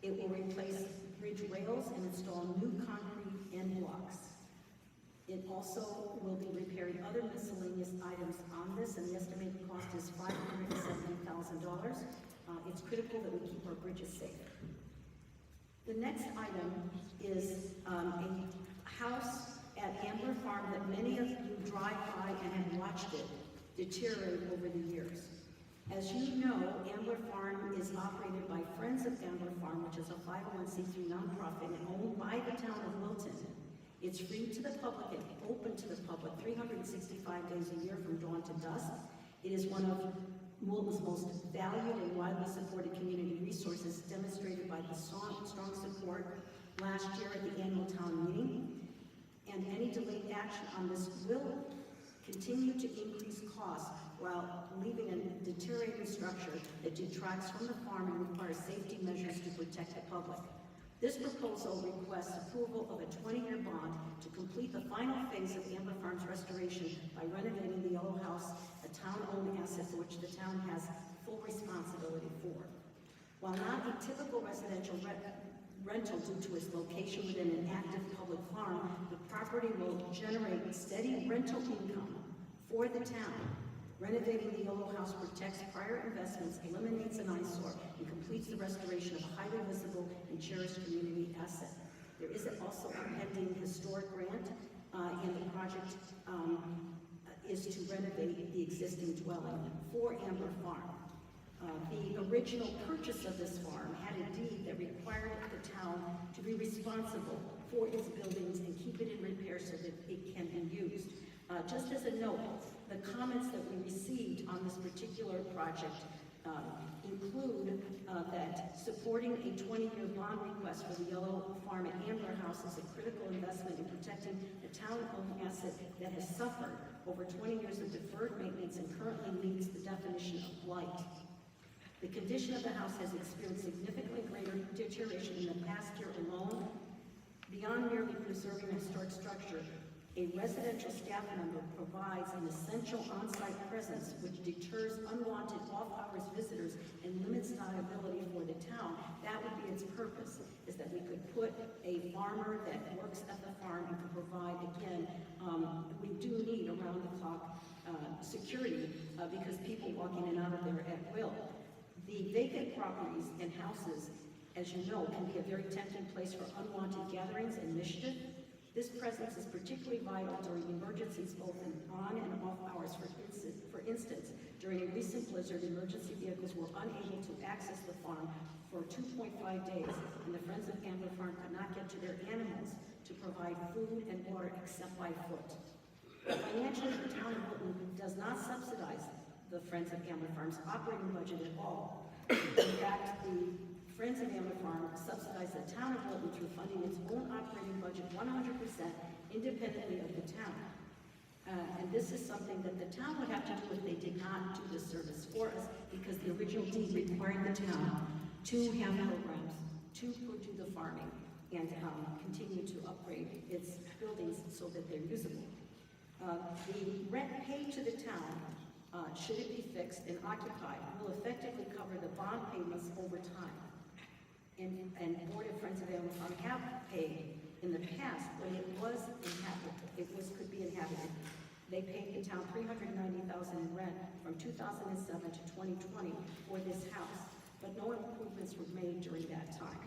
Speaker 7: It will replace bridge rails and install new concrete end blocks. It also will be repairing other miscellaneous items on this, and the estimated cost is $570,000. It's critical that we keep our bridges safe. The next item is a house at Ambler Farm that many of you drive by and have watched it deteriorate over the years. As you know, Ambler Farm is operated by Friends of Ambler Farm, which is a 501c3 nonprofit and owned by the town of Wilton. It's free to the public and open to the public 365 days a year from dawn to dusk. It is one of Wilton's most valued and widely supported community resources, demonstrated by the strong support last year at the annual town meeting. And any delayed action on this will continue to increase costs while leaving a deteriorating structure that detracts from the farm and requires safety measures to protect the public. This proposal requests approval of a 20-year bond to complete the final phase of Ambler Farm's restoration by renovating the Yellow House, a town-owned asset for which the town has full responsibility for. While not a typical residential rental due to its location within an active public farm, the property will generate steady rental income for the town. Renovating the Yellow House protects prior investments, eliminates an eyesore, and completes the restoration of a highly visible and cherished community asset. There is also a pending historic grant, and the project is to renovate the existing dwelling for Ambler Farm. The original purchase of this farm had a deed that required the town to be responsible for its buildings and keep it in repair so that it can be used. Just as a note, the comments that we received on this particular project include that supporting a 20-year bond request for the Yellow Farm at Ambler House is a critical investment in protecting the town-owned asset that has suffered over 20 years of deferred maintenance and currently meets the definition of blight. The condition of the house has experienced significantly greater deterioration in the past year alone. Beyond merely preserving a historic structure, a residential staff member provides an essential on-site presence which deters unwanted off-hours visitors and limits liability for the town. That would be its purpose, is that we could put a farmer that works at the farm and could provide, again, we do need around-the-clock security because people walk in and out of there at will. The vacant properties and houses, as you know, can be a very tempting place for unwanted gatherings and mischief. This presence is particularly vital during emergencies, both in on and off hours. For instance, during a recent blizzard, emergency vehicles were unable to access the farm for 2.5 days, and the Friends of Ambler Farm could not get to their animals to provide food and water except by foot. Financially, the town of Wilton does not subsidize the Friends of Ambler Farm's operating budget at all. In fact, the Friends of Ambler Farm subsidize the town of Wilton through funding its own operating budget 100% independently of the town. And this is something that the town would have to do if they did not do this service for us, because the original deed required the town to have programs, to do the farming, and continue to upgrade its buildings so that they're usable. The rent paid to the town, should it be fixed and occupied, will effectively cover the bond payments over time. And Board of Friends of Ambler Farm have paid in the past when it was inhabited, could be inhabited. They paid the town $390,000 in rent from 2007 to 2020 for this house, but no improvements were made during that time.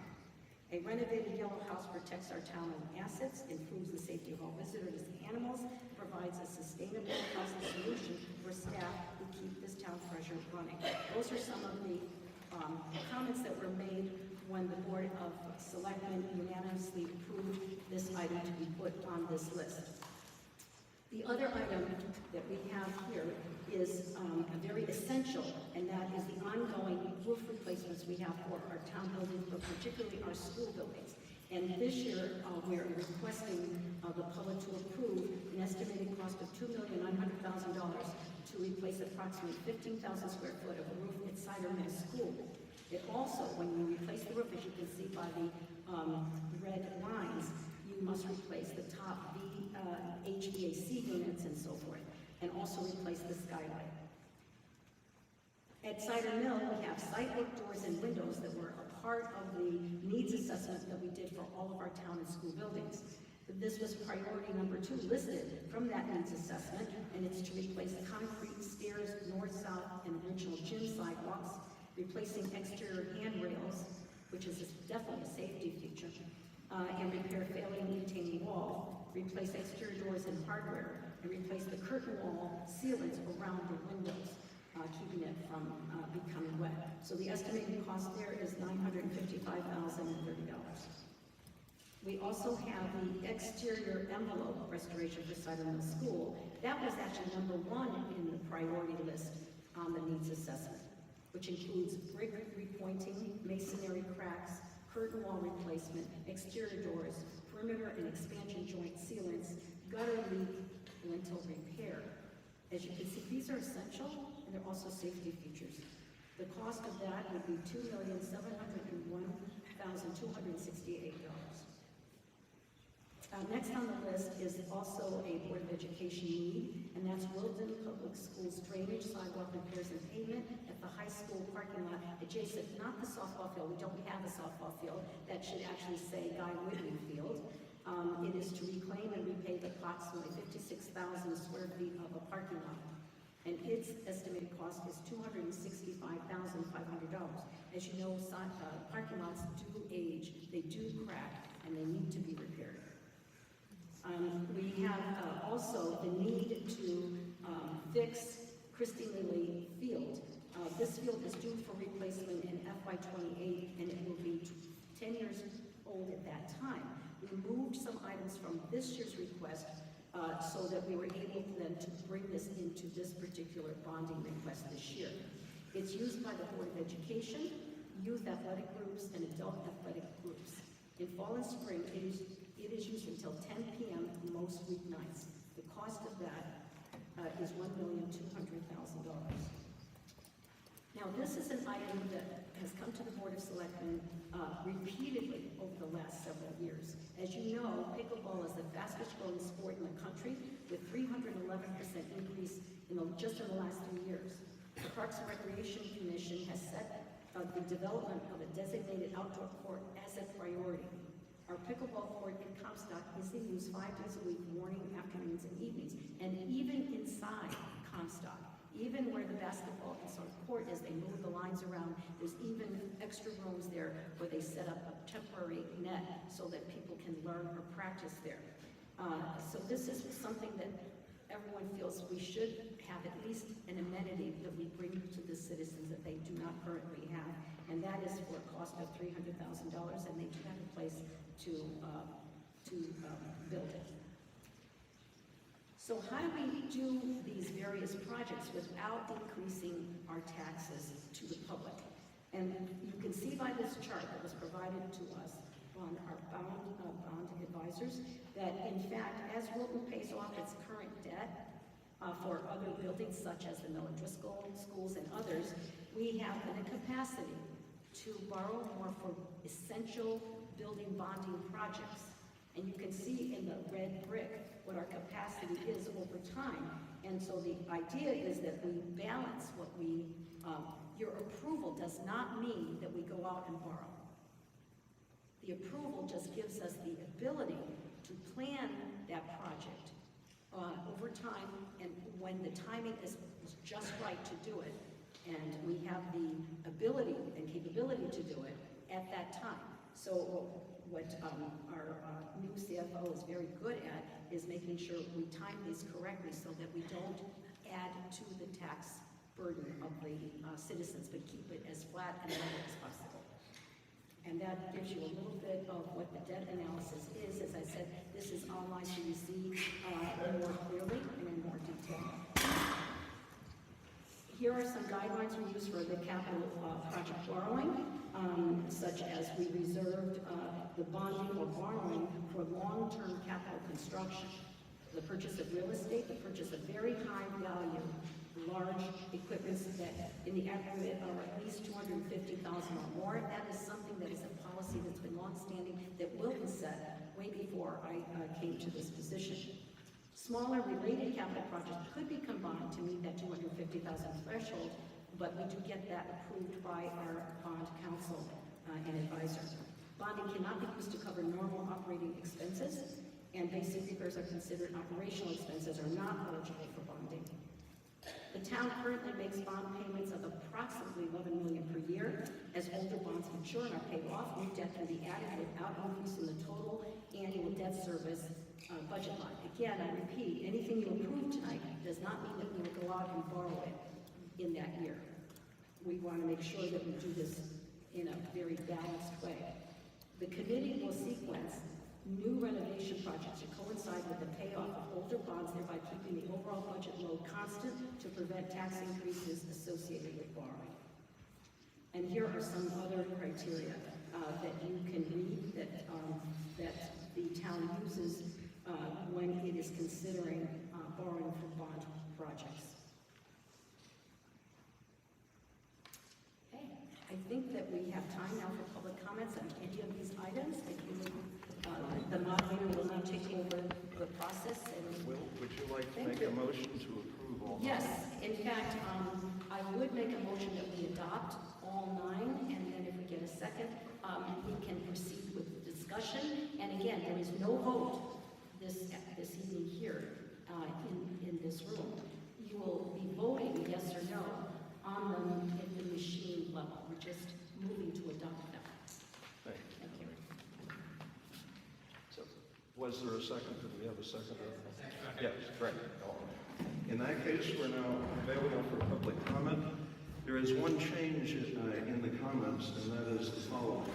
Speaker 7: A renovated Yellow House protects our town-owned assets, improves the safety of all visitors and animals, provides a sustainable housing solution for staff who keep this town treasure running. Those are some of the comments that were made when the Board of Selectmen unanimously approved this item to be put on this list. The other item that we have here is very essential, and that is the ongoing roof replacements we have for our town buildings, but particularly our school buildings. And this year, we're requesting the public to approve an estimated cost of $2,900,000 to replace approximately 15,000 square foot of roof at Cider Mill School. It also, when you replace the roof, as you can see by the red lines, you must replace the top HVAC units and so forth, and also replace the skylight. At Cider Mill, we have site work doors and windows that were a part of the needs assessment that we did for all of our town and school buildings. This was priority number 2 listed from that needs assessment, and it's to replace concrete stairs, north-south, and original gym sidewalks, replacing exterior handrails, which is definitely a safety feature, and repair failing retaining wall, replace exterior doors and hardware, and replace the curtain wall sealants around the windows, keeping it from becoming wet. So the estimated cost there is $955,030. We also have the exterior envelope restoration for Cider Mill School. That was actually number 1 in the priority list on the needs assessment, which includes brick repointing, masonry cracks, curtain wall replacement, exterior doors, perimeter and expansion joint sealants, gutter leak, lintel repair. As you can see, these are essential, and they're also safety features. The cost of that would be $2,701,268. Next on the list is also a Board of Education need, and that's Wilton Public Schools drainage, sidewalk repairs, and pavement at the high school parking lot adjacent, not the softball field. We don't have a softball field. That should actually say Guy Whitney Field. It is to reclaim and repave approximately 56,000 square feet of a parking lot, and its estimated cost is $265,500. As you know, parking lots do age, they do crack, and they need to be repaired. We have also the need to fix Christine Lilly Field. This field is due for replacement in FY28, and it will be 10 years old at that time. We moved some items from this year's request so that we were able then to bring this into this particular bonding request this year. It's used by the Board of Education, youth athletic groups, and adult athletic groups. In fall and spring, it is used until 10 p.m. most weeknights. The cost of that is $1,200,000. Now, this is an item that has come to the Board of Selectmen repeatedly over the last several years. As you know, pickleball is the fastest growing sport in the country, with 311% increase just in the last 3 years. The Parks and Recreation Commission has set the development of a designated outdoor court as a priority. Our pickleball court in Comstock is in use 5 days a week, morning, afternoons, and evenings. And even inside Comstock, even where the basketball court is, they move the lines around. There's even extra rooms there where they set up a temporary net so that people can learn or practice there. So this is something that everyone feels we should have at least an amenity that we bring to the citizens that they do not currently have. And that is for a cost of $300,000, and they do have a place to build it. So how do we do these various projects without increasing our taxes to the public? And you can see by this chart that was provided to us on our bond advisors that, in fact, as Wilton pays off its current debt for other buildings such as the Miller Driscoll schools and others, we have the capacity to borrow more for essential building bonding projects. And you can see in the red brick what our capacity is over time. And so the idea is that we balance what your approval does not mean that we go out and borrow. The approval just gives us the ability to plan that project over time, and when the timing is just right to do it, and we have the ability and capability to do it at that time. So what our new CFO is very good at is making sure we time these correctly so that we don't add to the tax burden of the citizens, but keep it as flat and level as possible. And that gives you a little bit of what the debt analysis is. As I said, this is online so you see more clearly and in more detail. Here are some guidelines we use for the capital project borrowing, such as we reserved the bonding or borrowing for long-term capital construction, the purchase of real estate, the purchase of very high value, large equipments that in the aggregate are at least $250,000 or more. That is something that is a policy that's been longstanding that Wilton set way before I came to this position. Smaller related capital projects could be combined to meet that $250,000 threshold, but we do get that approved by our bond counsel and advisor. Bonding cannot be used to cover normal operating expenses, and basic repairs are considered operational expenses, are not eligible for bonding. The town currently makes bond payments of approximately $11 million per year. As older bonds mature and are paid off, new debt can be added without increasing the total annual debt service budget line. Again, I repeat, anything you approve tonight does not mean that we will go out and borrow it in that year. We want to make sure that we do this in a very balanced way. The committee will sequence new renovation projects to coincide with the payoff of older bonds, thereby keeping the overall budget load constant to prevent tax increases associated with borrowing. And here are some other criteria that you can read that the town uses when it is considering borrowing for bond projects. Okay, I think that we have time now for public comments on any of these items. The moderator will now take over the process. And
Speaker 2: Would you like to make a motion to approve all?
Speaker 7: yes, in fact, I would make a motion that we adopt all 9, and then if we get a second, we can proceed with the discussion. And again, there is no vote this evening here in this room. You will be voting yes or no on them at the machine level. We're just moving to adopt them.
Speaker 2: Thank you.
Speaker 7: Thank you.
Speaker 2: So, was there a second? Did we have a second? Yes, great. In that case, we're now available for public comment. There is one change in the comments, and that is the following.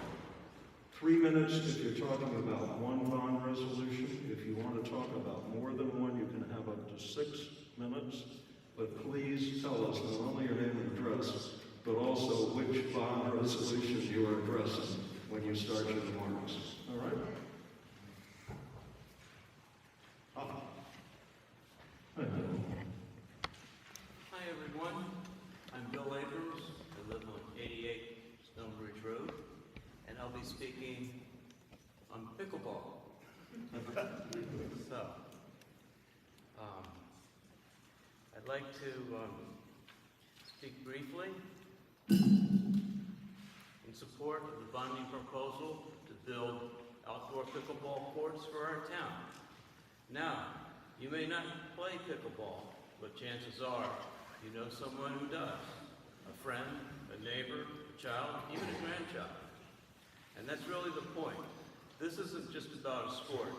Speaker 2: 3 minutes if you're talking about one bond resolution. If you want to talk about more than one, you can have up to 6 minutes. But please tell us not only your name and address, but also which bond resolution you are addressing when you start your remarks. All right?
Speaker 6: Hi everyone, I'm Bill Abrams. I live on 88 Stonebridge Road, and I'll be speaking on pickleball. So, I'd like to speak briefly in support of the bonding proposal to build outdoor pickleball courts for our town. Now, you may not play pickleball, but chances are you know someone who does. A friend, a neighbor, a child, even a grandchild. And that's really the point. This isn't just about a sport.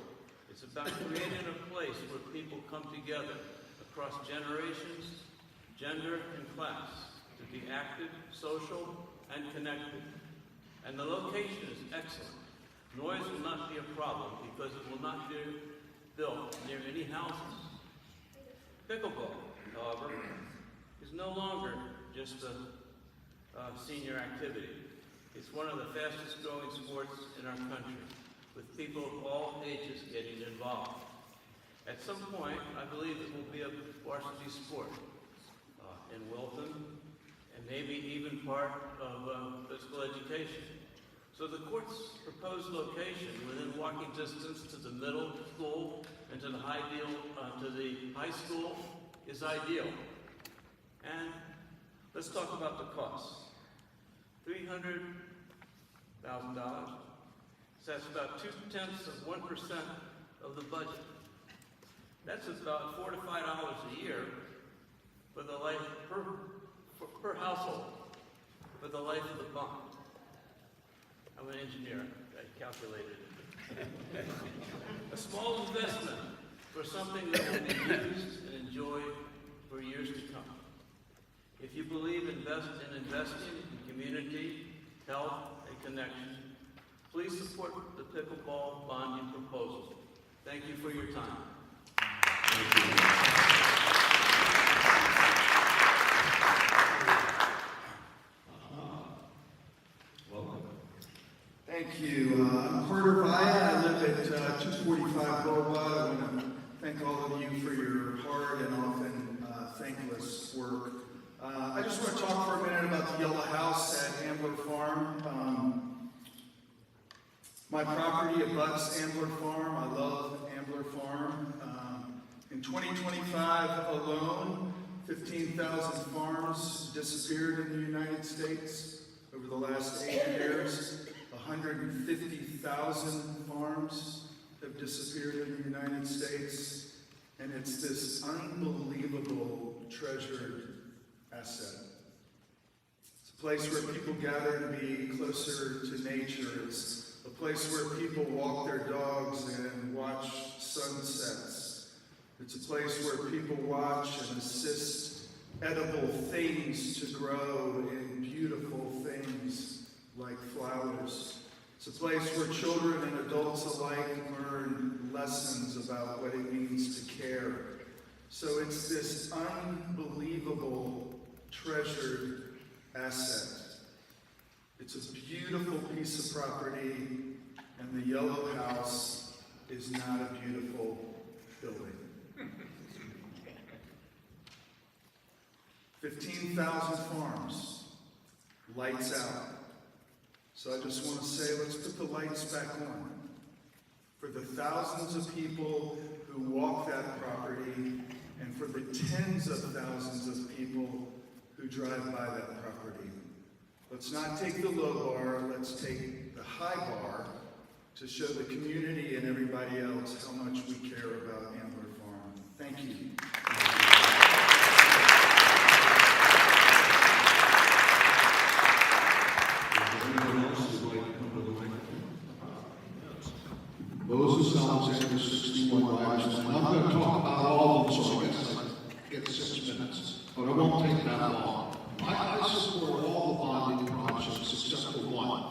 Speaker 6: It's about creating a place where people come together across generations, gender, and class to be active, social, and connected. And the location is excellent. Noise will not be a problem because it will not be built near any houses. Pickleball, however, is no longer just a senior activity. It's one of the fastest growing sports in our country, with people of all ages getting involved. At some point, I believe it will be a varsity sport in Wilton, and maybe even part of physical education. So the court's proposed location within walking distance to the middle school and to the high school is ideal. And let's talk about the costs. $300,000. So that's about 0.2% of the budget. That's about $4 to $5 a year for the life per household for the life of the bond. I'm an engineer. I calculated it. A small investment for something that will be used and enjoyed for years to come. If you believe in investing in community, health, and connection, please support the pickleball bonding proposal. Thank you for your time.
Speaker 10: Thank you. I'm Carter Vaya. I live at 245 Boulevard. I want to thank all of you for your hard and often thankless work. I just want to talk for a minute about the Yellow House at Ambler Farm. My property abuts Ambler Farm. I love Ambler Farm. In 2025 alone, 15,000 farms disappeared in the United States. Over the last 8 years, 150,000 farms have disappeared in the United States, and it's this unbelievable treasured asset. It's a place where people gather to be closer to nature. It's a place where people walk their dogs and watch sunsets. It's a place where people watch and assist edible things to grow in beautiful things like flowers. It's a place where children and adults alike learn lessons about what it means to care. So it's this unbelievable treasured asset. It's a beautiful piece of property, and the Yellow House is not a beautiful building. 15,000 farms, lights out. So I just want to say, let's put the lights back on. For the thousands of people who walk that property, and for the tens of thousands of people who drive by that property. Let's not take the low bar, let's take the high bar to show the community and everybody else how much we care about Ambler Farm. Thank you.
Speaker 12: Moses Alexander, 61 Livestream. I'm going to talk about all of them, so I guess I get 6 minutes, but I won't take that long. I support all the bonding projects except for one.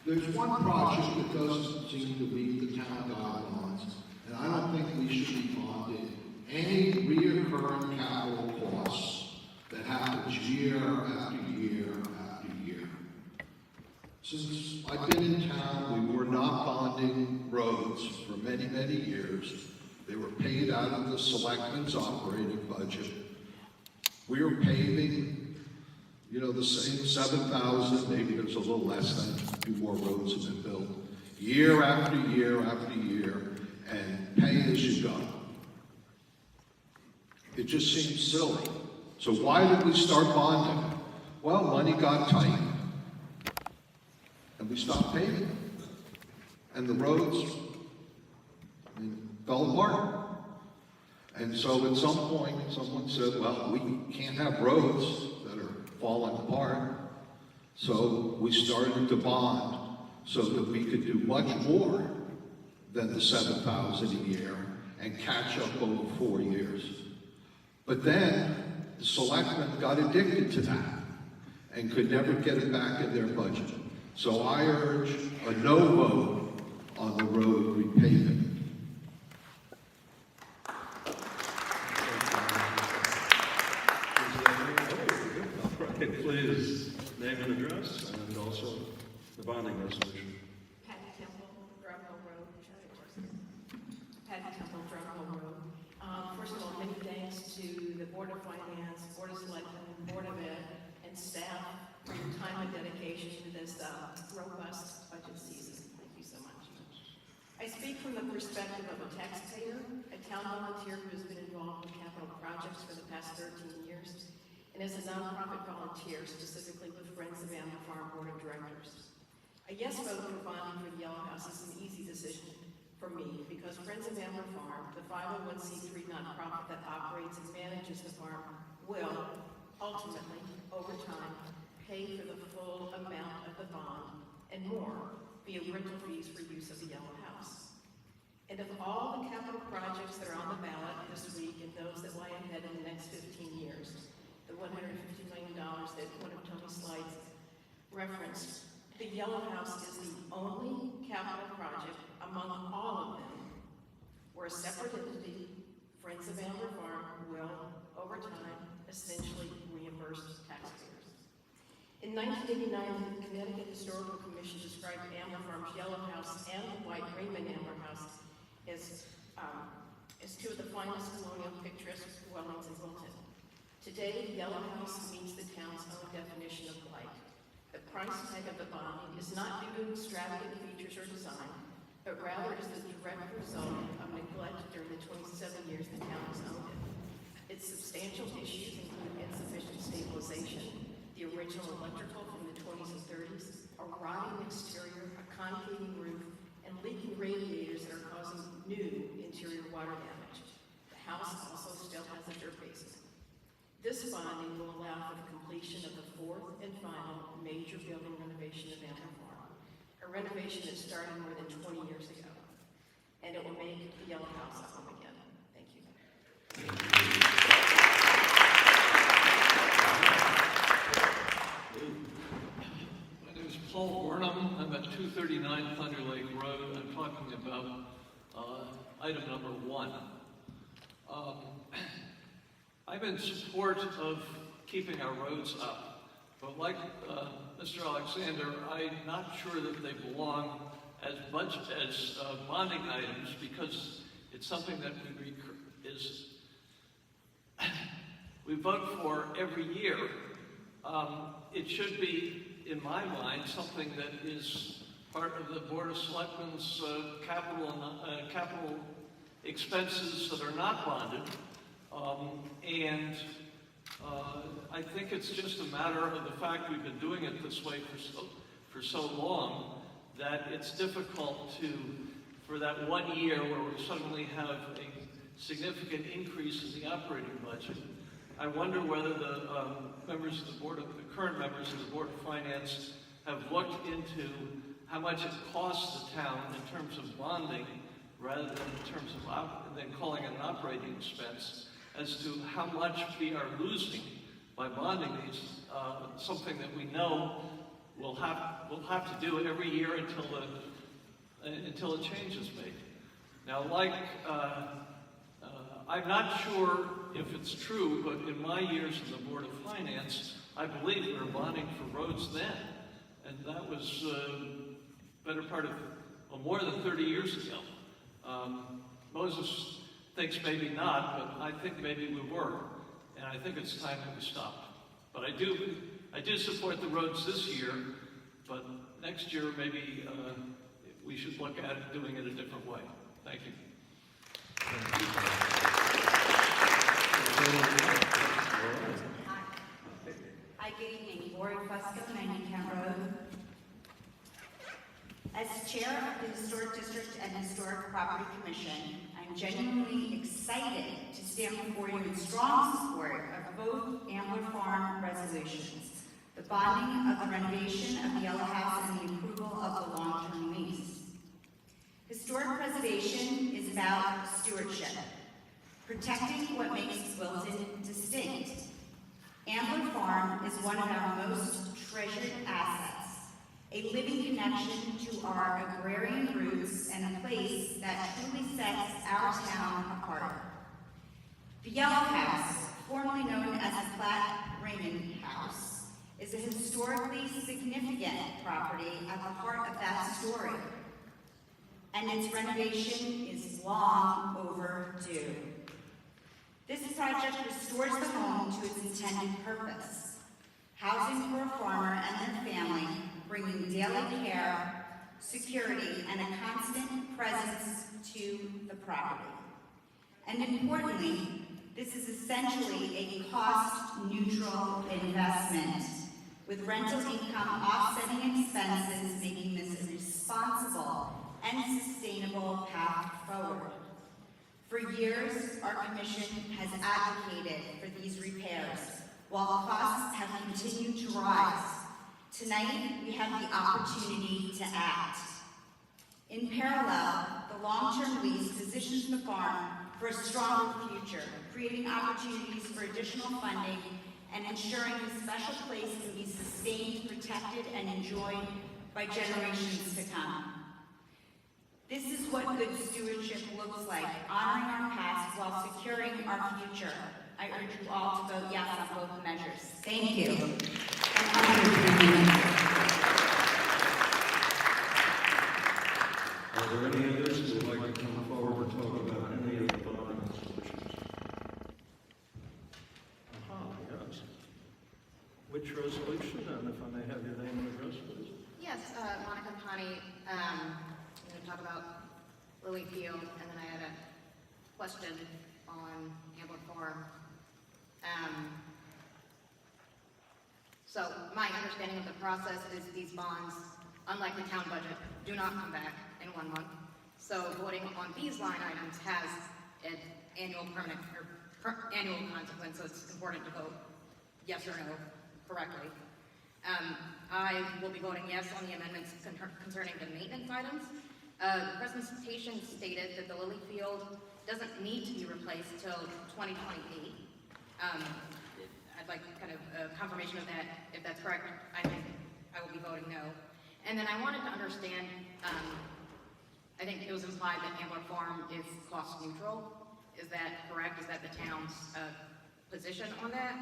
Speaker 12: There's one project that doesn't seem to meet the town guidelines, and I don't think we should be bonding any reoccurring capital costs that happens year after year after year. Since I've been in town, we were not bonding roads for many, many years. They were paid out of the selectmen's operating budget. We were paving, the same 7,000, maybe there's a little less than, a few more roads have been built, year after year after year, and pay as you go. It just seems silly. So why did we start bonding? Well, money got tight, and we stopped paving. And the roads fell apart. And so at some point, someone said, well, we can't have roads that are falling apart. So we started to bond so that we could do much more than the 7,000 a year and catch up over 4 years. But then the selectmen got addicted to that and could never get it back in their budget. So I urge a no vote on the road repaving.
Speaker 2: Please name and address, and also the bonding resolution.
Speaker 18: Patty Temple, Drumhill Road. Patty Temple, Drumhill Road. First of all, many thanks to the Board of Finance, Board of Selectmen, Board of Ed, and staff for your time and dedication to this robust budget season. Thank you so much. I speak from the perspective of a taxpayer, a town volunteer who has been involved in capital projects for the past 13 years, and as a nonprofit volunteer, specifically with Friends of Ambler Farm Board of Directors. A yes vote for bonding for the Yellow House is an easy decision for me because Friends of Ambler Farm, the 501c3 nonprofit that operates and manages the farm, will ultimately, over time, pay for the full amount of the bond and more via rental fees for use of the Yellow House. And of all the capital projects that are on the ballot this week and those that lie ahead in the next 15 years, the $150 million that one of Tony's slides referenced, the Yellow House is the only capital project among all of them where a separate entity, Friends of Ambler Farm, will, over time, essentially reimburse taxpayers. In 1989, the Connecticut Historical Commission described Ambler Farm's Yellow House and the White Raymond Ambler House as two of the finest colonial picturesque dwellings in Wilton. Today, the Yellow House meets the town's own definition of blight. The price tag of the bonding is not due to extravagant features or design, but rather is the direct result of neglect during the 27 years the town has owned it. Its substantial issues include insufficient stabilization, the original electrical from the 20s and 30s, a rotting exterior, a concaving roof, and leaking radiators that are causing new interior water damage. The house also still has a dirt basement. This bonding will allow for the completion of the fourth and final major building renovation of Ambler Farm, a renovation that started more than 20 years ago, and it will make the Yellow House a home again. Thank you.
Speaker 3: My name is Paul Burnham. I'm at 239 Thunder Lake Road. I'm talking about item number 1. I'm in support of keeping our roads up, but like Mr. Alexander, I'm not sure that they belong as bonding items, because it's something that we vote for every year. It should be, in my mind, something that is part of the Board of Selectmen's capital expenses that are not bonded. I think it's just a matter of the fact we've been doing it this way for so long that it's difficult for that 1 year where we suddenly have a significant increase in the operating budget. I wonder whether the members of the board, the current members of the Board of Finance, have looked into how much it costs the town in terms of bonding, rather than in terms of than calling it an operating expense, as to how much we are losing by bonding these. Something that we know we'll have to do every year until a change is made. Now, I'm not sure if it's true, but in my years in the Board of Finance, I believe we were bonding for roads then, and that was better part of more than 30 years ago. Moses thinks maybe not, but I think maybe we were, and I think it's time that we stopped. But I do support the roads this year, but next year maybe we should look at doing it a different way. Thank you.
Speaker 4: Hi, good evening. Lori Fusco, 90 Kent Road. As chair of the Historic District and Historic Property Commission, I'm genuinely excited to stand before you in strong support of both Ambler Farm resolutions, the bonding of the renovation of the Yellow House and the approval of the long-term lease. Historic preservation is about stewardship, protecting what makes Wilton distinct. Ambler Farm is one of our most treasured assets, a living connection to our agrarian roots and a place that truly sets our town apart. The Yellow House, formerly known as the Platt Raymond House, is a historically significant property at the heart of that story, and its renovation is long overdue. This project restores the home to its intended purpose, housing for a farmer and their family, bringing daily care, security, and a constant presence to the property. And importantly, this is essentially a cost-neutral investment, with rental income offsetting expenses, making this a responsible and sustainable path forward. For years, our commission has advocated for these repairs, while costs have continued to rise. Tonight, we have the opportunity to act. In parallel, the long-term lease positions the farm for a stronger future, creating opportunities for additional funding and ensuring the special place can be sustained, protected, and enjoyed by generations to come. This is what good stewardship looks like, honoring our past while securing our future. I urge you all to vote yes on both measures. Thank you.
Speaker 2: Which resolution, and if I may have your name and address, please?
Speaker 9: Yes, Monica Pani, I'm going to talk about Lily Field, and then I had a question on Ambler Farm. So my understanding of the process is these bonds, unlike the town budget, do not come back in 1 month. So voting on these line items has an annual permanent or annual consequence, so it's important to vote yes or no correctly. I will be voting yes on the amendments concerning the maintenance items. The presentation stated that the Lily Field doesn't need to be replaced till 2028. I'd like kind of a confirmation of that. If that's correct, I think I will be voting no. And then I wanted to understand, I think it was implied that Ambler Farm is cost neutral. Is that correct? Is that the town's position on that?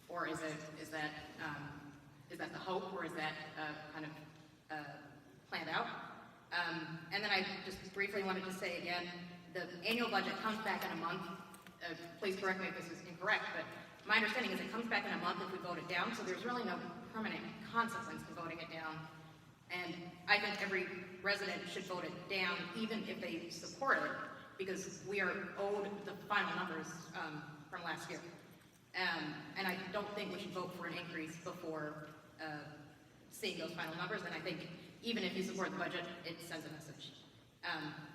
Speaker 9: Or is that the hope, or is that kind of planned out? And then I just briefly wanted to say again, the annual budget comes back in a month. Please correct me if this is incorrect, but my understanding is it comes back in a month if we vote it down, so there's really no permanent consequence to voting it down. And I think every resident should vote it down, even if they support it, because we are owed the final numbers from last year. And I don't think we should vote for an increase before seeing those final numbers, and I think even if you support the budget, it sends a message.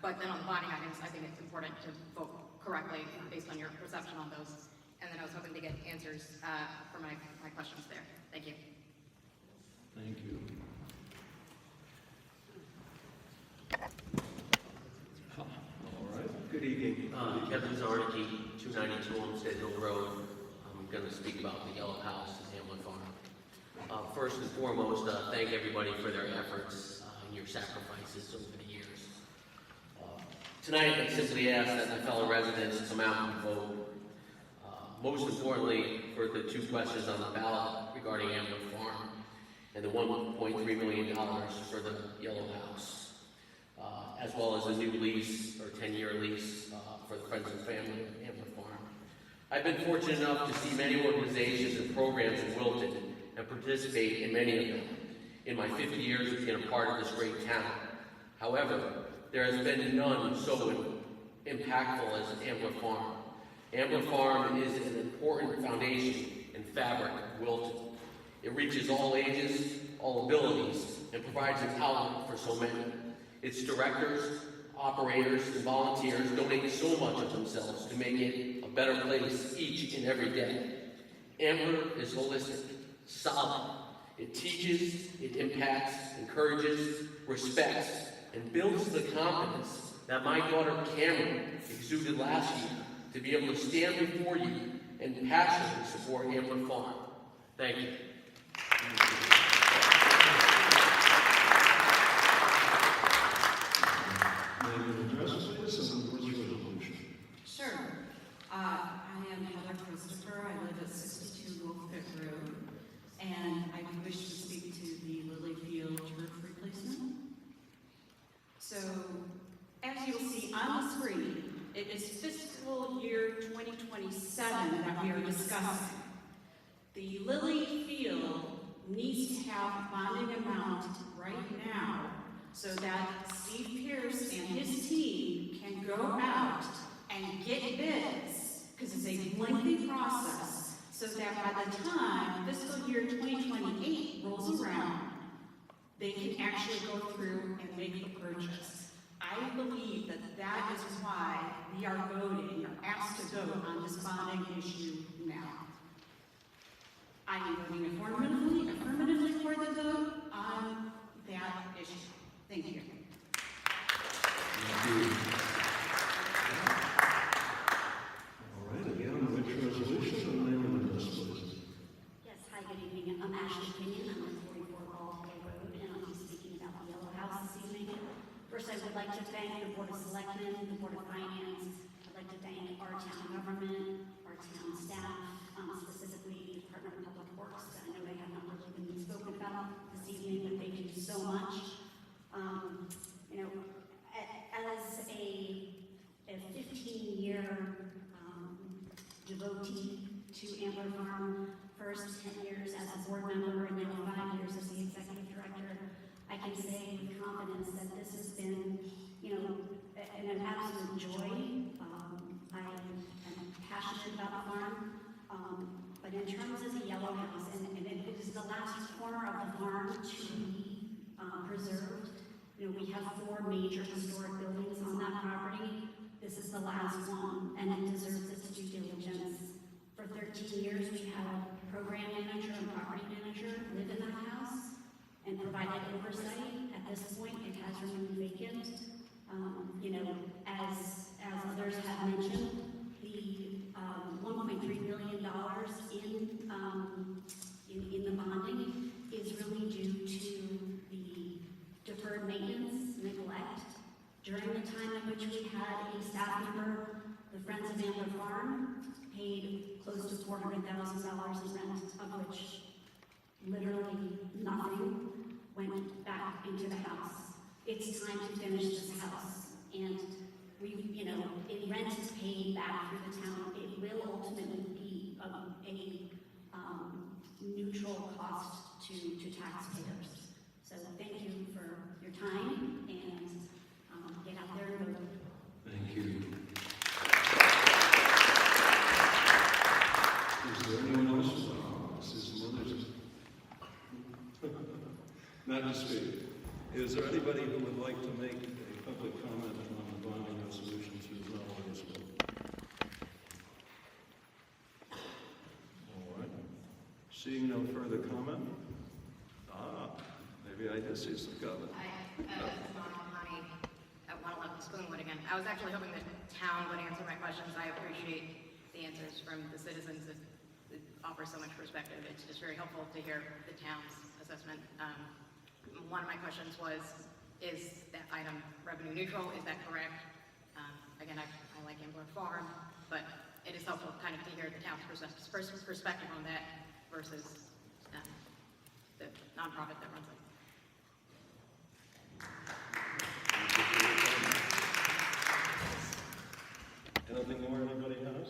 Speaker 9: But then on the bonding items, I think it's important to vote correctly based on your perception on those. And then I was hoping to get answers for my questions there. Thank you.
Speaker 2: Thank you. All right. Good evening.
Speaker 19: Kevin Zarnicki, 292 Olmsted Hill Road. I'm going to speak about the Yellow House in Hamlin Farm. First and foremost, thank everybody for their efforts and your sacrifices over the years. Tonight, I simply ask that my fellow residents come out and vote. Most importantly, for the two questions on the ballot regarding Ambler Farm and the $1.3 million for the Yellow House, as well as a new lease or 10-year lease for the Friends and Family of Ambler Farm. I've been fortunate enough to see many organizations and programs in Wilton and participate in many of them in my 50 years of being a part of this great town. However, there has been none so impactful as Ambler Farm. Ambler Farm is an important foundation and fabric of Wilton. It reaches all ages, all abilities, and provides an outlet for so many. Its directors, operators, and volunteers donate so much of themselves to make it a better place each and every day. Ambler is holistic, solid. It teaches, it impacts, encourages, respects, and builds the confidence that my daughter Cameron exuded last year to be able to stand before you and passionately support Ambler Farm. Thank you.
Speaker 20: Sure. I am Heather Christopher. I live at 62 Wolfpit Road, and I wish to speak to the Lily Field turf replacement. So, as you'll see on the screen, it is fiscal year 2027 that we are discussing. The Lily Field needs to have a bonding amount right now so that Steve Pierce and his team can go out and get bids, because it's a lengthy process, so that by the time fiscal year 2028 rolls around, they can actually go through and make the purchase. I believe that that is why we are voting, or asked to vote on this bonding issue now. I am voting affirmatively for the vote on that issue. Thank you.
Speaker 2: Thank you. All right, again, which resolution and name and address, please?
Speaker 7: Yes, hi, good evening. I'm Ashley Kenyon. I'm at 44 Baldwin Road, and I'll be speaking about the Yellow House this evening. First, I would like to thank the Board of Selectmen, the Board of Finance. I'd like to thank our town government, our town staff, specifically the Department of Public Works. I know they have not really been spoken about this evening, but thank you so much. You know, as a 15-year devotee to Ambler Farm, Farm, first 10 years as a board member and now 5 years as the executive director, I can say with confidence that this has been, an absolute joy. I am passionate about the farm, but in terms of the Yellow House, and it is the last corner of the farm to be preserved. We have 4 major historic buildings on that property. This is the last one, and it deserves its due diligence. For 13 years, we had a program manager and property manager live in that house and provided oversight. At this point, it has remained vacant. As others have mentioned, the $1.3 million in the bonding is really due to the deferred maintenance, neglect. During the time in which we had a staff member, the Friends of Amber Farm paid close to $400,000 in rent, of which literally nothing went back into the house. It's time to finish this house, and in rent is paid back through the town. It will ultimately be a neutral cost to taxpayers. So thank you for your time, and get out there and vote.
Speaker 2: Thank you. Is there anyone else? This is Mother's. Not to speak. Is there anybody who would like to make a public comment on the bonding resolutions who's not on this one? All right. Seeing no further comment? Maybe I just see some comment.
Speaker 9: At 111 Spoonwood again. I was actually hoping the town would answer my questions. I appreciate the answers from the citizens. It offers so much perspective. It's just very helpful to hear the town's assessment. One of my questions was, is that item revenue neutral? Is that correct? Again, I like Ambler Farm, but it is helpful kind of to hear the town's perspective on that versus the nonprofit that runs it.
Speaker 2: Anything more anybody has?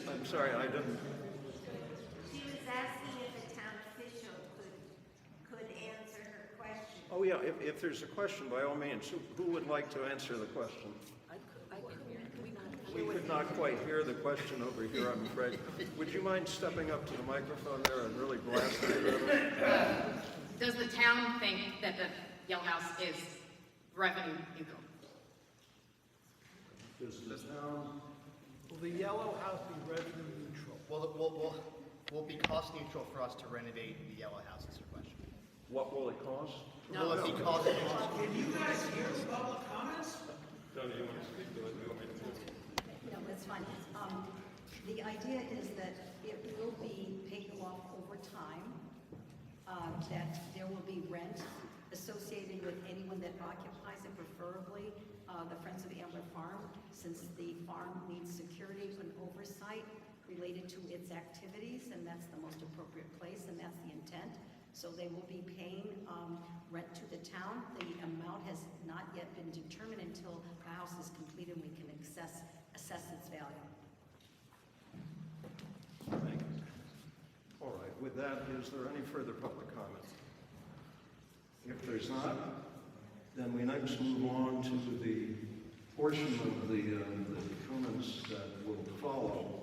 Speaker 2: I'm sorry, I didn't.
Speaker 1: She was asking if a town official could answer her question.
Speaker 2: Oh, yeah, if there's a question, by all means, who would like to answer the question? We could not quite hear the question over here, I'm afraid. Would you mind stepping up to the microphone there and really blasting it out?
Speaker 9: Does the town think that the Yellow House is revenue neutral?
Speaker 2: Does the town?
Speaker 5: Will the Yellow House be revenue neutral? Will it be cost neutral for us to renovate the Yellow House is your question.
Speaker 2: What will it cost?
Speaker 5: Will it be cost neutral?
Speaker 3: Can you guys hear the public comments?
Speaker 2: Tony, you want to speak to it? You want me to?
Speaker 7: No, that's fine. The idea is that it will be paid off over time, that there will be rent associated with anyone that occupies it, preferably the Friends of Ambler Farm, since the farm needs security and oversight related to its activities, and that's the most appropriate place, and that's the intent. So they will be paying rent to the town. The amount has not yet been determined until the house is completed and we can assess its value.
Speaker 2: Thank you. All right, with that, is there any further public comment? If there's not, then we next move on to the portion of the comments that will follow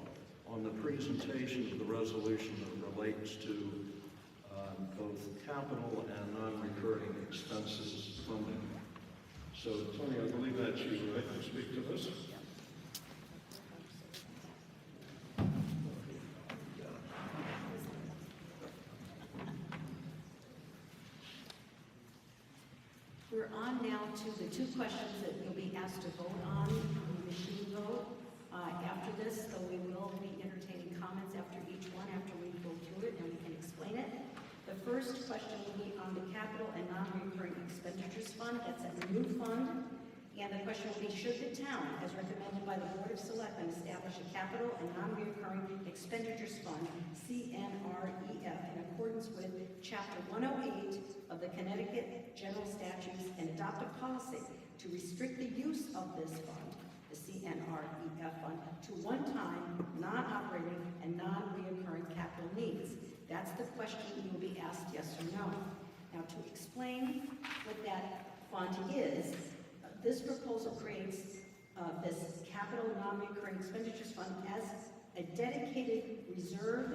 Speaker 2: on the presentation of the resolution that relates to both capital and non-recurring expenses funding. So, Tony, I believe that's you, right, to speak to this?
Speaker 7: We're on now to the 2 questions that you'll be asked to vote on the machine vote. After this, though, we will be entertaining comments after each one, after we go through it and we can explain it. The first question will be on the capital and non-recurring expenditures fund. That's a new fund. And the question will be, should the town, as recommended by the Board of Selectmen, establish a capital and non-recurring expenditures fund, CNREF, in accordance with Chapter 108 of the Connecticut General Statutes, and adopt a policy to restrict the use of this fund, the CNREF fund to one-time, non-operating, and non-reoccurring capital needs. That's the question you will be asked, yes or no. Now, to explain what that fund is, this proposal creates this capital non-recurring expenditures fund as a dedicated reserve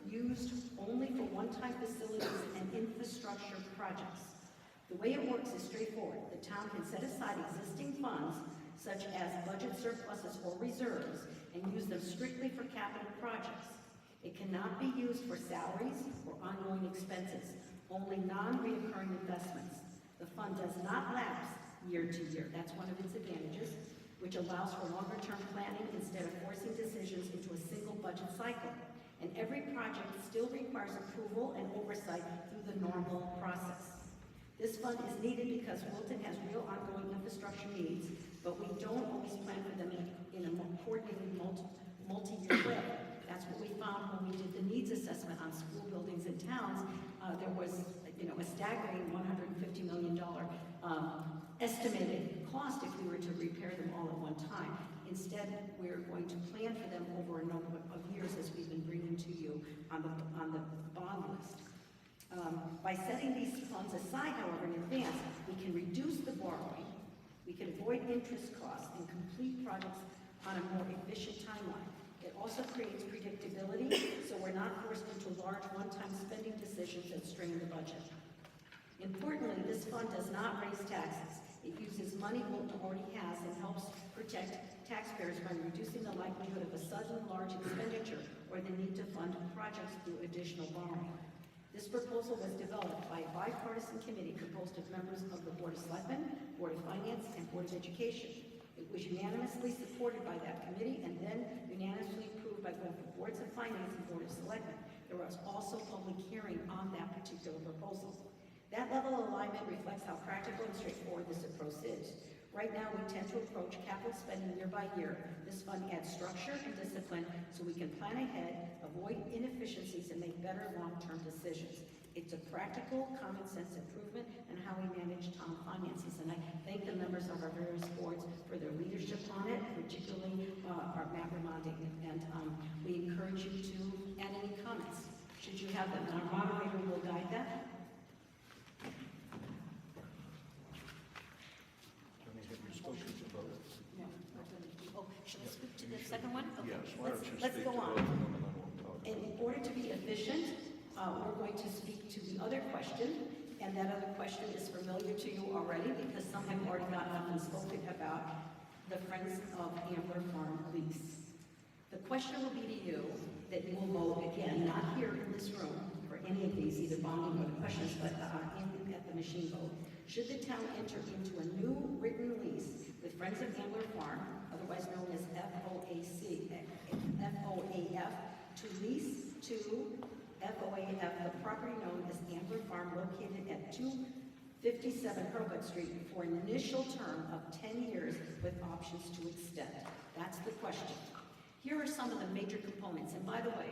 Speaker 7: used only for one-time facilities and infrastructure projects. The way it works is straightforward. The town can set aside existing funds, such as budget surpluses or reserves, and use them strictly for capital projects. It cannot be used for salaries or ongoing expenses, only non-recurring investments. The fund does not lapse year to year. That's one of its advantages, which allows for longer-term planning instead of forcing decisions into a single budget cycle. And every project still requires approval and oversight through the normal process. This fund is needed because Wilton has real ongoing infrastructure needs, but we don't always plan for them in a coordinated multi-year way. That's what we found when we did the needs assessment on school buildings and towns. There was, a staggering $150 million estimated cost if we were to repair them all at one time. Instead, we're going to plan for them over a number of years, as we've been bringing to you on the bond list. By setting these funds aside, however, in advance, we can reduce the borrowing, we can avoid interest costs, and complete projects on a more efficient timeline. It also creates predictability, so we're not forced into large one-time spending decisions that strain the budget. Importantly, this fund does not raise taxes. It uses money Wilton already has and helps protect taxpayers by reducing the likelihood of a sudden large expenditure or the need to fund projects through additional borrowing. This proposal was developed by a bipartisan committee composed of members of the Board of Selectmen, Board of Finance, and Board of Education. It was unanimously supported by that committee and then unanimously approved by both the Boards of Finance and Board of Selectmen. There was also public hearing on that particular proposal. That level of alignment reflects how practical and straightforward this approach is. Right now, we tend to approach capital spending year by year. This fund adds structure and discipline so we can plan ahead, avoid inefficiencies, and make better long-term decisions. It's a practical, common-sense improvement in how we manage town finances, and I thank the members of our various boards for their leadership on it, particularly our Matt Raimondi, and we encourage you to add any comments, should you have them. Our moderator will guide that. Should I speak to the second one? Okay.
Speaker 2: Yes, why don't you
Speaker 7: Let's
Speaker 2: speak
Speaker 7: go
Speaker 2: to
Speaker 7: on.
Speaker 2: both of them and then we'll talk.
Speaker 7: In order to be efficient, we're going to speak to the other question, and that other question is familiar to you already because some have already gotten up and spoken about the Friends of Ambler Farm lease. The question will be to you that you will vote again, not here in this room for any of these, either bonding or the questions, but at the machine vote. Should the town enter into a new written lease with Friends of Ambler Farm, otherwise known as FOAF, to lease to FOAF the property known as Ambler Farm located at 257 Hurlbut Street for an initial term of 10 years with options to extend? That's the question. Here are some of the major components, and by the way,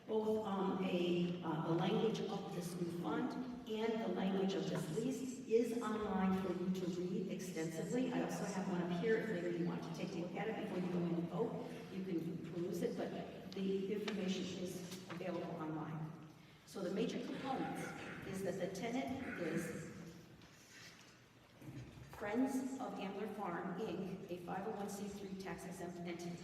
Speaker 7: both the language of this new fund and the language of this lease is online for you to read extensively. I also have one up here if later you want to take a look at it before you go in and vote. You can peruse it, but the information is available online. So the major components is that the tenant is Friends of Ambler Farm, Inc., a 501c3 tax-exempt entity.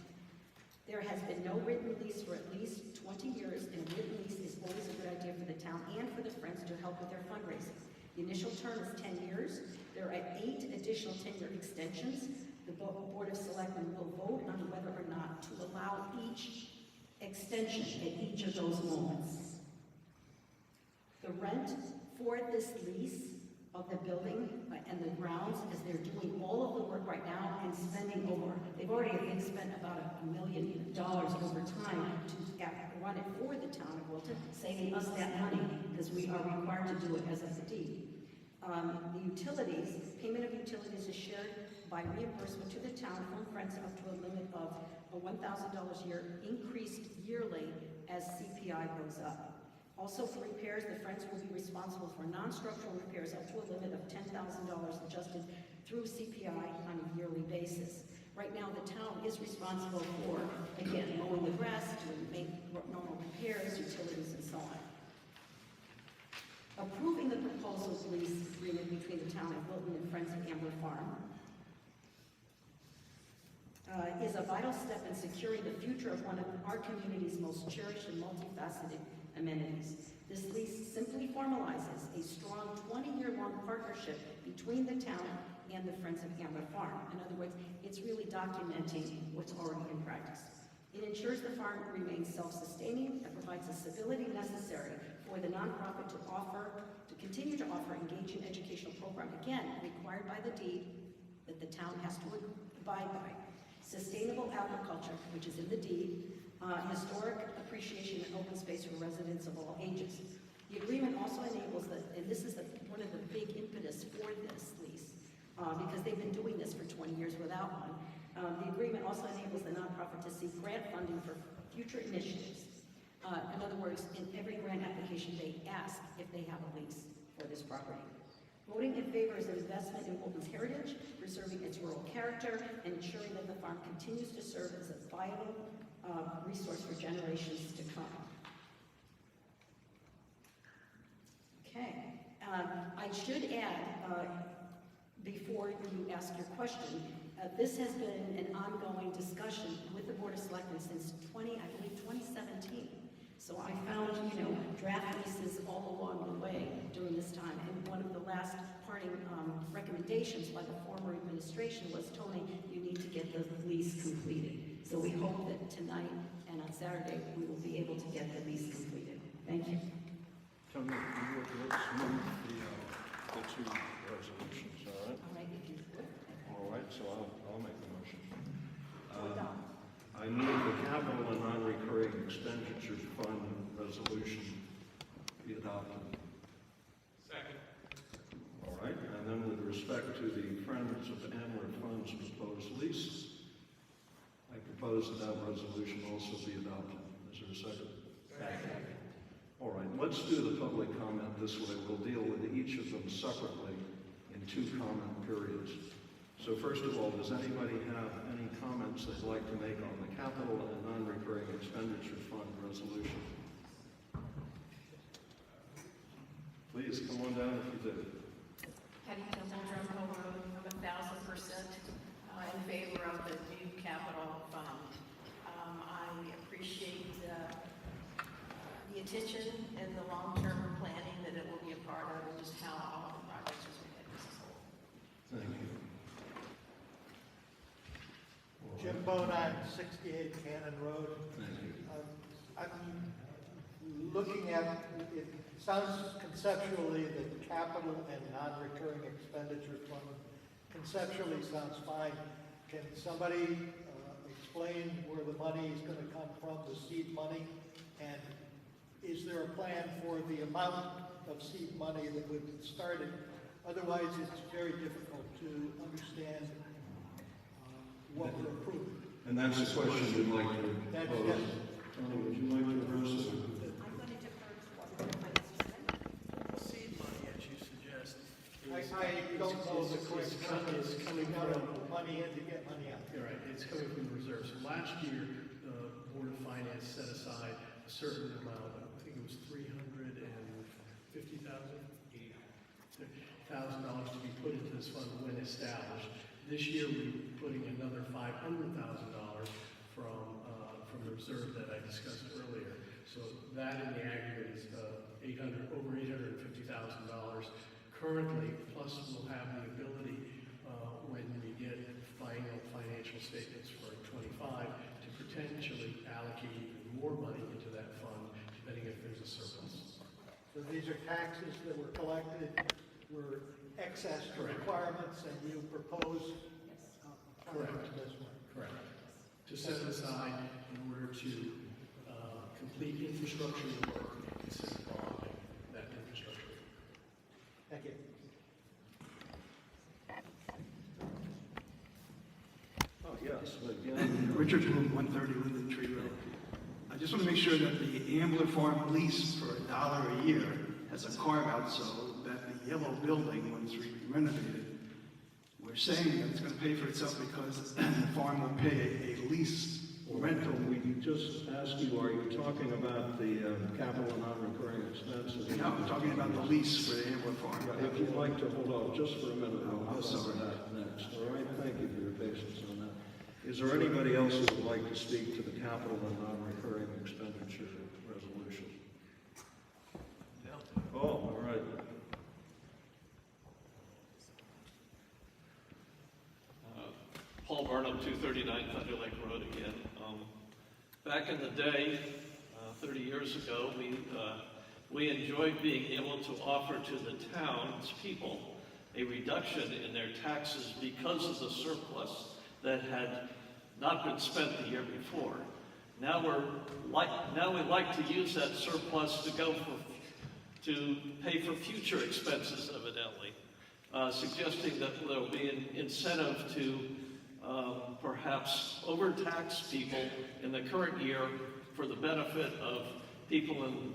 Speaker 7: There has been no written lease for at least 20 years, and a written lease is always a good idea for the town and for the Friends to help with their fundraising. The initial term is 10 years. There are 8 additional 10-year extensions. The Board of Selectmen will vote on whether or not to allow each extension at each of those moments. The rent for this lease of the building and the grounds, as they're doing all of the work right now and spending over, they've already, I think, spent about $1 million over time to run it for the town of Wilton, saving us that money because we are required to do it as a deed. The utilities, payment of utilities is shared by reimbursement to the town from Friends up to a limit of $1,000 a year, increased yearly as CPI goes up. Also for repairs, the Friends will be responsible for non-structural repairs up to a limit of $10,000 adjusted through CPI on a yearly basis. Right now, the town is responsible for, again, mowing the grass, doing normal repairs, utilities, and so on. Approving the proposed lease agreement between the town of Wilton and Friends of Ambler Farm is a vital step in securing the future of one of our community's most cherished and multifaceted amenities. This lease simply formalizes a strong 20-year-long partnership between the town and the Friends of Ambler Farm. In other words, it's really documenting what's already in practice. It ensures the farm remains self-sustaining and provides the stability necessary for the nonprofit to continue to offer engaging educational program, again, required by the deed that the town has to abide by. Sustainable agriculture, which is in the deed, historic appreciation and open space for residents of all ages. The agreement also enables and this is one of the big impetus for this lease, because they've been doing this for 20 years without one. The agreement also enables the nonprofit to seek grant funding for future initiatives. In other words, in every grant application, they ask if they have a lease for this property. Voting in favor is an investment in Wilton's heritage, preserving its rural character, and ensuring that the farm continues to serve as a vital resource for generations to come. Okay. I should add, before you ask your question, this has been an ongoing discussion with the Board of Selectmen since 2017. So I found, draft leases all along the way during this time. And one of the last parting recommendations by the former administration was, Tony, you need to get the lease completed. So we hope that tonight and on Saturday, we will be able to get the lease completed. Thank you.
Speaker 2: Tony, let's move the two resolutions, all right?
Speaker 7: All right, if you would.
Speaker 2: All right, so I'll make the motion. I move the capital and non-recurring expenditures fund resolution be adopted.
Speaker 3: Second.
Speaker 2: All right, and then with respect to the Friends of Ambler Fund's proposed lease, I propose that resolution also be adopted. Is there a second? Second. All right, let's do the public comment this way. We'll deal with each of them separately in 2 comment periods. So first of all, does anybody have any comments they'd like to make on the capital and non-recurring expenditure fund resolution? Please come on down if you do.
Speaker 18: Patty Temple, Drumco Road, I'm 1,000% in favor of the new capital fund. I appreciate the attention and the long-term planning that it will be a part of, and just how all the projects are going to get as a whole.
Speaker 2: Thank you.
Speaker 8: Jim Bonine, 68 Cannon Road. I'm looking at, it sounds conceptually that capital and non-recurring expenditure fund conceptually sounds fine. Can somebody explain where the money is going to come from, the seed money? And is there a plan for the amount of seed money that would start it? Otherwise, it's very difficult to understand what we're approving.
Speaker 2: And that's the question you'd like to pose.
Speaker 8: Yes.
Speaker 2: Tony, would you like to address it?
Speaker 7: I'm going to defer to what the finance
Speaker 11: Seed money, as you suggest,
Speaker 8: I don't know the correct term.
Speaker 11: is coming
Speaker 8: Out of
Speaker 11: from,
Speaker 8: money in to get money out.
Speaker 11: you're right, it's coming from the reserves. So last year, the Board of Finance set aside a certain amount, I think it was $350,000 to be put into this fund when established. This year, we're putting another $500,000 from the reserve that I discussed earlier. So that in the aggregate is over $850,000 currently. Plus, we'll have the ability when we get final financial statements for 25 to potentially allocate even more money into that fund, depending if there's a surplus.
Speaker 8: So these are taxes that were collected, were excess to requirements, and you propose
Speaker 11: Correct. Correct. To set aside in order to complete infrastructure work consistent on that infrastructure.
Speaker 8: Thank you.
Speaker 2: Oh, yes, but again.
Speaker 22: Richard Bloom, 130 Linden Tree Road. I just want to make sure that the Ambler Farm lease for $1 a year has a carve out so that the yellow building, once renovated, where saying that it's going to pay for itself because the farm will pay a lease rental.
Speaker 2: We just asked you, are you talking about the capital and non-recurring expenses?
Speaker 22: No, I'm talking about the lease for the Ambler Farm.
Speaker 2: If you'd like to hold on just for a minute, I'll cover that next. All right, thank you for your patience on that. Is there anybody else who would like to speak to the capital and non-recurring expenditure resolution? Oh, all right.
Speaker 3: Paul Burnham, 239 Thunder Lake Road again. Back in the day, 30 years ago, we enjoyed being able to offer to the town's people a reduction in their taxes because of the surplus that had not been spent the year before. Now we like to use that surplus to pay for future expenses, evidently, suggesting that there will be an incentive to perhaps overtax people in the current year for the benefit of people in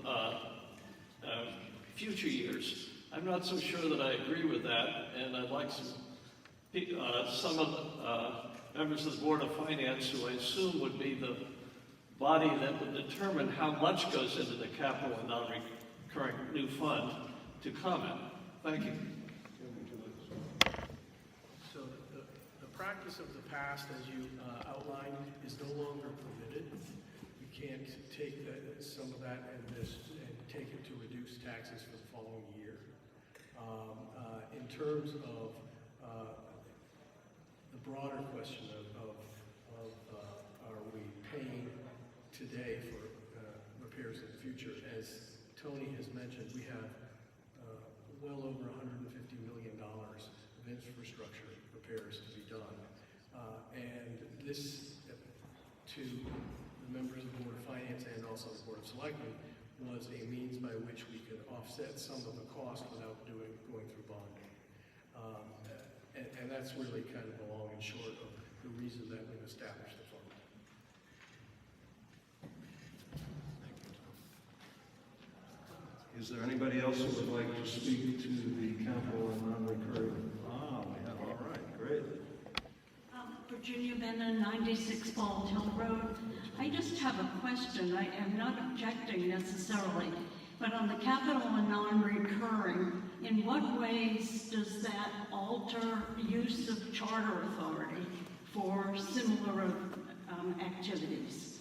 Speaker 3: future years. I'm not so sure that I agree with that, and I'd like some of the members of the Board of Finance, who I assume would be the body that would determine how much goes into the capital and non-recurring new fund, to comment. Thank you.
Speaker 11: So the practice of the past, as you outlined, is no longer permitted. You can't take some of that and take it to reduce taxes for the following year. In terms of the broader question of are we paying today for repairs in the future, as Tony has mentioned, we have well over $150 million of infrastructure repairs to be done. And this, to the members of the Board of Finance and also the Board of Selectmen, was a means by which we could offset some of the cost without going through bonding. And that's really kind of the long and short of the reason that we've established the fund.
Speaker 2: Is there anybody else who would like to speak to the capital and non-recurring? All right, great.
Speaker 13: Virginia Bennett, 96 Bald Hill Road. I just have a question. I am not objecting necessarily, but on the capital and non-recurring, in what ways does that alter use of charter authority for similar activities?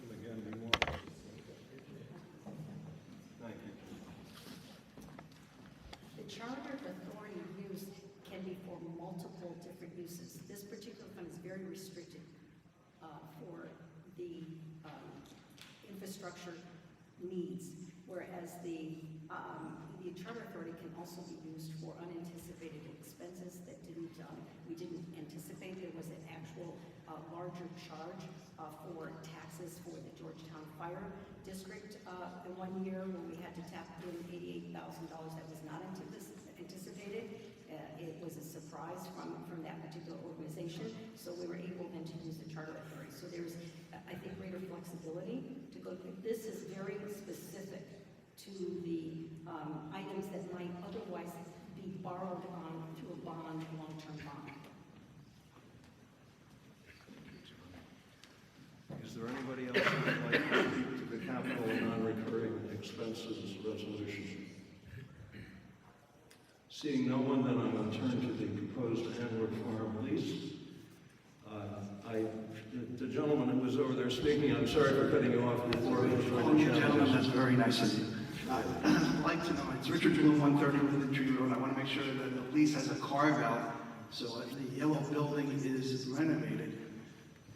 Speaker 2: Again, we want. Thank you.
Speaker 7: The charter authority use can be for multiple different uses. This particular fund is very restricted for the infrastructure needs, whereas the charter authority can also be used for unanticipated expenses that we didn't anticipate. There was an actual larger charge for taxes for the Georgetown Fire District in 1 year when we had to tap in $88,000 that was not anticipated. It was a surprise from that particular organization, so we were able then to use the charter authority. So there's, I think, greater flexibility to go. This is very specific to the items that might otherwise be borrowed on through a bond, a long-term bond.
Speaker 2: Is there anybody else who would like to speak to the capital and non-recurring expenses resolution? Seeing no one, then I will turn to the proposed Ambler Farm lease. The gentleman who was over there speaking, I'm sorry for cutting you off before.
Speaker 22: Gentlemen, that's very nice of you. I'd like to know, it's Richard Clune, 130 Living Tree Road. I want to make sure that the lease has a carve-out, so if the yellow building is renovated,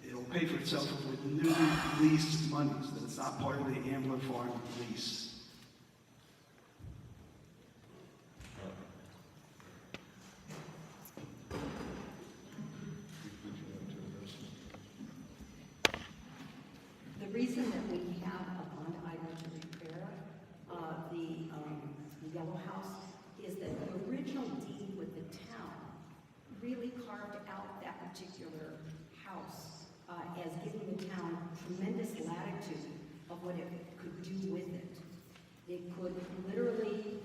Speaker 22: it'll pay for itself with new lease monies, that it's not part of the Ambler Farm lease.
Speaker 7: The reason that we have a bond item to repair the yellow house is that the original deed with the town really carved out that particular house as giving the town tremendous latitude of what it could do with it. It could literally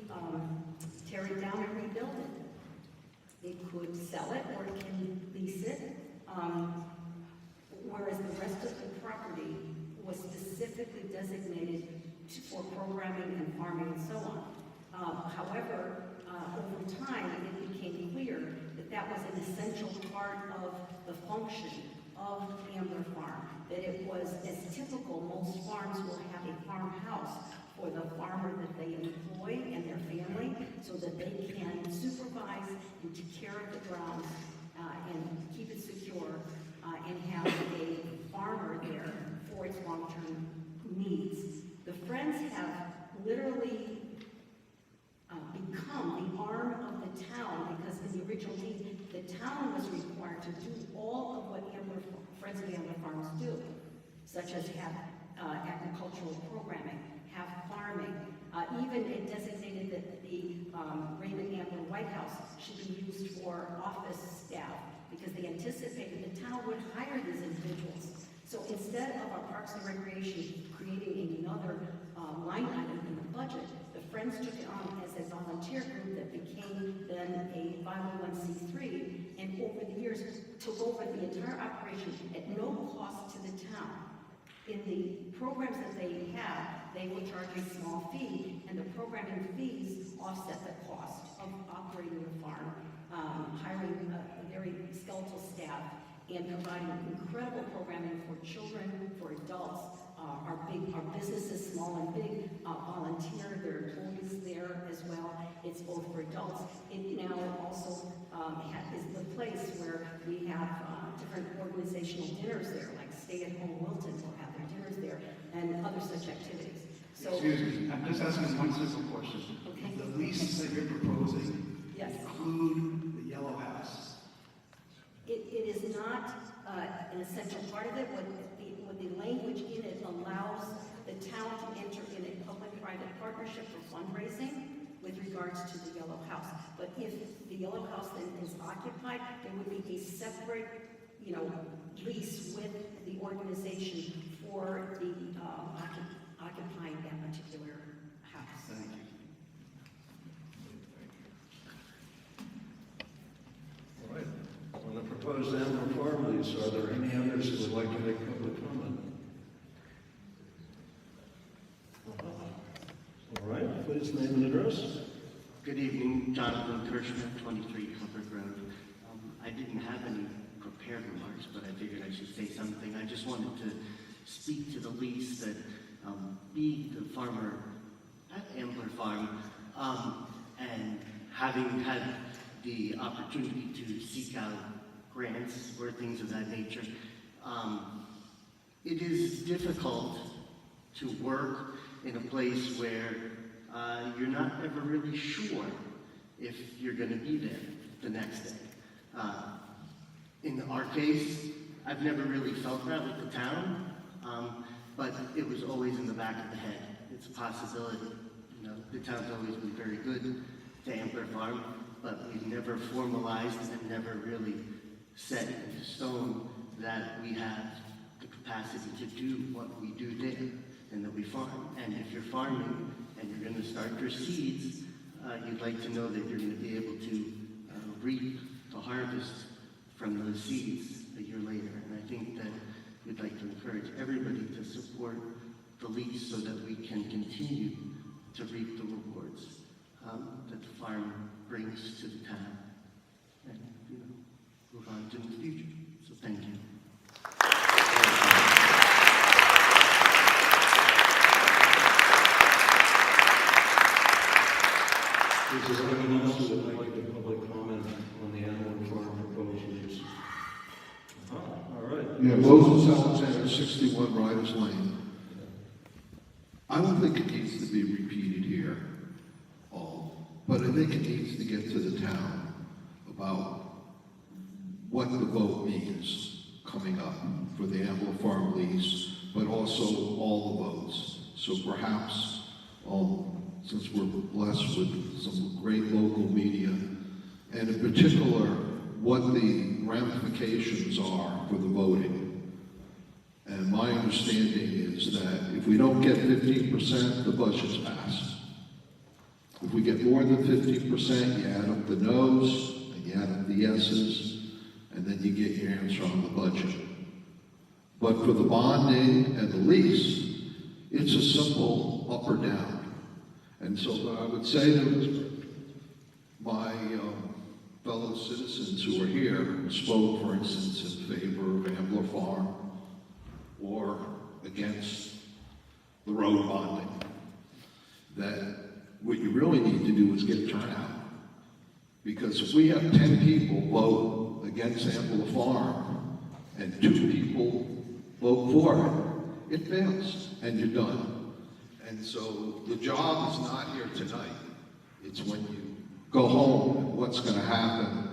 Speaker 7: tear it down and rebuild it. It could sell it or it can lease it, whereas the rest of the property was specifically designated for programming and farming and so on. However, over time, it became clear that that was an essential part of the function of Ambler Farm, that it was as typical. Most farms will have a farmhouse for the farmer that they employ and their family, so that they can supervise and take care of the grounds and keep it secure and have a farmer there for its long-term needs. The Friends have literally become the arm of the town, because in the original deed, the town was required to do all of what Friends of Ambler Farms do, such as have agricultural programming, have farming. Even it designated that the Raymond Ambler White House should be used for office staff, because they anticipated the town would hire these individuals. So instead of our Parks and Recreation creating another line item in the budget, the Friends took it on as a volunteer group that became then a 501c3, and over the years took over the entire operation at no cost to the town. In the programs that they have, they will charge a small fee, and the programming fees offset the cost of operating the farm, hiring a very skeletal staff, and providing incredible programming for children, for adults. Our businesses, small and big, volunteer. There are employees there as well. It's both for adults. It now also is the place where we have different organizational dinners there, like Stay at Home Wilton will have their dinners there, and other such activities. So,
Speaker 22: excuse me, I'm just asking one simple question.
Speaker 7: Okay.
Speaker 22: The lease that you're proposing
Speaker 7: yes,
Speaker 22: include the yellow house?
Speaker 7: it is not an essential part of it. What the language in it allows the town to enter in a public-private partnership for fundraising with regards to the yellow house. But if the yellow house then is occupied, there would be a separate, lease with the organization for the occupying that particular house.
Speaker 22: Thank you.
Speaker 2: All right. On the proposed Ambler Farm lease, are there any others who would like to make public comment? All right, please name and address.
Speaker 14: Good evening, Jonathan Kirschman, 23 Clifford Road. I didn't have any prepared remarks, but I figured I should say something. I just wanted to speak to the lease that being the farmer at Ambler Farm, and having had the opportunity to seek out grants or things of that nature, it is difficult to work in a place where you're not ever really sure if you're going to be there the next day. In our case, I've never really felt that with the town, but it was always in the back of the head. It's a possibility. The town's always been very good to Ambler Farm, but we've never formalized and never really set in stone that we have the capacity to do what we do there and that we farm. And if you're farming and you're going to start your seeds, you'd like to know that you're going to be able to reap the harvest from those seeds a year later. And I think that we'd like to encourage everybody to support the lease so that we can continue to reap the rewards that the farm brings to the town and, move on to the future. So thank you.
Speaker 2: Is there anyone else who would like to give public comment on the Ambler Farm proposals? All right.
Speaker 12: Yeah, Moses Alexander, 61 Riders Lane. I don't think it needs to be repeated here, but I think it needs to get to the town about what the vote means coming up for the Ambler Farm lease, but also all the votes. So perhaps, since we're blessed with some great local media, and in particular, what the ramifications are for the voting. And my understanding is that if we don't get 15%, the budget's passed. If we get more than 15%, you add up the noes, and and you add up the yeses, and then you get your answer on the budget. But for the bonding and the lease, it's a simple up or down. And so what I would say to my fellow citizens who are here, who spoke, for instance, in favor of Ambler Farm or against the road bonding, that what you really need to do is get turnout. Because if we have 10 people vote against Ambler Farm and 2 people vote for it, it fails and you're done. And so the job is not here tonight. It's when you go home and what's going to happen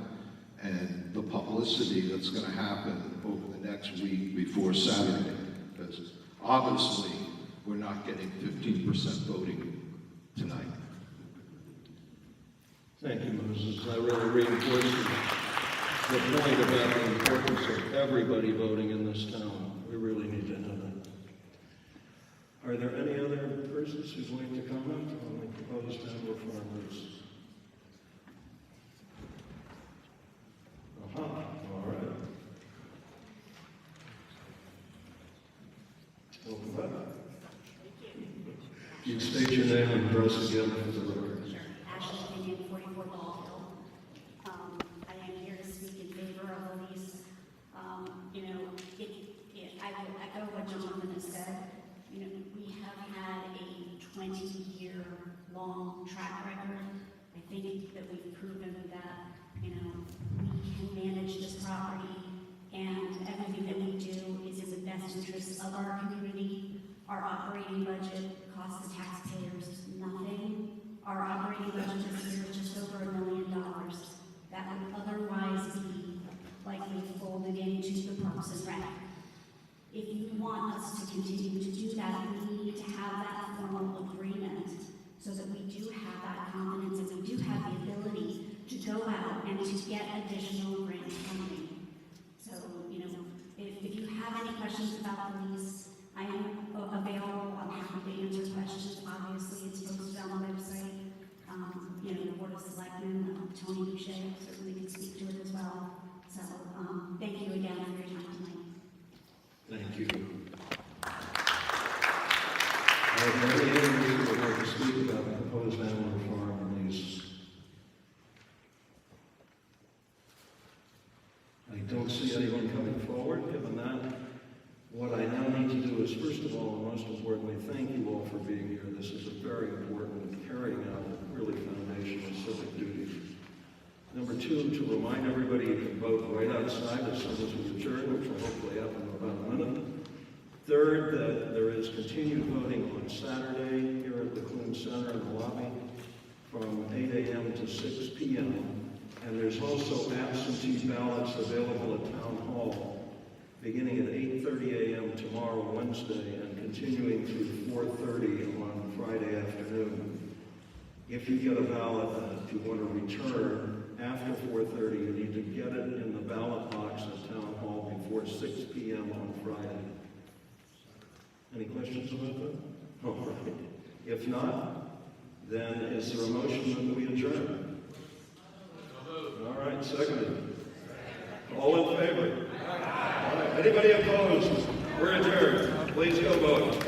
Speaker 12: and the publicity that's going to happen over the next week before Saturday. Because obviously we're not getting 15% voting tonight.
Speaker 2: Thank you, Moses. I really reinforce the point about the importance of everybody voting in this town. We really need to know that. Are there any other persons who'd like to comment on the proposed Ambler Farm lease? All right. Welcome back. You state your name and address again for the record.
Speaker 16: Ashley Indian, 44 Ball Hill. I am here to speak in favor of the lease. I will echo what Jonathan has said. We have had a 20-year-long track record. I think that we've proven that, we can manage this property, and everything that we do is in the best interest of our community. Our operating budget costs the taxpayers nothing. Our operating budget this year is just over $1 million. That would otherwise be likely folded into the Parks and Rec. If you want us to continue to do that, we need to have that formal agreement so that we do have that confidence and we do have the ability to go out and to get additional grant funding. So, if you have any questions about the lease, I am available. I'm happy to answer questions. Obviously, it's posted on the website. The Board of Selectmen, Tony Boucher certainly can speak to it as well. So, thank you again for your time tonight.
Speaker 2: Thank you. Are there any other people who would like to speak about the proposed Ambler Farm lease? I don't see anyone coming forward. Given that, what I now need to do is, first of all, and most importantly, thank you all for being here. This is a very important carrying out of really foundational civic duties. Number 2, to remind everybody you can vote right outside as soon as we adjourn, which will hopefully happen in about a minute. Third, that there is continued voting on Saturday here at the Clune Center in the lobby from 8 a.m. to 6 p.m. And there's also absentee ballots available at Town Hall beginning at 8:30 a.m. tomorrow, Wednesday, and continuing through 4:30 on Friday afternoon. If you get a ballot that you want to return after 4:30, you need to get it in the ballot box at Town Hall before 6 p.m. on Friday. Any questions about that? All right. If not, then is there a motion that we adjourn? All right, seconded. All in favor? All right. Anybody opposed? We're adjourned. Please go vote.